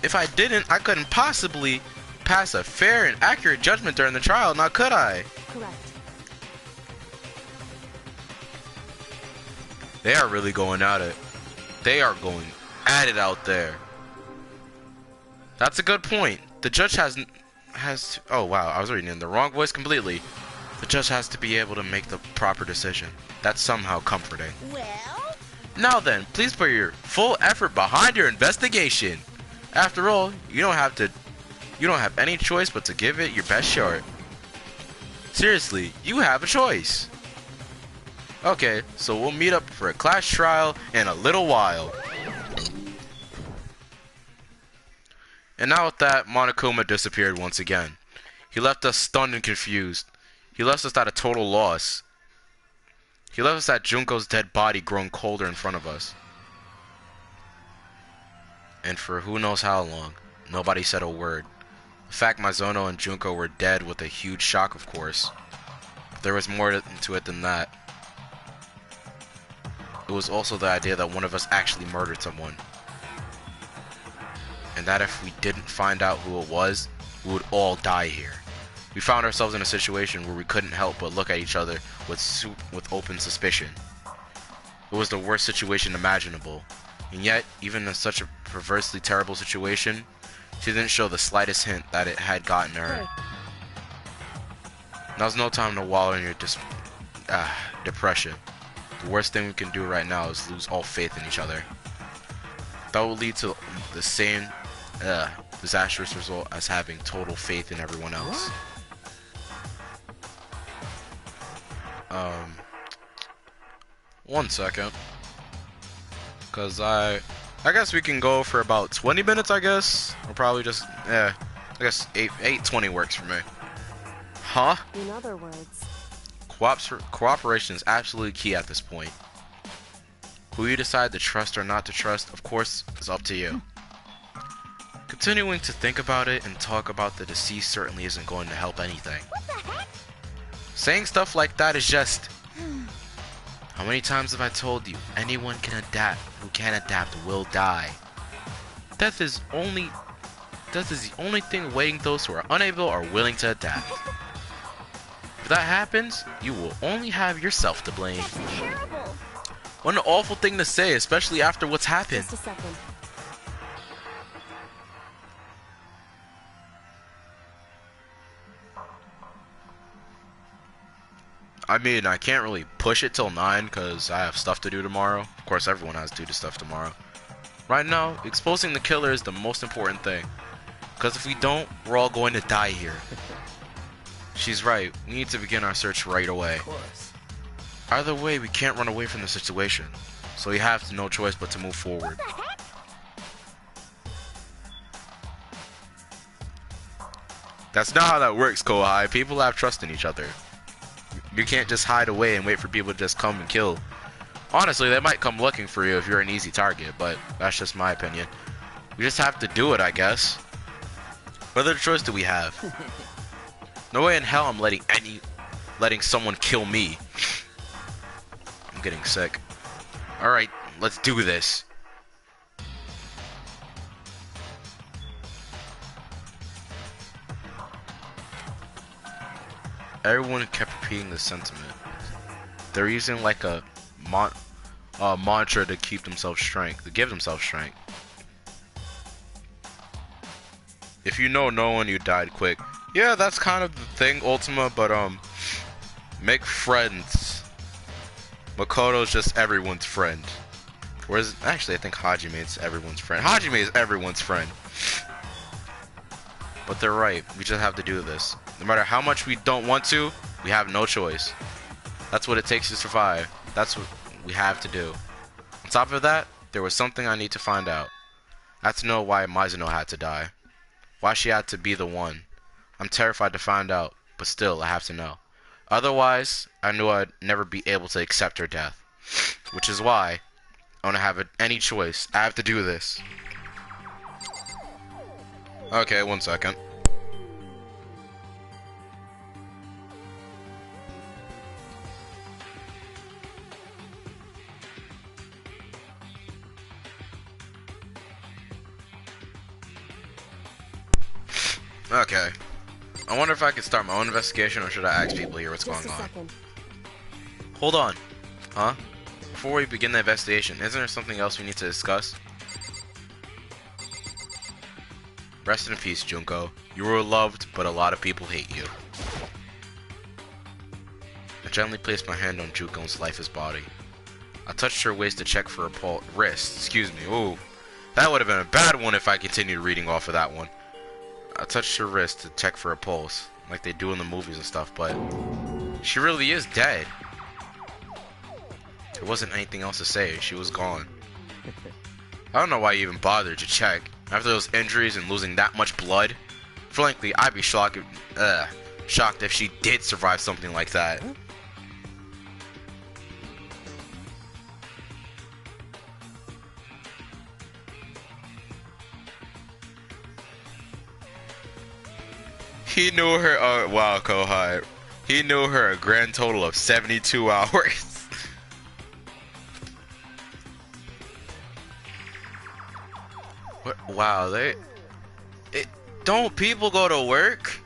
If I didn't, I couldn't possibly pass a fair and accurate judgment during the trial, now could I? correct. They are really going at it. They are going at it out there. That's a good point. The judge has oh wow, I was reading in the wrong voice completely. The judge has to be able to make the proper decision. That's somehow comforting. Well? Now then, please put your full effort behind your investigation. After all, you don't have any choice but to give it your best shot. Seriously, you have a choice. Okay, so we'll meet up for a class trial in a little while. And now with that, Monokuma disappeared once again. He left us stunned and confused. He left us at a total loss. He left us at Junko's dead body growing colder in front of us. And for who knows how long, nobody said a word. The fact Mizuno and Junko were dead was a huge shock, of course. But there was more to it than that. It was also the idea that one of us actually murdered someone. and that if we didn't find out who it was, we would all die here. We found ourselves in a situation where we couldn't help but look at each other with open suspicion. It was the worst situation imaginable, and yet, even in such a perversely terrible situation, she didn't show the slightest hint that it had gotten to her. Now's no time to wallow in your depression. The worst thing we can do right now is lose all faith in each other. That will lead to the same disastrous result as having total faith in everyone else. One second, cause I guess we can go for about 20 minutes. I guess, or probably just I guess 8:20 works for me. Huh? In other words, cooperation is absolutely key at this point. Who you decide to trust or not to trust, of course, is up to you. Continuing to think about it and talk about the deceased certainly isn't going to help anything. What the heck? Saying stuff like that is just... How many times have I told you, anyone can adapt, who can adapt will die. Death is the only thing awaiting those who are unable or willing to adapt. If that happens, you will only have yourself to blame. That's terrible. What an awful thing to say, especially after what's happened. just a second. I mean, I can't really push it till 9 because I have stuff to do tomorrow. Of course, everyone has to do stuff tomorrow. Right now, exposing the killer is the most important thing. Because if we don't, we're all going to die here. She's right. We need to begin our search right away. Of course. Either way, we can't run away from the situation. So we have no choice but to move forward. What the heck? That's not how that works, Kohai. People have trust in each other. You can't just hide away and wait for people to just come and kill. Honestly, they might come looking for you if you're an easy target, but that's just my opinion. We just have to do it, I guess. What other choice do we have? No way in hell I'm letting someone kill me. I'm getting sick. Alright, let's do this. Everyone kept repeating the sentiment. They're using like a mantra to keep themselves strength, to give themselves strength. If you know no one, you died quick. Yeah, that's kind of the thing, Ultima, but make friends. Makoto's just everyone's friend. Whereas, actually, I think Hajime is everyone's friend. Hajime is everyone's friend. But they're right, we just have to do this. No matter how much we don't want to, we have no choice. That's what it takes to survive. That's what we have to do. On top of that, there was something I need to find out. I have to know why Mizuno had to die. Why she had to be the one. I'm terrified to find out, but still, I have to know. Otherwise, I knew I'd never be able to accept her death. Which is why, I don't have any choice. I have to do this. Okay, one second. Okay. I wonder if I could start my own investigation or should I ask people here what's going on? Second. Hold on. Huh? Before we begin the investigation, isn't there something else we need to discuss? Rest in peace, Junko. You were loved, but a lot of people hate you. I gently placed my hand on Junko's lifeless body. I touched her waist to check for a wrist. Excuse me. Ooh. That would have been a bad one if I continued reading off of that one. I touched her wrist to check for a pulse, like they do in the movies and stuff, but she really is dead. There wasn't anything else to say. She was gone. I don't know why you even bothered to check. After those injuries and losing that much blood, frankly, I'd be shocked if she did survive something like that. He knew her, wow, Kohai. He knew her a grand total of 72 hours. What? Wow, don't people go to work?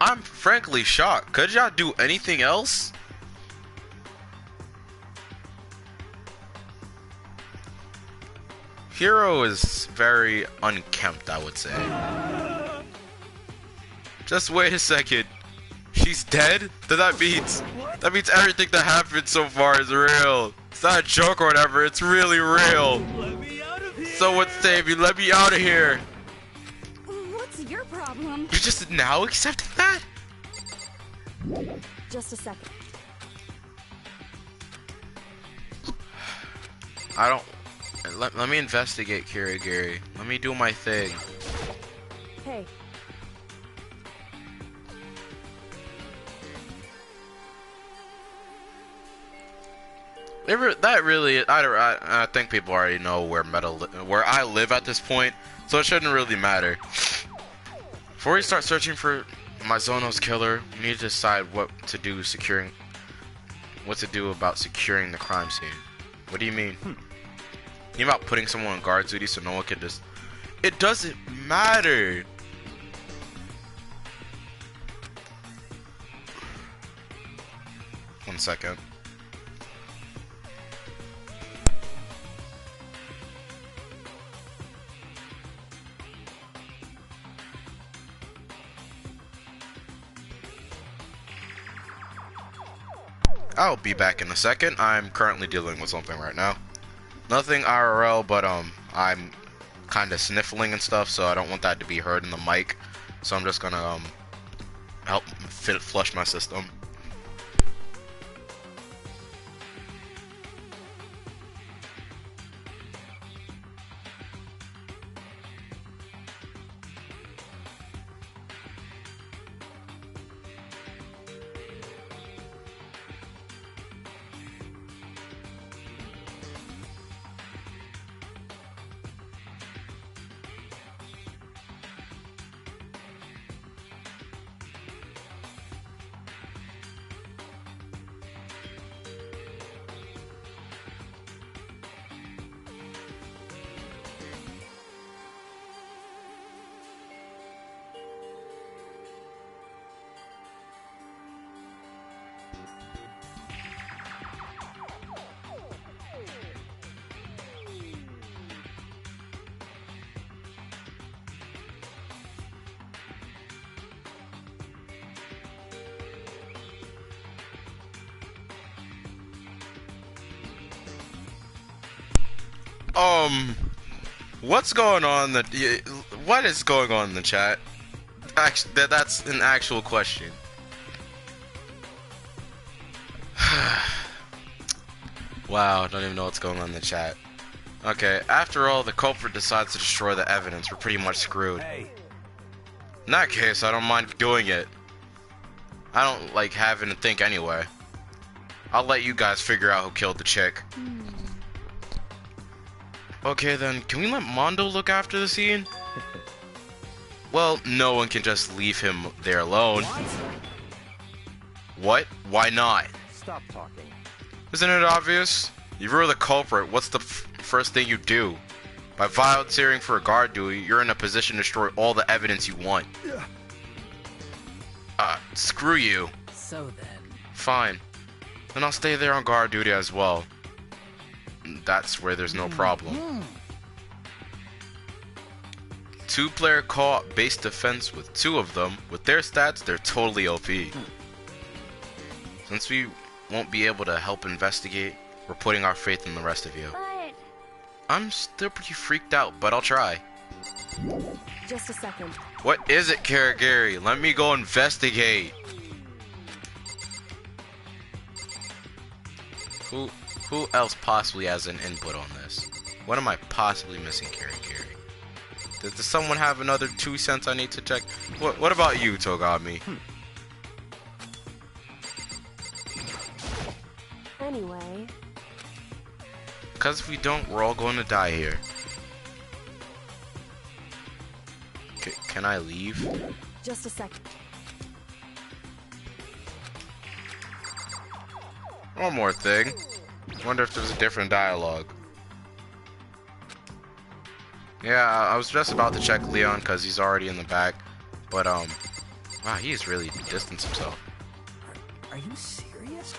I'm frankly shocked. Could y'all do anything else? Hero is very unkempt, I would say. Just wait a second. She's dead? Then that means everything that happened so far is real. It's not a joke or whatever, it's really real. Let me out of here. Someone save me, let me out of here. What's your problem? You're just now accepting that? Just a second. I don't... Let me investigate, Kirigiri. Let me do my thing. Hey. That really... I think people already know where I live at this point, so it shouldn't really matter. Before we start searching for Mizono's killer, we need to decide what to do about securing the crime scene. What do you mean? You about putting someone on guard duty so no one can just... It doesn't matter! One second. I'll be back in a second. I'm currently dealing with something right now. Nothing IRL, but I'm kind of sniffling and stuff, so I don't want that to be heard in the mic. So I'm just gonna help flush my system. What's going on? What is going on in the chat? Actually, that's an actual question. Wow, I don't even know what's going on in the chat. Okay, after all, the culprit decides to destroy the evidence. We're pretty much screwed. Hey. In that case, I don't mind doing it. I don't like having to think anyway. I'll let you guys figure out who killed the chick. Okay then, can we let Mondo look after the scene? Well, no one can just leave him there alone. What? Why not? Stop talking. Isn't it obvious? If you're the culprit, what's the first thing you do? By volunteering for a guard duty, you're in a position to destroy all the evidence you want. Screw you. So then... Fine. Then I'll stay there on guard duty as well. That's where there's no problem. Two-player co-op base defense with two of them. With their stats, they're totally OP. Since we won't be able to help investigate, we're putting our faith in the rest of you. But I'm still pretty freaked out, but I'll try. Just a second. What is it, Karagiri? Let me go investigate. Who else possibly has an input on this? What am I possibly missing, Karagiri? Does someone have another 2 cents I need to check? What about you, Togami? Anyway. Because if we don't, we're all going to die here. Can I leave? Just a second. One more thing. Wonder if there's a different dialogue. Yeah, I was just about to check Leon because he's already in the back. But, wow, he's really distanced himself. Are you serious?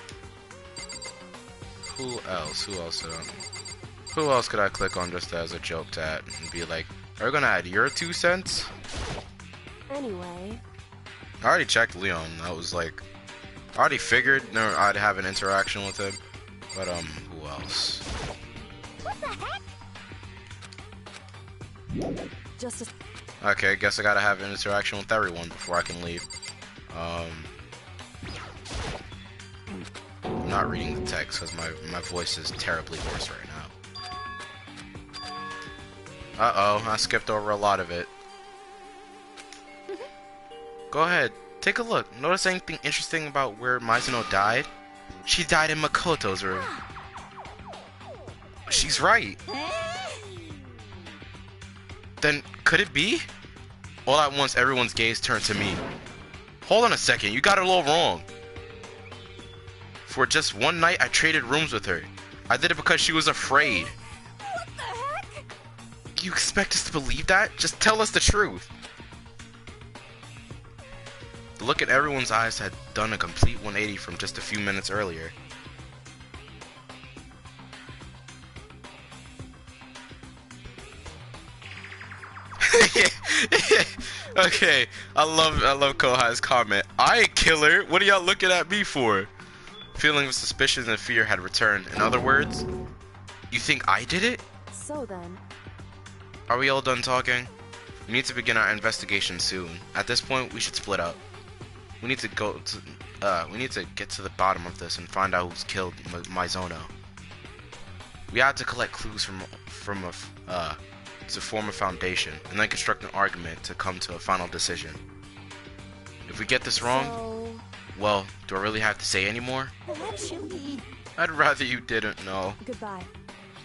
Who else? Who else? Who else could I click on just as a joke to add and be like, are we gonna add your 2 cents? Anyway. I already checked Leon. I was like, I already figured I'd have an interaction with him. But, who else? What the heck? Just a... Okay, guess I gotta have an interaction with everyone before I can leave. I'm not reading the text because my voice is terribly hoarse right now. Uh-oh, I skipped over a lot of it. Go ahead, take a look. Notice anything interesting about where Mizuno died? She died in Makoto's room. She's right. Then, could it be? All at once, everyone's gaze turned to me. Hold on a second, you got it all wrong. For just one night, I traded rooms with her. I did it because she was afraid. What the heck? You expect us to believe that? Just tell us the truth. The look in everyone's eyes had done a complete 180 from just a few minutes earlier. Okay, I love Kohai's comment. I ain't killer. What are y'all looking at me for? Feeling of suspicion and fear had returned. In other words, you think I did it? So then... Are we all done talking? We need to begin our investigation soon. At this point, we should split up. We need to get to the bottom of this and find out who's killed Mizuno. We had to collect clues to form a foundation, and then construct an argument to come to a final decision. If we get this wrong, So... well, do I really have to say any more? Actually... I'd rather you didn't know. Goodbye.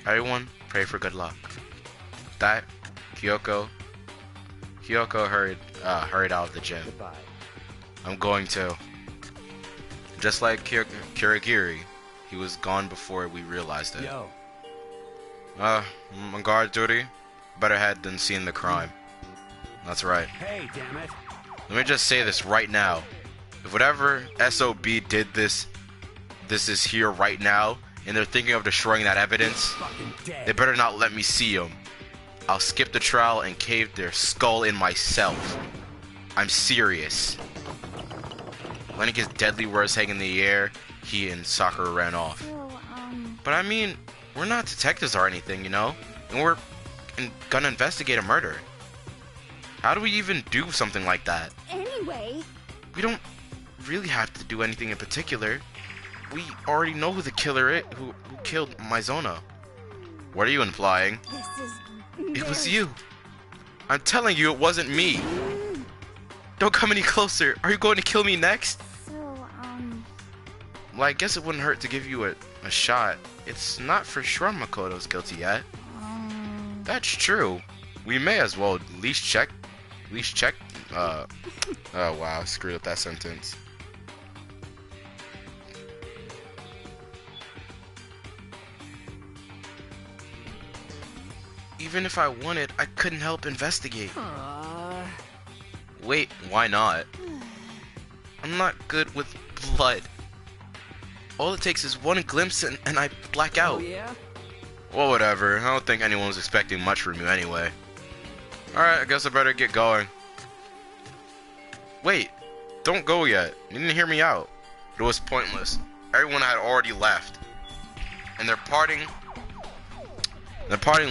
Everyone, pray for good luck. With that, Kyoko hurried out of the gym. Goodbye. I'm going to. Just like Kirigiri, he was gone before we realized it. Yo. On guard duty. Better head than seeing the crime. That's right. Hey, damn it. Let me just say this right now. If whatever SOB did this is here right now, and they're thinking of destroying that evidence, Fucking dead. they better not let me see them. I'll skip the trial and cave their skull in myself. I'm serious. Letting his deadly words hang in the air, he and Sakura ran off. So, But I mean, we're not detectives or anything, you know? And we're gonna investigate a murder. How do we even do something like that? Anyway... We don't really have to do anything in particular. We already know who the killer is, who killed Mizuno. What are you implying? This is... It was you. I'm telling you, it wasn't me. Don't come any closer. Are you going to kill me next? So, Well, I guess it wouldn't hurt to give you a shot. It's not for sure Makoto's guilty yet. That's true. We may as well at least check. Oh wow, screwed up that sentence. Even if I wanted, I couldn't help investigate. Wait, why not? I'm not good with blood. All it takes is one glimpse and I black out. Oh, yeah? Well, whatever. I don't think anyone was expecting much from you anyway. Alright, I guess I better get going. Wait, don't go yet. You didn't hear me out. It was pointless. Everyone had already left. And their parting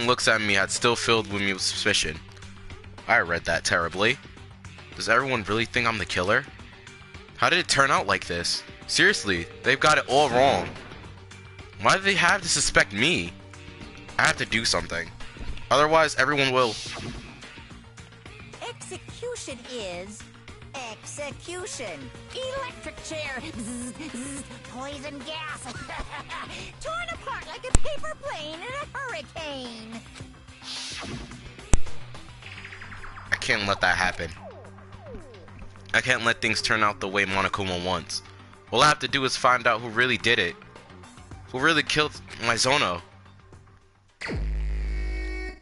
looks at me had still filled me with suspicion. I read that terribly. Does everyone really think I'm the killer? How did it turn out like this? Seriously, they've got it all wrong. Why do they have to suspect me? I have to do something. Otherwise, everyone will... Execution is execution. Electric chair. Bzz, bzz, poison gas. Torn apart like a paper plane in a hurricane. I can't let that happen. I can't let things turn out the way Monokuma wants. All I have to do is find out who really did it. Who really killed Mizuno.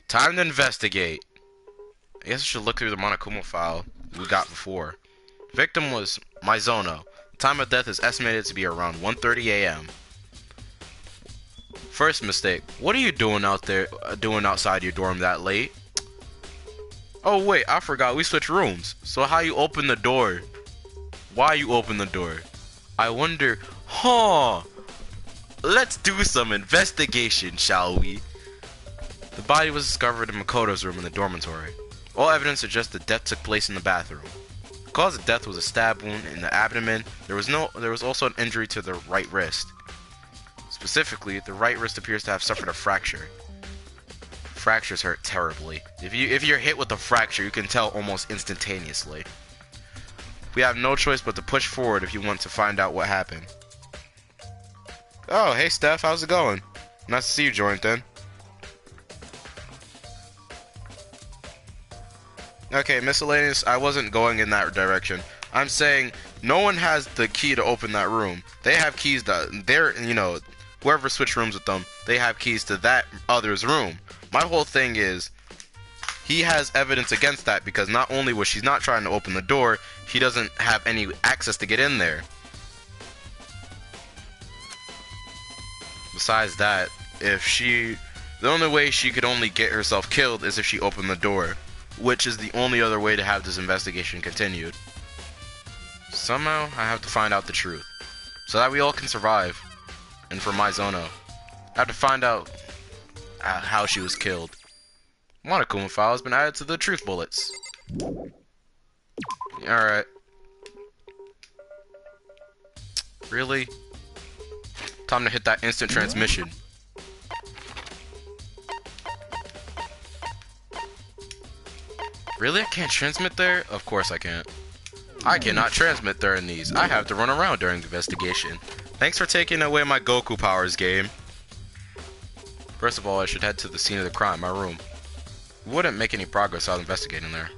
Time Time to investigate. I guess I should look through the Monokuma file we got before. Victim was Mizono. Time of death is estimated to be around 1:30 a.m. First mistake. What are you doing out there, outside your dorm that late? Oh wait, I forgot we switched rooms. So how you open the door? Why you open the door? I wonder. Huh. Let's do some investigation, shall we? The body was discovered in Makoto's room in the dormitory. All evidence suggests that death took place in the bathroom. The cause of death was a stab wound in the abdomen. There was also an injury to the right wrist. Specifically, the right wrist appears to have suffered a fracture. Fractures hurt terribly. If you're hit with a fracture, you can tell almost instantaneously. We have no choice but to push forward if you want to find out what happened. Oh, hey Steph, how's it going? Nice to see you, Jordan. Okay, miscellaneous, I wasn't going in that direction. I'm saying no one has the key to open that room. They have keys that they're, you know, whoever switched rooms with them, they have keys to that other's room. My whole thing is, he has evidence against that because not only was she not trying to open the door, he doesn't have any access to get in there. Besides that, the only way she could only get herself killed is if she opened the door, which is the only other way to have this investigation continued. Somehow, I have to find out the truth, so that we all can survive. And for Mizono, I have to find out how she was killed. Monokuma file has been added to the truth bullets. Alright. Really? Time to hit that instant transmission. Really? I can't transmit there? Of course I can't. I cannot transmit during these. I have to run around during the investigation. Thanks for taking away my Goku powers, game. First of all, I should head to the scene of the crime, my room. We wouldn't make any progress without investigating there.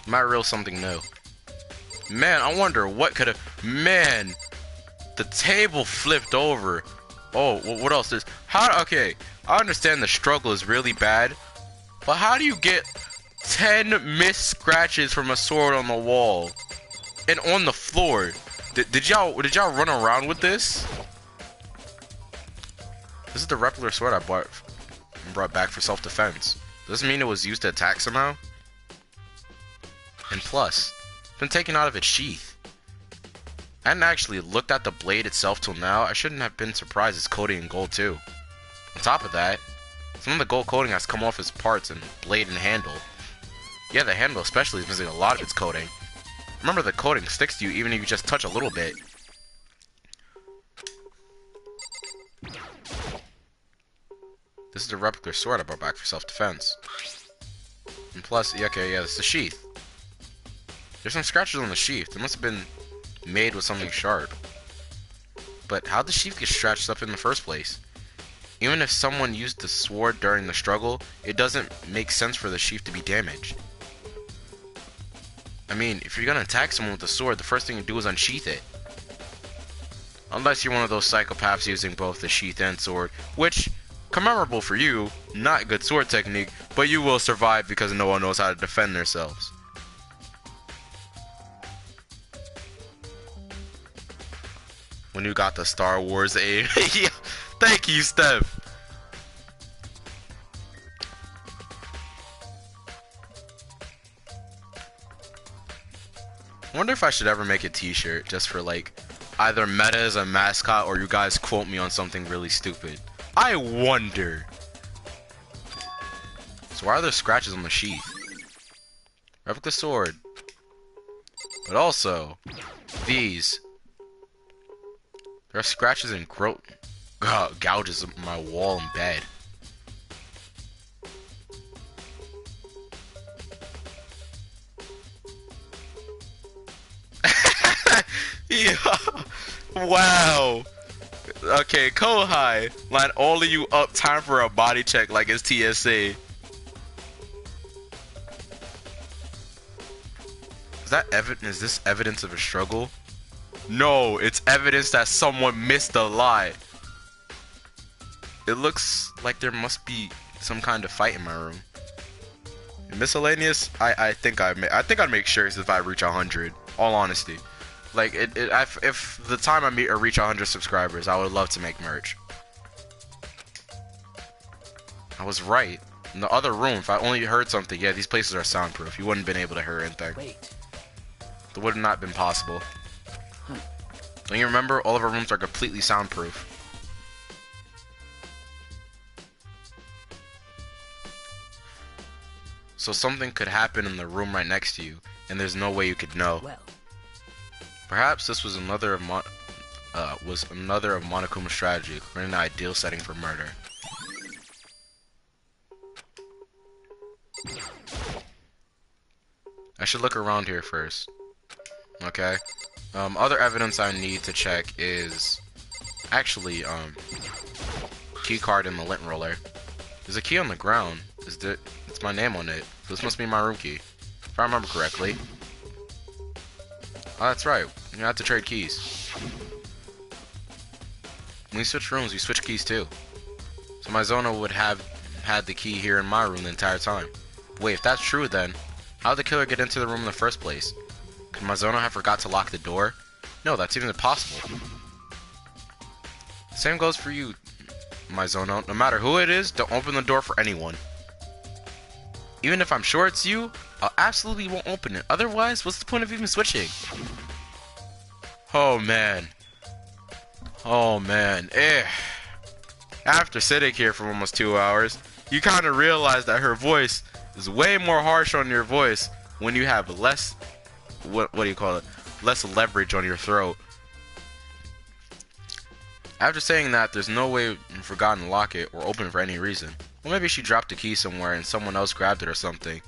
Might real something new. Man, I wonder what could have... Man! The table flipped over. Oh, what else is... Okay, I understand the struggle is really bad, but how do you get 10 missed scratches from a sword on the wall and on the floor? Did y'all run around with this? This is the replica sword I brought back for self-defense. Does this mean it was used to attack somehow? And plus, it's been taken out of its sheath. I hadn't actually looked at the blade itself till now. I shouldn't have been surprised it's coated in gold too. On top of that, some of the gold coating has come off its parts and blade and handle. Yeah, the handle especially is missing a lot of its coating. Remember, the coating sticks to you even if you just touch a little bit. This is the replica sword I brought back for self-defense. And plus, okay, yeah, this is the sheath. There's some scratches on the sheath. It must have been made with something sharp. But how'd the sheath get scratched up in the first place? Even if someone used the sword during the struggle, it doesn't make sense for the sheath to be damaged. I mean, if you're gonna attack someone with a sword, the first thing you do is unsheath it. Unless you're one of those psychopaths using both the sheath and sword, which, commemorable for you, not good sword technique, but you will survive because no one knows how to defend themselves. When you got the Star Wars aim. Yeah, thank you, Steph. I wonder if I should ever make a t-shirt just for like either Meta as a mascot or you guys quote me on something really stupid. I wonder. So why are there scratches on the sheath? Replica sword. But also, these. There are scratches and gouges on my wall and bed. Yeah. Wow. Okay, Kohai, line all of you up. Time for a body check like it's TSA. Is this evidence of a struggle? No, it's evidence that someone missed a lie. It looks like there must be some kind of fight in my room. Miscellaneous, I think I'd make shirts if I reach 100. All honesty, like if the time I reach 100 subscribers, I would love to make merch. I was right. In the other room, if I only heard something, yeah, these places are soundproof. You wouldn't have been able to hear anything. Wait. That would have not been possible. Don't you remember? All of our rooms are completely soundproof. So something could happen in the room right next to you, and there's no way you could know. Well. Perhaps this was another of Monokuma's strategy, creating an ideal setting for murder. I should look around here first. Okay. Other evidence I need to check is actually key card in the lint roller. There's a key on the ground. It's my name on it. This must be my room key, if I remember correctly. Oh, that's right. You have to trade keys. When we switch rooms, we switch keys too. So my Zona would have had the key here in my room the entire time. Wait, if that's true, then how did the killer get into the room in the first place? Could my Zona have forgot to lock the door? No, that's even impossible. Same goes for you, my Zona. No matter who it is, don't open the door for anyone. Even if I'm sure it's you, I absolutely won't open it. Otherwise, what's the point of even switching? Oh man. Oh man. After sitting here for almost 2 hours, you kind of realize that her voice is way more harsh on your voice when you have less, what do you call it? Less leverage on your throat. After saying that, there's no way you've forgotten to lock it or open it for any reason. Well, maybe she dropped the key somewhere and someone else grabbed it or something.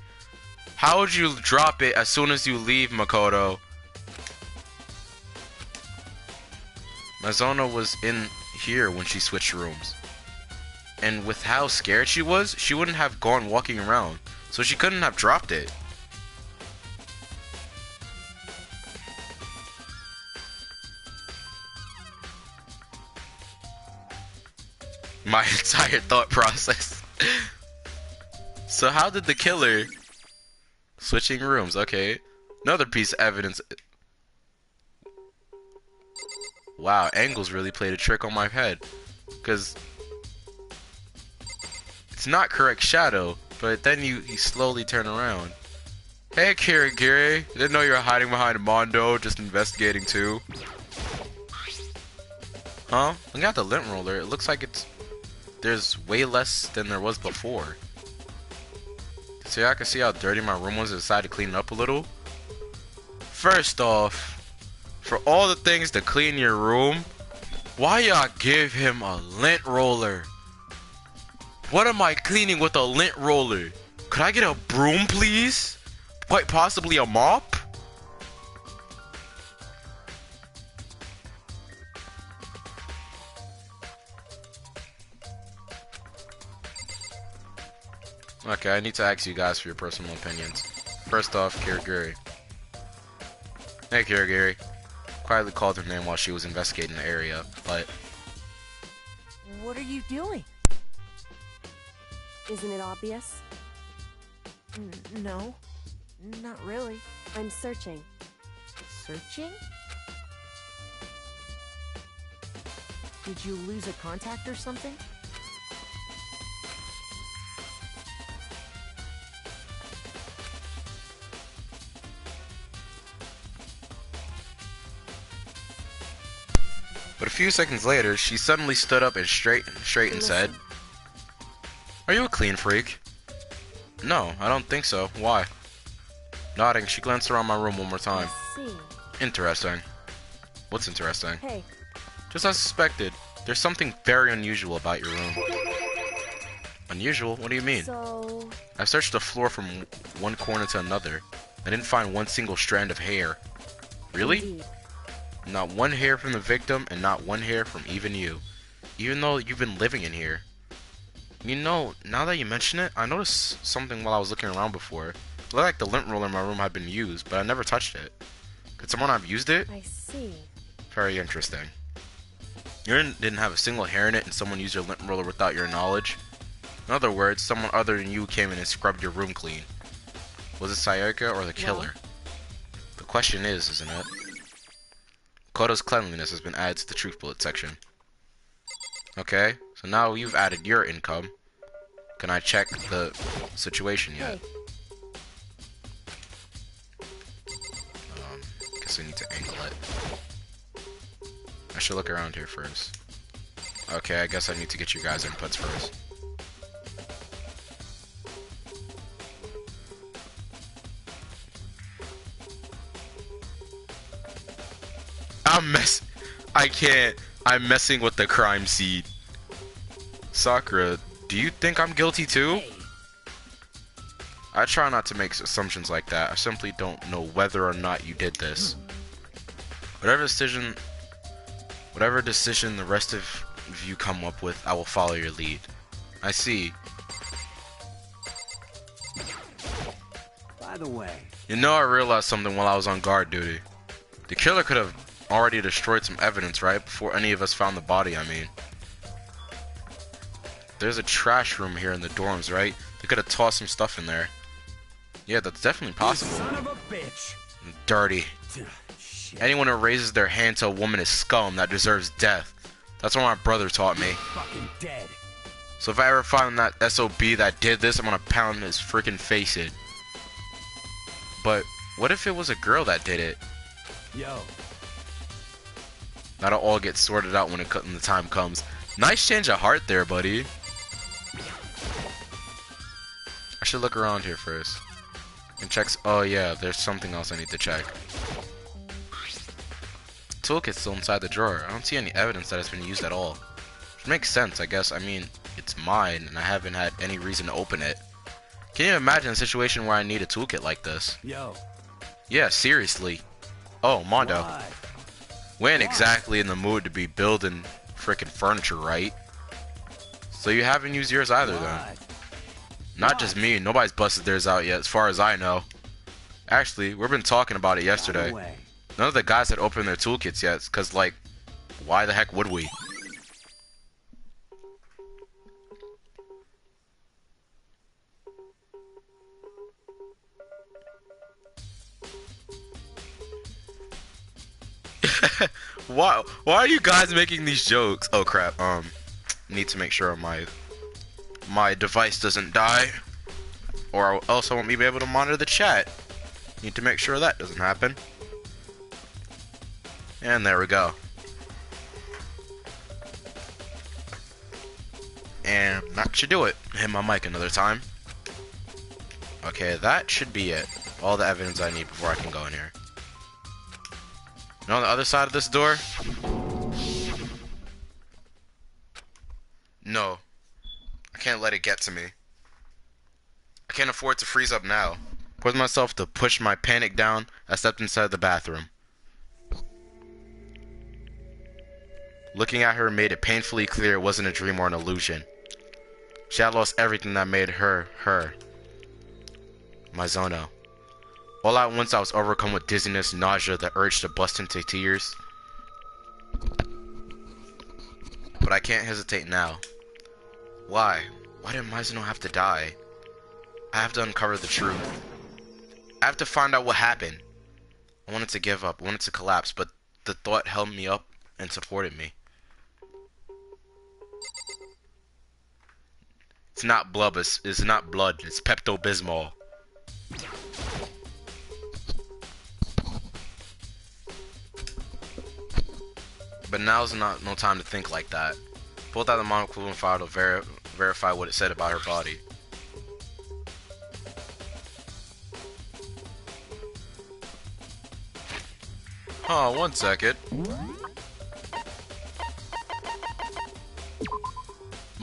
How would you drop it as soon as you leave, Makoto? Mazona was in here when she switched rooms. And with how scared she was, she wouldn't have gone walking around. So she couldn't have dropped it. My entire thought process. So how did the killer... Switching rooms, okay. Another piece of evidence. Wow, angles really played a trick on my head. Because... it's not correct shadow, but then you slowly turn around. Hey Kirigiri, didn't know you were hiding behind Mondo, just investigating too. Huh? Look at the lint roller, it looks like there's way less than there was before. So y'all can see how dirty my room was. I decided to clean it up a little. First off, for all the things to clean your room, why y'all give him a lint roller? What am I cleaning with a lint roller? Could I get a broom, please? Quite possibly a mop? Okay, I need to ask you guys for your personal opinions. First off, Kirigiri. Hey, Kirigiri. Quietly called her name while she was investigating the area, but... What are you doing? Isn't it obvious? No, not really. I'm searching. Searching? Did you lose a contact or something? But a few seconds later, she suddenly stood up and straight and said, "Are you a clean freak?" No, I don't think so. Why? Nodding, she glanced around my room one more time. I see. Interesting. What's interesting? Hey. Just as I suspected, there's something very unusual about your room. Unusual? What do you mean? So... I searched the floor from one corner to another. I didn't find one single strand of hair. Really? Indeed. Not one hair from the victim, and not one hair from even you. Even though you've been living in here. You know, now that you mention it, I noticed something while I was looking around before. It looked like the lint roller in my room had been used, but I never touched it. Could someone have used it? I see. Very interesting. You didn't have a single hair in it and someone used your lint roller without your knowledge? In other words, someone other than you came in and scrubbed your room clean. Was it Sayaka or the killer? The question is, isn't it? Makoto's cleanliness has been added to the truth bullet section. Okay, so now you've added your income. Can I check the situation yet? Guess I need to angle it. I should look around here first. Okay, I guess I need to get you guys' inputs first. I'm messing with the crime seed. Sakura, do you think I'm guilty too? I try not to make assumptions like that. I simply don't know whether or not you did this. Whatever decision the rest of you come up with, I will follow your lead. I see. By the way, You know, I realized something while I was on guard duty. The killer could have already destroyed some evidence, right? Before any of us found the body, I mean. There's a trash room here in the dorms, right? They could have tossed some stuff in there. Yeah, that's definitely possible. son of a bitch. Dirty. Shit. Anyone who raises their hand to a woman is scum that deserves death. That's what my brother taught me. Fucking dead. So if I ever find that SOB that did this, I'm gonna pound his freaking face in. But what if it was a girl that did it? Yo. That'll all get sorted out when the time comes. Nice change of heart there, buddy. I should look around here first. And checks. Oh yeah, there's something else I need to check. Toolkit's still inside the drawer. I don't see any evidence that it's been used at all. Which makes sense, I guess. I mean, it's mine, and I haven't had any reason to open it. Can you imagine a situation where I need a toolkit like this? Yo. Yeah, seriously. Oh, Mondo. What? We ain't exactly in the mood to be building frickin' furniture, right? So you haven't used yours either, then? Not just me. Nobody's busted theirs out yet, as far as I know. Actually, we've been talking about it yesterday. None of the guys had opened their toolkits yet, because, like, why the heck would we? Why are you guys making these jokes? Oh crap, need to make sure my device doesn't die, or else I won't be able to monitor the chat. Need to make sure that doesn't happen. And there we go. And that should do it. Hit my mic another time. Okay, that should be it. All the evidence I need before I can go in here. And on the other side of this door? No. I can't let it get to me. I can't afford to freeze up now. Forced myself to push my panic down. I stepped inside the bathroom. Looking at her made it painfully clear it wasn't a dream or an illusion. She had lost everything that made her, her. Mizuno. All at once I was overcome with dizziness, nausea, the urge to bust into tears. But I can't hesitate now. Why? Why did Mizuno have to die? I have to uncover the truth. I have to find out what happened. I wanted to give up, wanted to collapse, but the thought held me up and supported me. It's not blood, it's not blood, it's Pepto-Bismol. But now's no time to think like that. Pulled out the monoclonal file to verify what it said about her body. Oh, 1 second.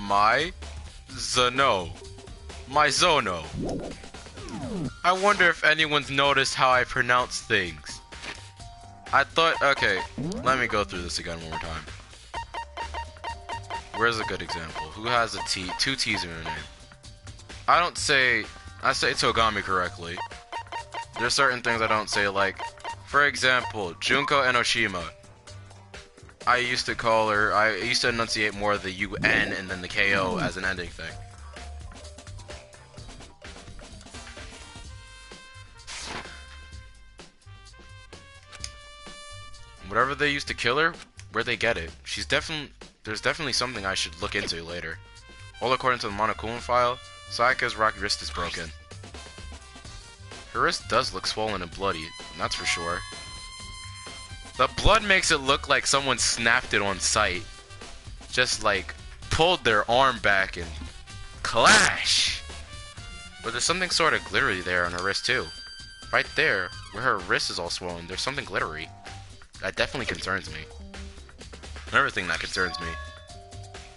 Mizuno. I wonder if anyone's noticed how I pronounce things. I thought, okay, let me go through this again one more time. Where's a good example? Who has a T, 2 T's in their name? I say Togami correctly. There's certain things I don't say, like, for example, Junko Enoshima. I used to call her, I used to enunciate more of the UN and then the KO as an ending thing. Whatever they used to kill her, where'd they get it? There's definitely something I should look into later. All according to the Monokuma file, Sayaka's right wrist is broken. Her wrist does look swollen and bloody, that's for sure. The blood makes it look like someone snapped it on sight. Just like, pulled their arm back and clash! But there's something sort of glittery there on her wrist too. Right there, where her wrist is all swollen, there's something glittery. That definitely concerns me. Another thing that concerns me.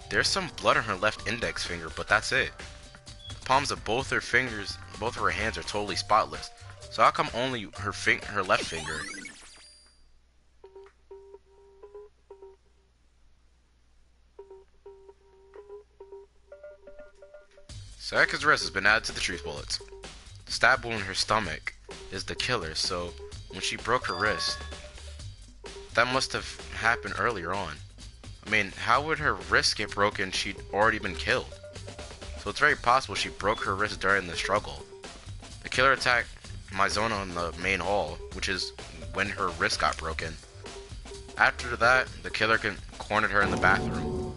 There's some blood on her left index finger, but that's it. The palms of both her fingers, both of her hands are totally spotless. So how come only her left finger? Sayaka's wrist has been added to the truth bullets. The stab wound in her stomach is the killer, so when she broke her wrist, that must have happened earlier on. I mean, how would her wrist get broken? She'd already been killed. So it's very possible she broke her wrist during the struggle. The killer attacked Mizuna in the main hall, which is when her wrist got broken. After that, the killer cornered her in the bathroom,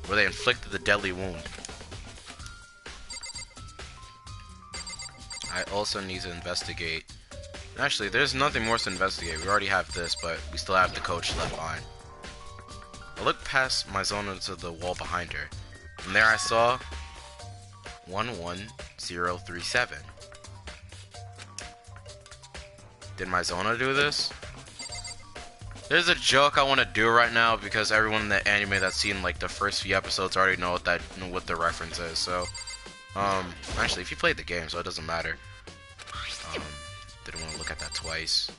where they inflicted the deadly wound. I also need to investigate. Actually, there's nothing more to investigate. We already have this, but we still have the coach left behind. I looked past Mizuna to the wall behind her, and there I saw 11037. Did Mizuna do this? There's a joke I want to do right now because everyone in the anime that's seen like the first few episodes already know what the reference is. So, actually, if you played the game, so it doesn't matter. Didn't want to look at that twice.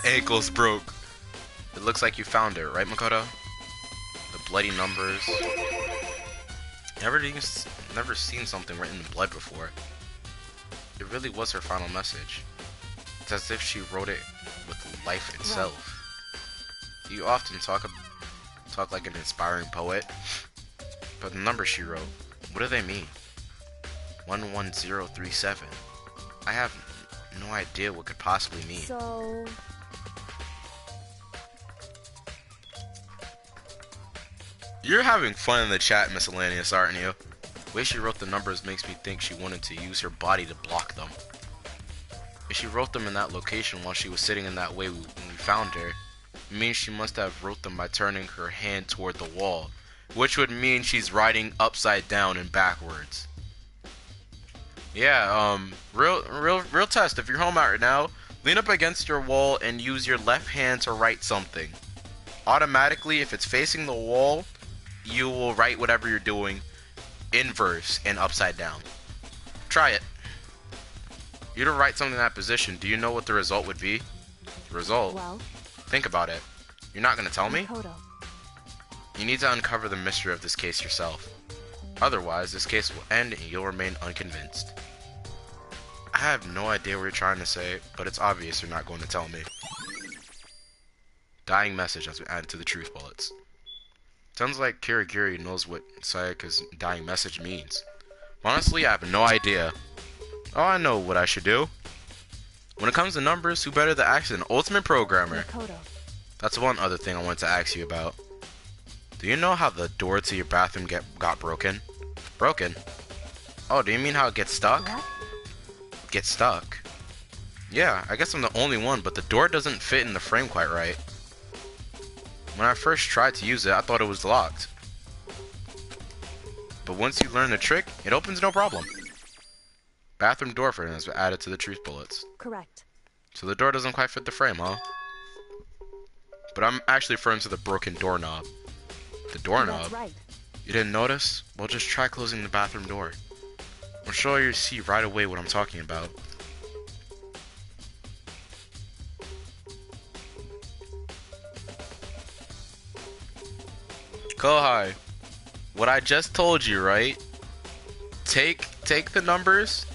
Ankles broke. It looks like you found it, right, Makoto? The bloody numbers. Never seen something written in blood before. It really was her final message. It's as if she wrote it with life itself. You often talk like an inspiring poet, but the numbers she wrote, what do they mean? 11037. I have no idea what could possibly mean. So... You're having fun in the chat, Miscellaneous, aren't you? The way she wrote the numbers makes me think she wanted to use her body to block them. If she wrote them in that location while she was sitting in that way when we found her, it means she must have wrote them by turning her hand toward the wall, which would mean she's writing upside down and backwards. Yeah, real test. If you're home out right now, lean up against your wall and use your left hand to write something. Automatically, if it's facing the wall, you will write whatever you're doing inverse and upside down. Try it. You to write something in that position, do you know what the result would be? The result? Well, think about it. You're not going to tell me? Makoto. You need to uncover the mystery of this case yourself. Otherwise, this case will end and you'll remain unconvinced. I have no idea what you're trying to say, but it's obvious you're not going to tell me. Dying message has been added to the truth bullets. Sounds like Kirigiri knows what Sayaka's dying message means. Honestly, I have no idea. Oh, I know what I should do. When it comes to numbers, who better to ask than an ultimate programmer? Makoto. That's one other thing I wanted to ask you about. Do you know how the door to your bathroom got broken? Broken? Oh, do you mean how it gets stuck? What? Gets stuck? Yeah, I guess I'm the only one, but the door doesn't fit in the frame quite right. When I first tried to use it, I thought it was locked. But once you learn the trick, it opens no problem. Bathroom door frame has been added to the truth bullets. Correct. So the door doesn't quite fit the frame, huh? But I'm actually referring to the broken doorknob. The doorknob? That's right. You didn't notice? Well, just try closing the bathroom door. I'm sure you'll see right away what I'm talking about. Kohai, what I just told you, right? Take the numbers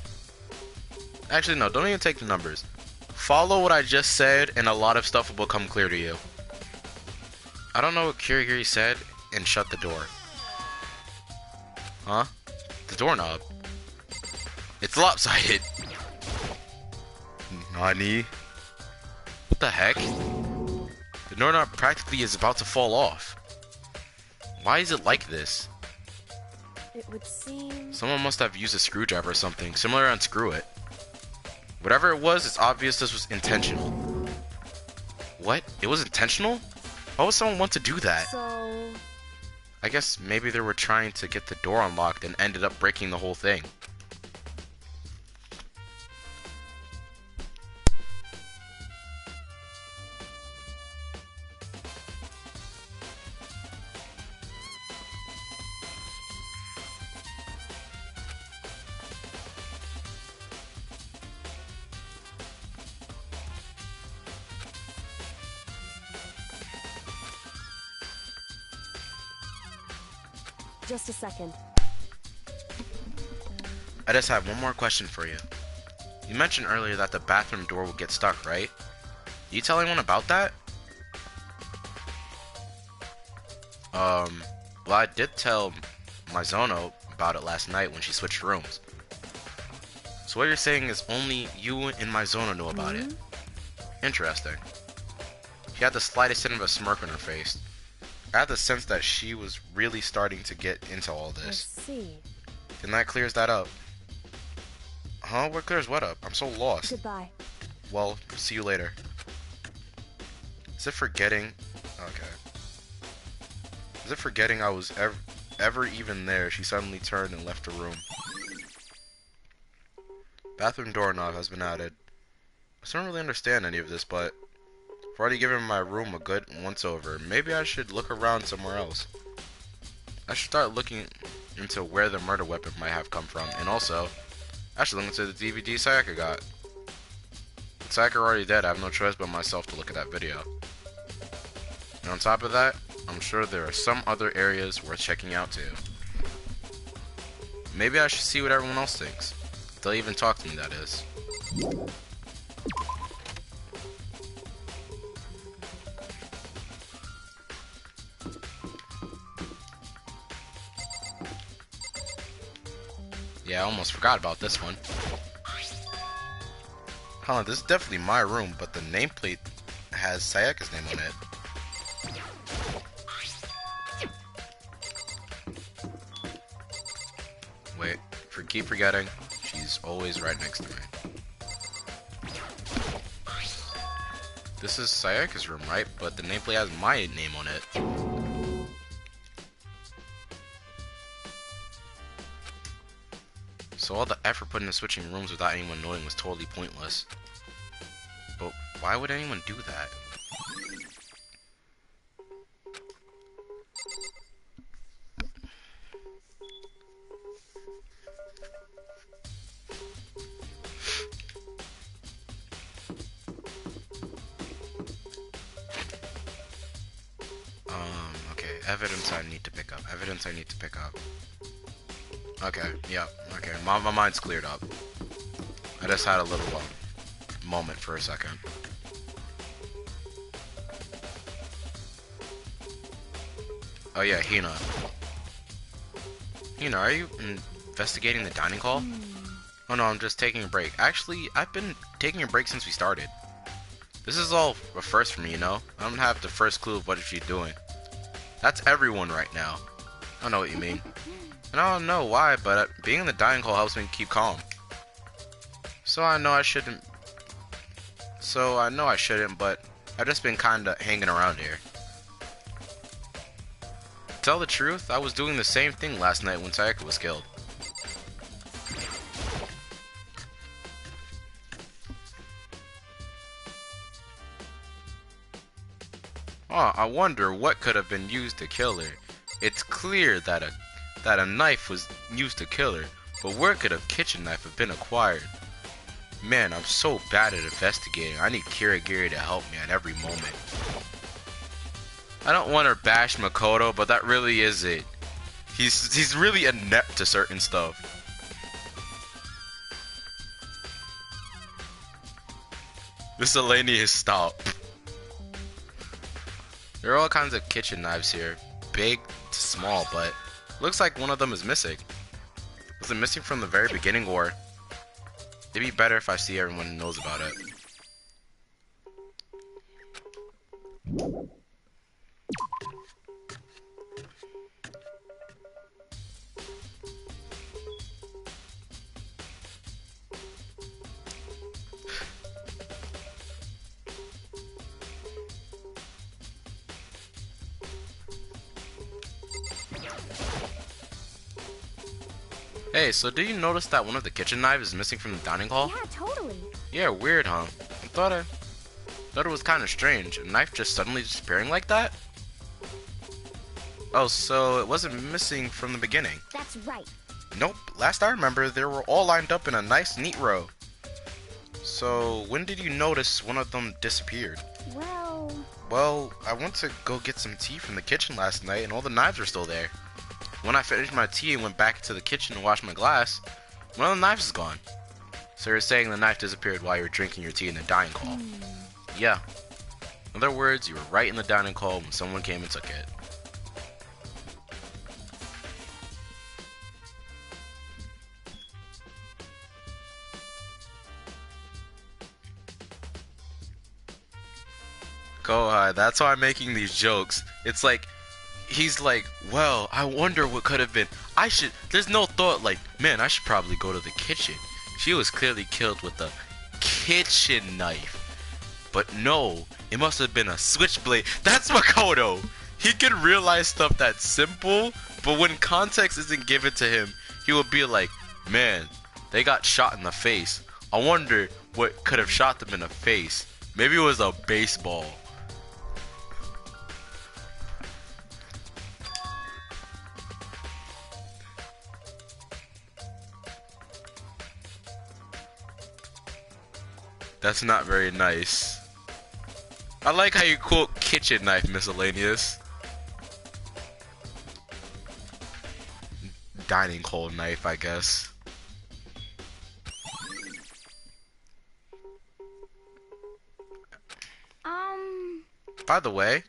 Actually, no, don't even take the numbers. Follow what I just said, and a lot of stuff will become clear to you. I don't know what Kirigiri said, and shut the door. Huh? The doorknob. It's lopsided. Nani? What the heck? The doorknob practically is about to fall off. Why is it like this? It would seem... Someone must have used a screwdriver or something, similar to unscrew it. Whatever it was, it's obvious this was intentional. What? It was intentional? Why would someone want to do that? So... I guess maybe they were trying to get the door unlocked and ended up breaking the whole thing. Just a second. I just have one more question for you. You mentioned earlier that the bathroom door would get stuck, right? Did you tell anyone about that? Well, I did tell Mizuno about it last night when she switched rooms. So what you're saying is only you and Mizuno knew about it. Interesting. She had the slightest hint of a smirk on her face. I had the sense that she was really starting to get into all this. I see. Then that clears that up. Huh? What clears what up? I'm so lost. Goodbye. Well, see you later. Is it forgetting? Okay. Is it forgetting I was ever even there? She suddenly turned and left the room. Bathroom doorknob has been added. I still don't really understand any of this, but I've already given my room a good once over. Maybe I should look around somewhere else. I should start looking into where the murder weapon might have come from, and also, I should look into the DVD Sayaka got. With Sayaka already dead, I have no choice but myself to look at that video. And on top of that, I'm sure there are some other areas worth checking out too. Maybe I should see what everyone else thinks. If they'll even talk to me, that is. Yeah, I almost forgot about this one. Huh, this is definitely my room, but the nameplate has Sayaka's name on it. Wait, keep forgetting, she's always right next to me. This is Sayaka's room, right? But the nameplate has my name on it. So all the effort put into switching rooms without anyone knowing was totally pointless. But why would anyone do that? Okay, evidence I need to pick up. Evidence I need to pick up. Okay, yeah, okay, my mind's cleared up. I just had a little moment for a second. Oh yeah, Hina. Hina, are you investigating the dining hall? Oh no, I'm just taking a break. Actually, I've been taking a break since we started. This is all a first for me, you know? I don't have the first clue of what she's doing. That's everyone right now. I know what you mean. And I don't know why, but being in the dining hall helps me keep calm. So I know I shouldn't, but I've just been kinda hanging around here. To tell the truth, I was doing the same thing last night when Sayaka was killed. Oh, I wonder what could have been used to kill her. It's clear that a knife was used to kill her, but where could a kitchen knife have been acquired? Man, I'm so bad at investigating. I need Kirigiri to help me at every moment. I don't want to bash Makoto, but that really is it. He's really inept to certain stuff. Miscellaneous, stop. There are all kinds of kitchen knives here, big to small, but looks like one of them is missing. Was it missing from the very beginning, or it'd be better if I see everyone knows about it. Hey, so did you notice that one of the kitchen knives is missing from the dining hall? Yeah, totally. Yeah, weird, huh? I thought it was kind of strange. A knife just suddenly disappearing like that? Oh, so it wasn't missing from the beginning. That's right. Nope. Last I remember, they were all lined up in a nice, neat row. So, when did you notice one of them disappeared? Well, I went to go get some tea from the kitchen last night, and all the knives were still there. When I finished my tea and went back to the kitchen to wash my glass, one of the knives is gone. So you're saying the knife disappeared while you were drinking your tea in the dining hall? Yeah. In other words, you were right in the dining hall when someone came and took it. Go ahead. That's why I'm making these jokes. It's like, he's like, well, I wonder what could have been. There's no thought like, man, I should probably go to the kitchen. She was clearly killed with a kitchen knife. But no, it must have been a switchblade. That's Makoto. He can realize stuff that's simple, but when context isn't given to him, he will be like, man, they got shot in the face. I wonder what could have shot them in the face. Maybe it was a baseball. That's not very nice. I like how you quote kitchen knife miscellaneous. Dining hall knife, I guess. By the way,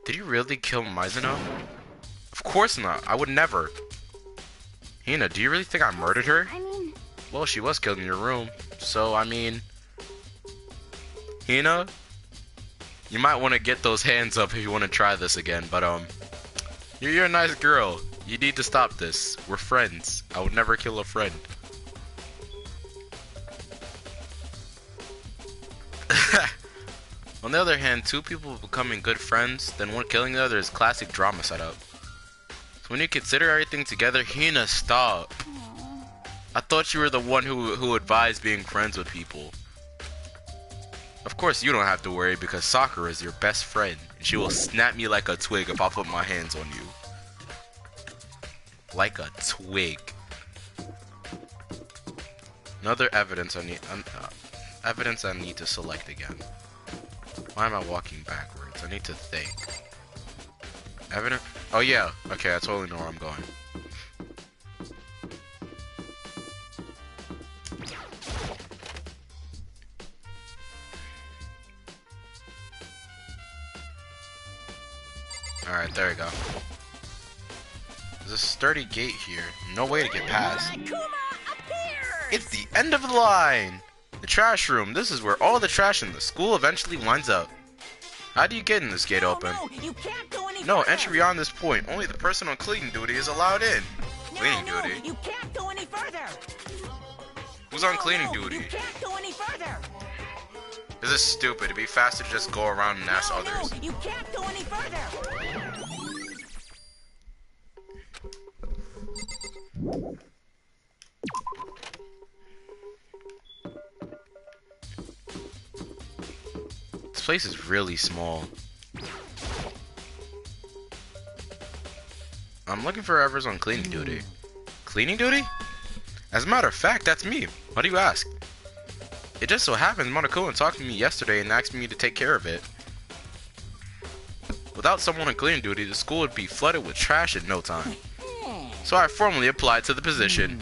did you really kill Mizuno? Of course not. I would never. Hina, do you really think I murdered her? Well, she was killed in your room. So, I mean... Hina, you might want to get those hands up if you want to try this again, but you're a nice girl. You need to stop this. We're friends. I would never kill a friend. On the other hand, two people becoming good friends, then one killing the other is classic drama setup. So when you consider everything together, Hina, stop. I thought you were the one who advised being friends with people. Of course, you don't have to worry because Sakura is your best friend. And she will snap me like a twig if I put my hands on you. Like a twig. Another evidence I need to select again. Why am I walking backwards? I need to think. Evidence? Oh yeah. Okay, I totally know where I'm going. Alright, there we go. There's a sturdy gate here. No way to get past. It's the end of the line! The trash room. This is where all the trash in the school eventually winds up. How do you get in this gate open? No, entry beyond this point. Only the person on cleaning duty is allowed in. Cleaning duty? You can't go any further. Who's on cleaning duty? You can't go any further. This is stupid. It'd be faster to just go around and ask others. No, you can't go any further. This place is really small. I'm looking for whoever's on cleaning duty. Cleaning duty? As a matter of fact, that's me. Why do you ask? It just so happens Makoto talked to me yesterday and asked me to take care of it. Without someone on cleaning duty, the school would be flooded with trash in no time. So I formally applied to the position.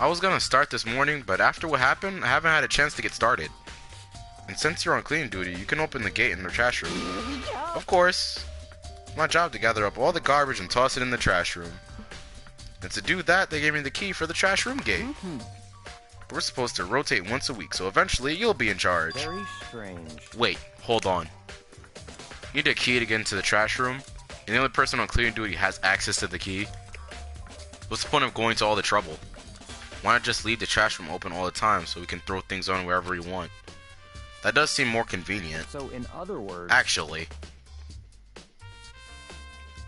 I was gonna start this morning, but after what happened, I haven't had a chance to get started. And since you're on cleaning duty, you can open the gate in the trash room. Of course. It's my job to gather up all the garbage and toss it in the trash room. And to do that, they gave me the key for the trash room gate. We're supposed to rotate once a week, so eventually you'll be in charge. Very strange. Wait, hold on. You need a key to get into the trash room, and the only person on cleaning duty has access to the key. What's the point of going to all the trouble? Why not just leave the trash room open all the time so we can throw things on wherever we want? That does seem more convenient. So in other words... Actually.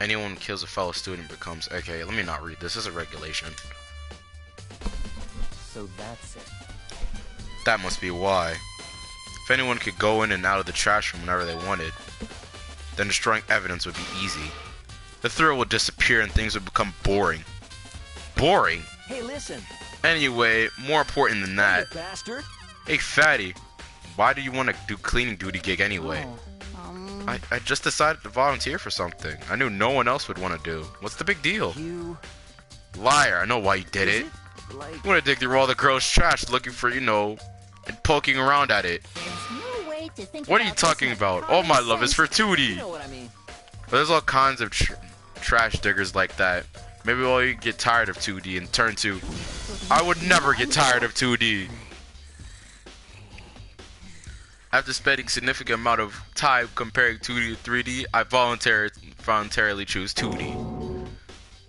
Anyone who kills a fellow student becomes... Okay, let me not read this. This is a regulation. So that's it. That must be why. If anyone could go in and out of the trash room whenever they wanted, then destroying evidence would be easy. The thrill would disappear and things would become boring. Boring? Hey, listen. Anyway, more important than that. Hey, bastard. Hey, fatty. Why do you want to do cleaning duty gig anyway? I just decided to volunteer for something I knew no one else would want to do. What's the big deal? You... Liar, I know why you did it. Like... You want to dig through all the girls' trash looking for, you know, and poking around at it. No way to think What are you talking about? All my love is for Tootie. You know what I mean. But there's all kinds of trash diggers like that. Maybe all you get tired of 2D and turn to... I would never get tired of 2D. After spending significant amount of time comparing 2D to 3D, I voluntarily choose 2D.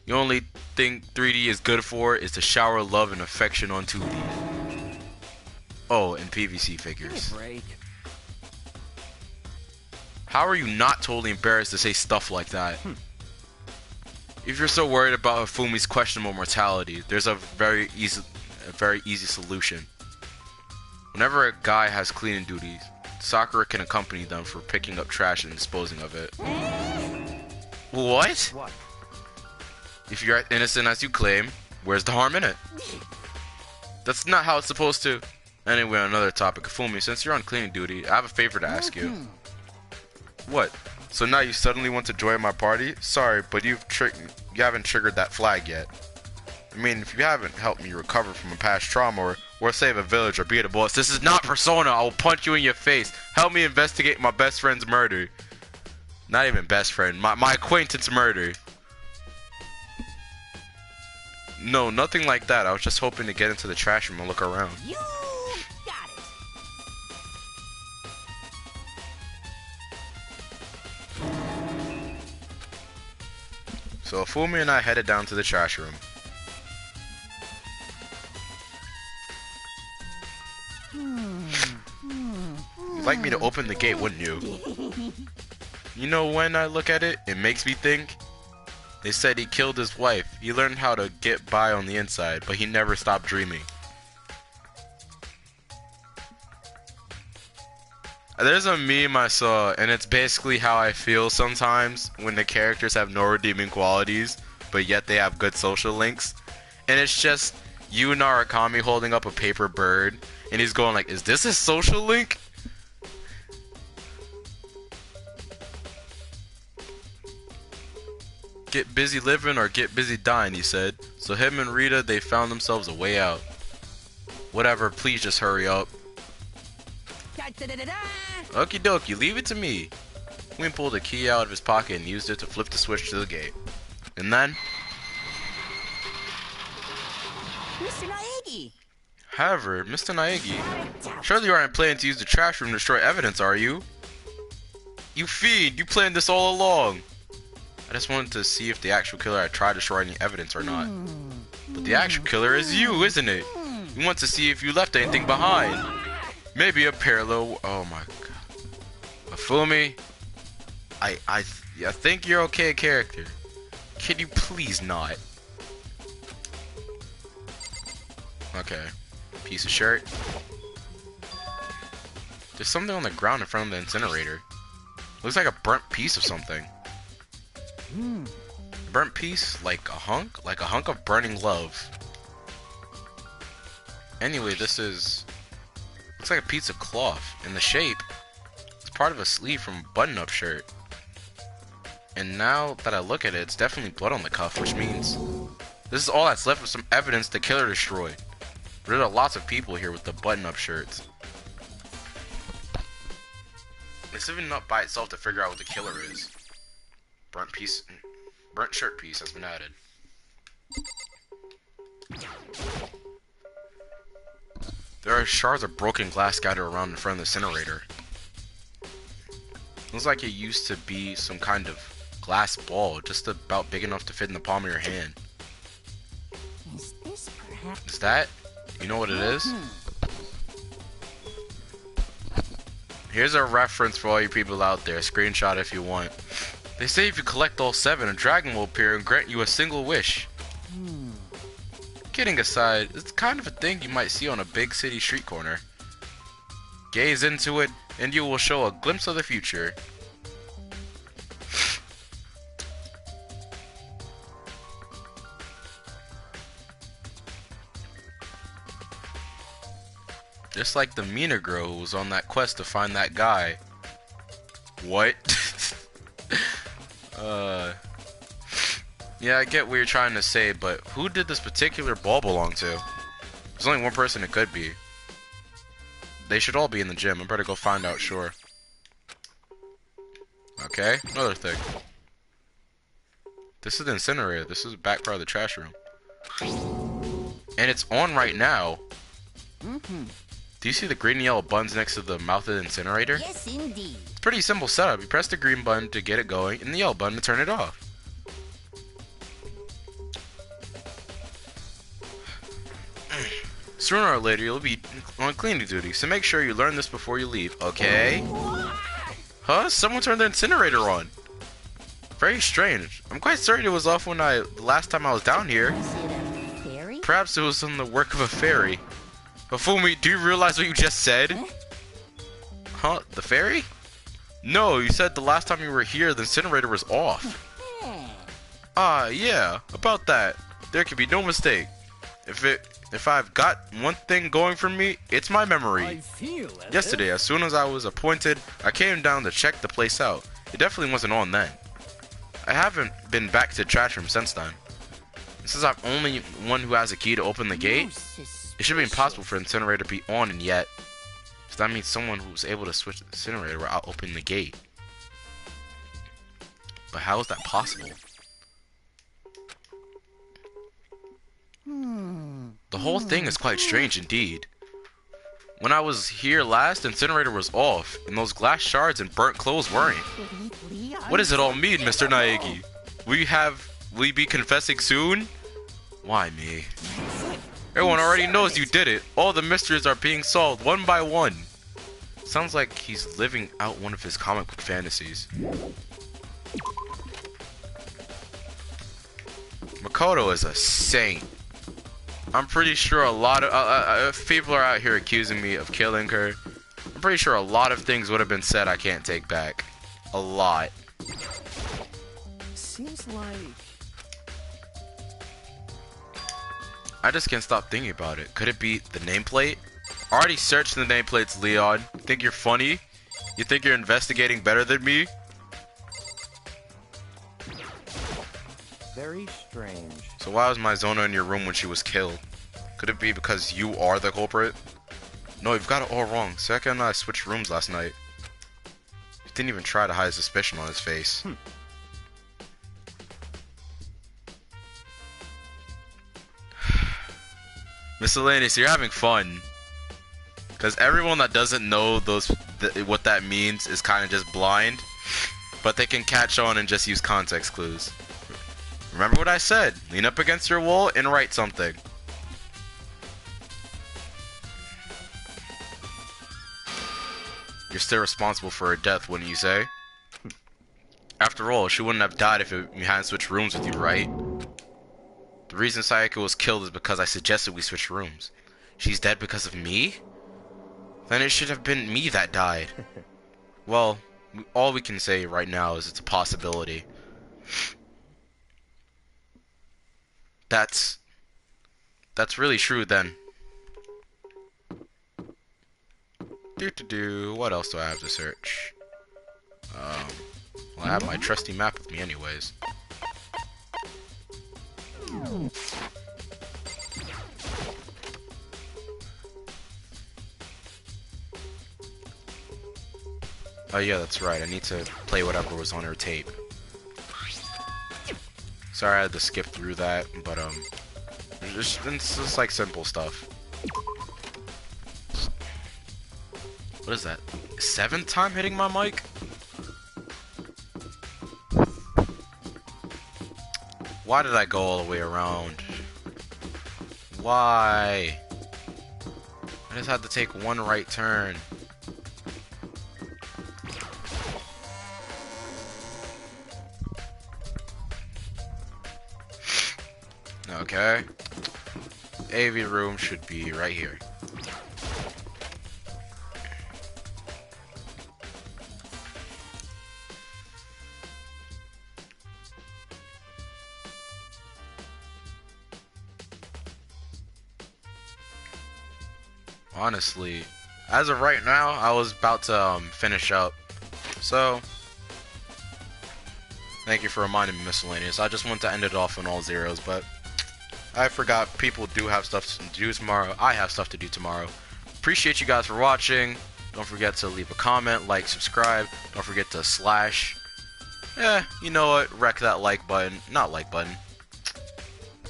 The only thing 3D is good for is to shower love and affection on 2D. Oh, and PVC figures. Break. How are you not totally embarrassed to say stuff like that? If you're so worried about Hifumi's questionable mortality, there's a very easy solution. Whenever a guy has cleaning duties, Sakura can accompany them for picking up trash and disposing of it. What? What? If you're as innocent as you claim, where's the harm in it? That's not how it's supposed to. Anyway, on another topic, Hifumi, since you're on cleaning duty, I have a favor to ask you. What? So now you suddenly want to join my party? Sorry, but you haven't triggered that flag yet. I mean, if you haven't helped me recover from a past trauma or save a village or beat a boss, this is not Persona. I will punch you in your face. Help me investigate my best friend's murder. Not even best friend, my acquaintance murder. No, nothing like that. I was just hoping to get into the trash room and look around. You got it. So Hifumi and I headed down to the trash room. You'd like me to open the gate, wouldn't you? You know, when I look at it, it makes me think. They said he killed his wife. He learned how to get by on the inside, but he never stopped dreaming. There's a meme I saw, and it's basically how I feel sometimes when the characters have no redeeming qualities, but yet they have good social links. And it's just you and Arakami holding up a paper bird, and he's going like, is this a social link? Get busy living or get busy dying, he said. So him and Rita, they found themselves a way out. Whatever, please just hurry up. Okie dokie, leave it to me. Queen pulled a key out of his pocket and used it to flip the switch to the gate. And then... Mr. Naegi! However, Mr. Naegi, surely you aren't planning to use the trash room to destroy evidence, are you? You fiend, you planned this all along. I just wanted to see if the actual killer had tried to destroy any evidence or not. But the actual killer is you, isn't it? You want to see if you left anything behind. Maybe a parallel... Oh my god. Hifumi, I think you're okay character. Can you please not? Okay. Piece of shirt. There's something on the ground in front of the incinerator. Looks like a burnt piece of something. Burnt piece? Like a hunk? Like a hunk of burning love. Anyway, this is... Looks like a piece of cloth. In the shape, it's part of a sleeve from a button-up shirt. And now that I look at it, it's definitely blood on the cuff, which means... This is all that's left of some evidence the killer destroyed. There are lots of people here with the button-up shirts. It's even not by itself to figure out what the killer is. Burnt shirt piece has been added. There are shards of broken glass scattered around in front of the incinerator. Looks like it used to be some kind of glass ball, just about big enough to fit in the palm of your hand. Is this perhaps... Is that? You know what it is? Here's a reference for all you people out there. Screenshot if you want. They say if you collect all 7, a dragon will appear and grant you a single wish. Kidding aside, it's kind of a thing you might see on a big city street corner. Gaze into it, and you will show a glimpse of the future. Just like the Mina girl who was on that quest to find that guy. What? Yeah, I get what you're trying to say, but who did this particular ball belong to? There's only one person it could be. They should all be in the gym. I better go find out, sure. Okay, another thing. This is the incinerator. This is the back part of the trash room. And it's on right now. Do you see the green and yellow buttons next to the mouth of the incinerator? Yes, indeed. It's a pretty simple setup. You press the green button to get it going, and the yellow button to turn it off. Sooner or later, you'll be on cleaning duty, so make sure you learn this before you leave, okay? Huh? Someone turned the incinerator on. Very strange. I'm quite certain it was off when the last time I was down here. Is it a fairy? Perhaps it was on the work of a fairy. But Fumi, do you realize what you just said? Huh? The fairy? No, you said the last time you were here, the incinerator was off. Ah, yeah, about that. There can be no mistake. If I've got one thing going for me, it's my memory. Yesterday, as soon as I was appointed, I came down to check the place out. It definitely wasn't on then. I haven't been back to the trash room since then. Since I'm only one who has a key to open the gate, it should be impossible for the incinerator to be on and yet. So that means someone who was able to switch the incinerator without opening the gate. But how is that possible? The whole thing is quite strange indeed. When I was here last, the incinerator was off, and those glass shards and burnt clothes weren't. What does it all mean, Mr. Naegi? Will you be confessing soon? Why me? Everyone already knows you did it. All the mysteries are being solved one by one. Sounds like he's living out one of his comic book fantasies. Makoto is a saint. I'm pretty sure a lot of people are out here accusing me of killing her. I'm pretty sure a lot of things would have been said I can't take back. A lot. Seems like... I just can't stop thinking about it. Could it be the nameplate? I already searched the nameplates, Leon. You think you're funny? You think you're investigating better than me? Very strange. So why was Maizona in your room when she was killed? Could it be because you are the culprit? No, you've got it all wrong. Seka and I switched rooms last night. He didn't even try to hide suspicion on his face. Miscellaneous, you're having fun. Because everyone that doesn't know what that means is kind of just blind. But they can catch on and just use context clues. Remember what I said. Lean up against your wall and write something. You're still responsible for her death, wouldn't you say? After all, she wouldn't have died if you hadn't switched rooms with you, right? The reason Sayaka was killed is because I suggested we switch rooms. She's dead because of me? Then it should have been me that died. Well, all we can say right now is it's a possibility. That's really true then. What else do I have to search? Well, I have my trusty map with me anyways. Oh yeah, that's right. I need to play whatever was on her tape. Sorry I had to skip through that, but it's just like simple stuff. What is that? 7th time hitting my mic? Why did I go all the way around? Why? I just had to take one right turn. Okay. AV room should be right here. Honestly, as of right now, I was about to finish up. So, thank you for reminding me, miscellaneous. I just want to end it off on all zeros, but I forgot people do have stuff to do tomorrow. I have stuff to do tomorrow. Appreciate you guys for watching. Don't forget to leave a comment, like, subscribe. Don't forget to slash. You know what? Wreck that like button. Not like button.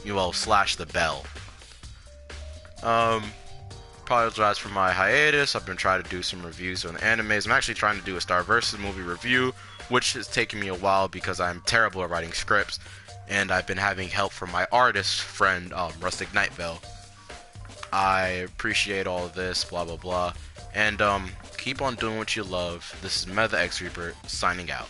You will slash the bell. Apologize for my hiatus. I've been trying to do some reviews on animes. I'm actually trying to do a Star vs. movie review, which has taken me a while because I'm terrible at writing scripts, and I've been having help from my artist friend, Rustic Nightvale. I appreciate all of this, blah blah blah, and keep on doing what you love. This is MetatheXreaper signing out.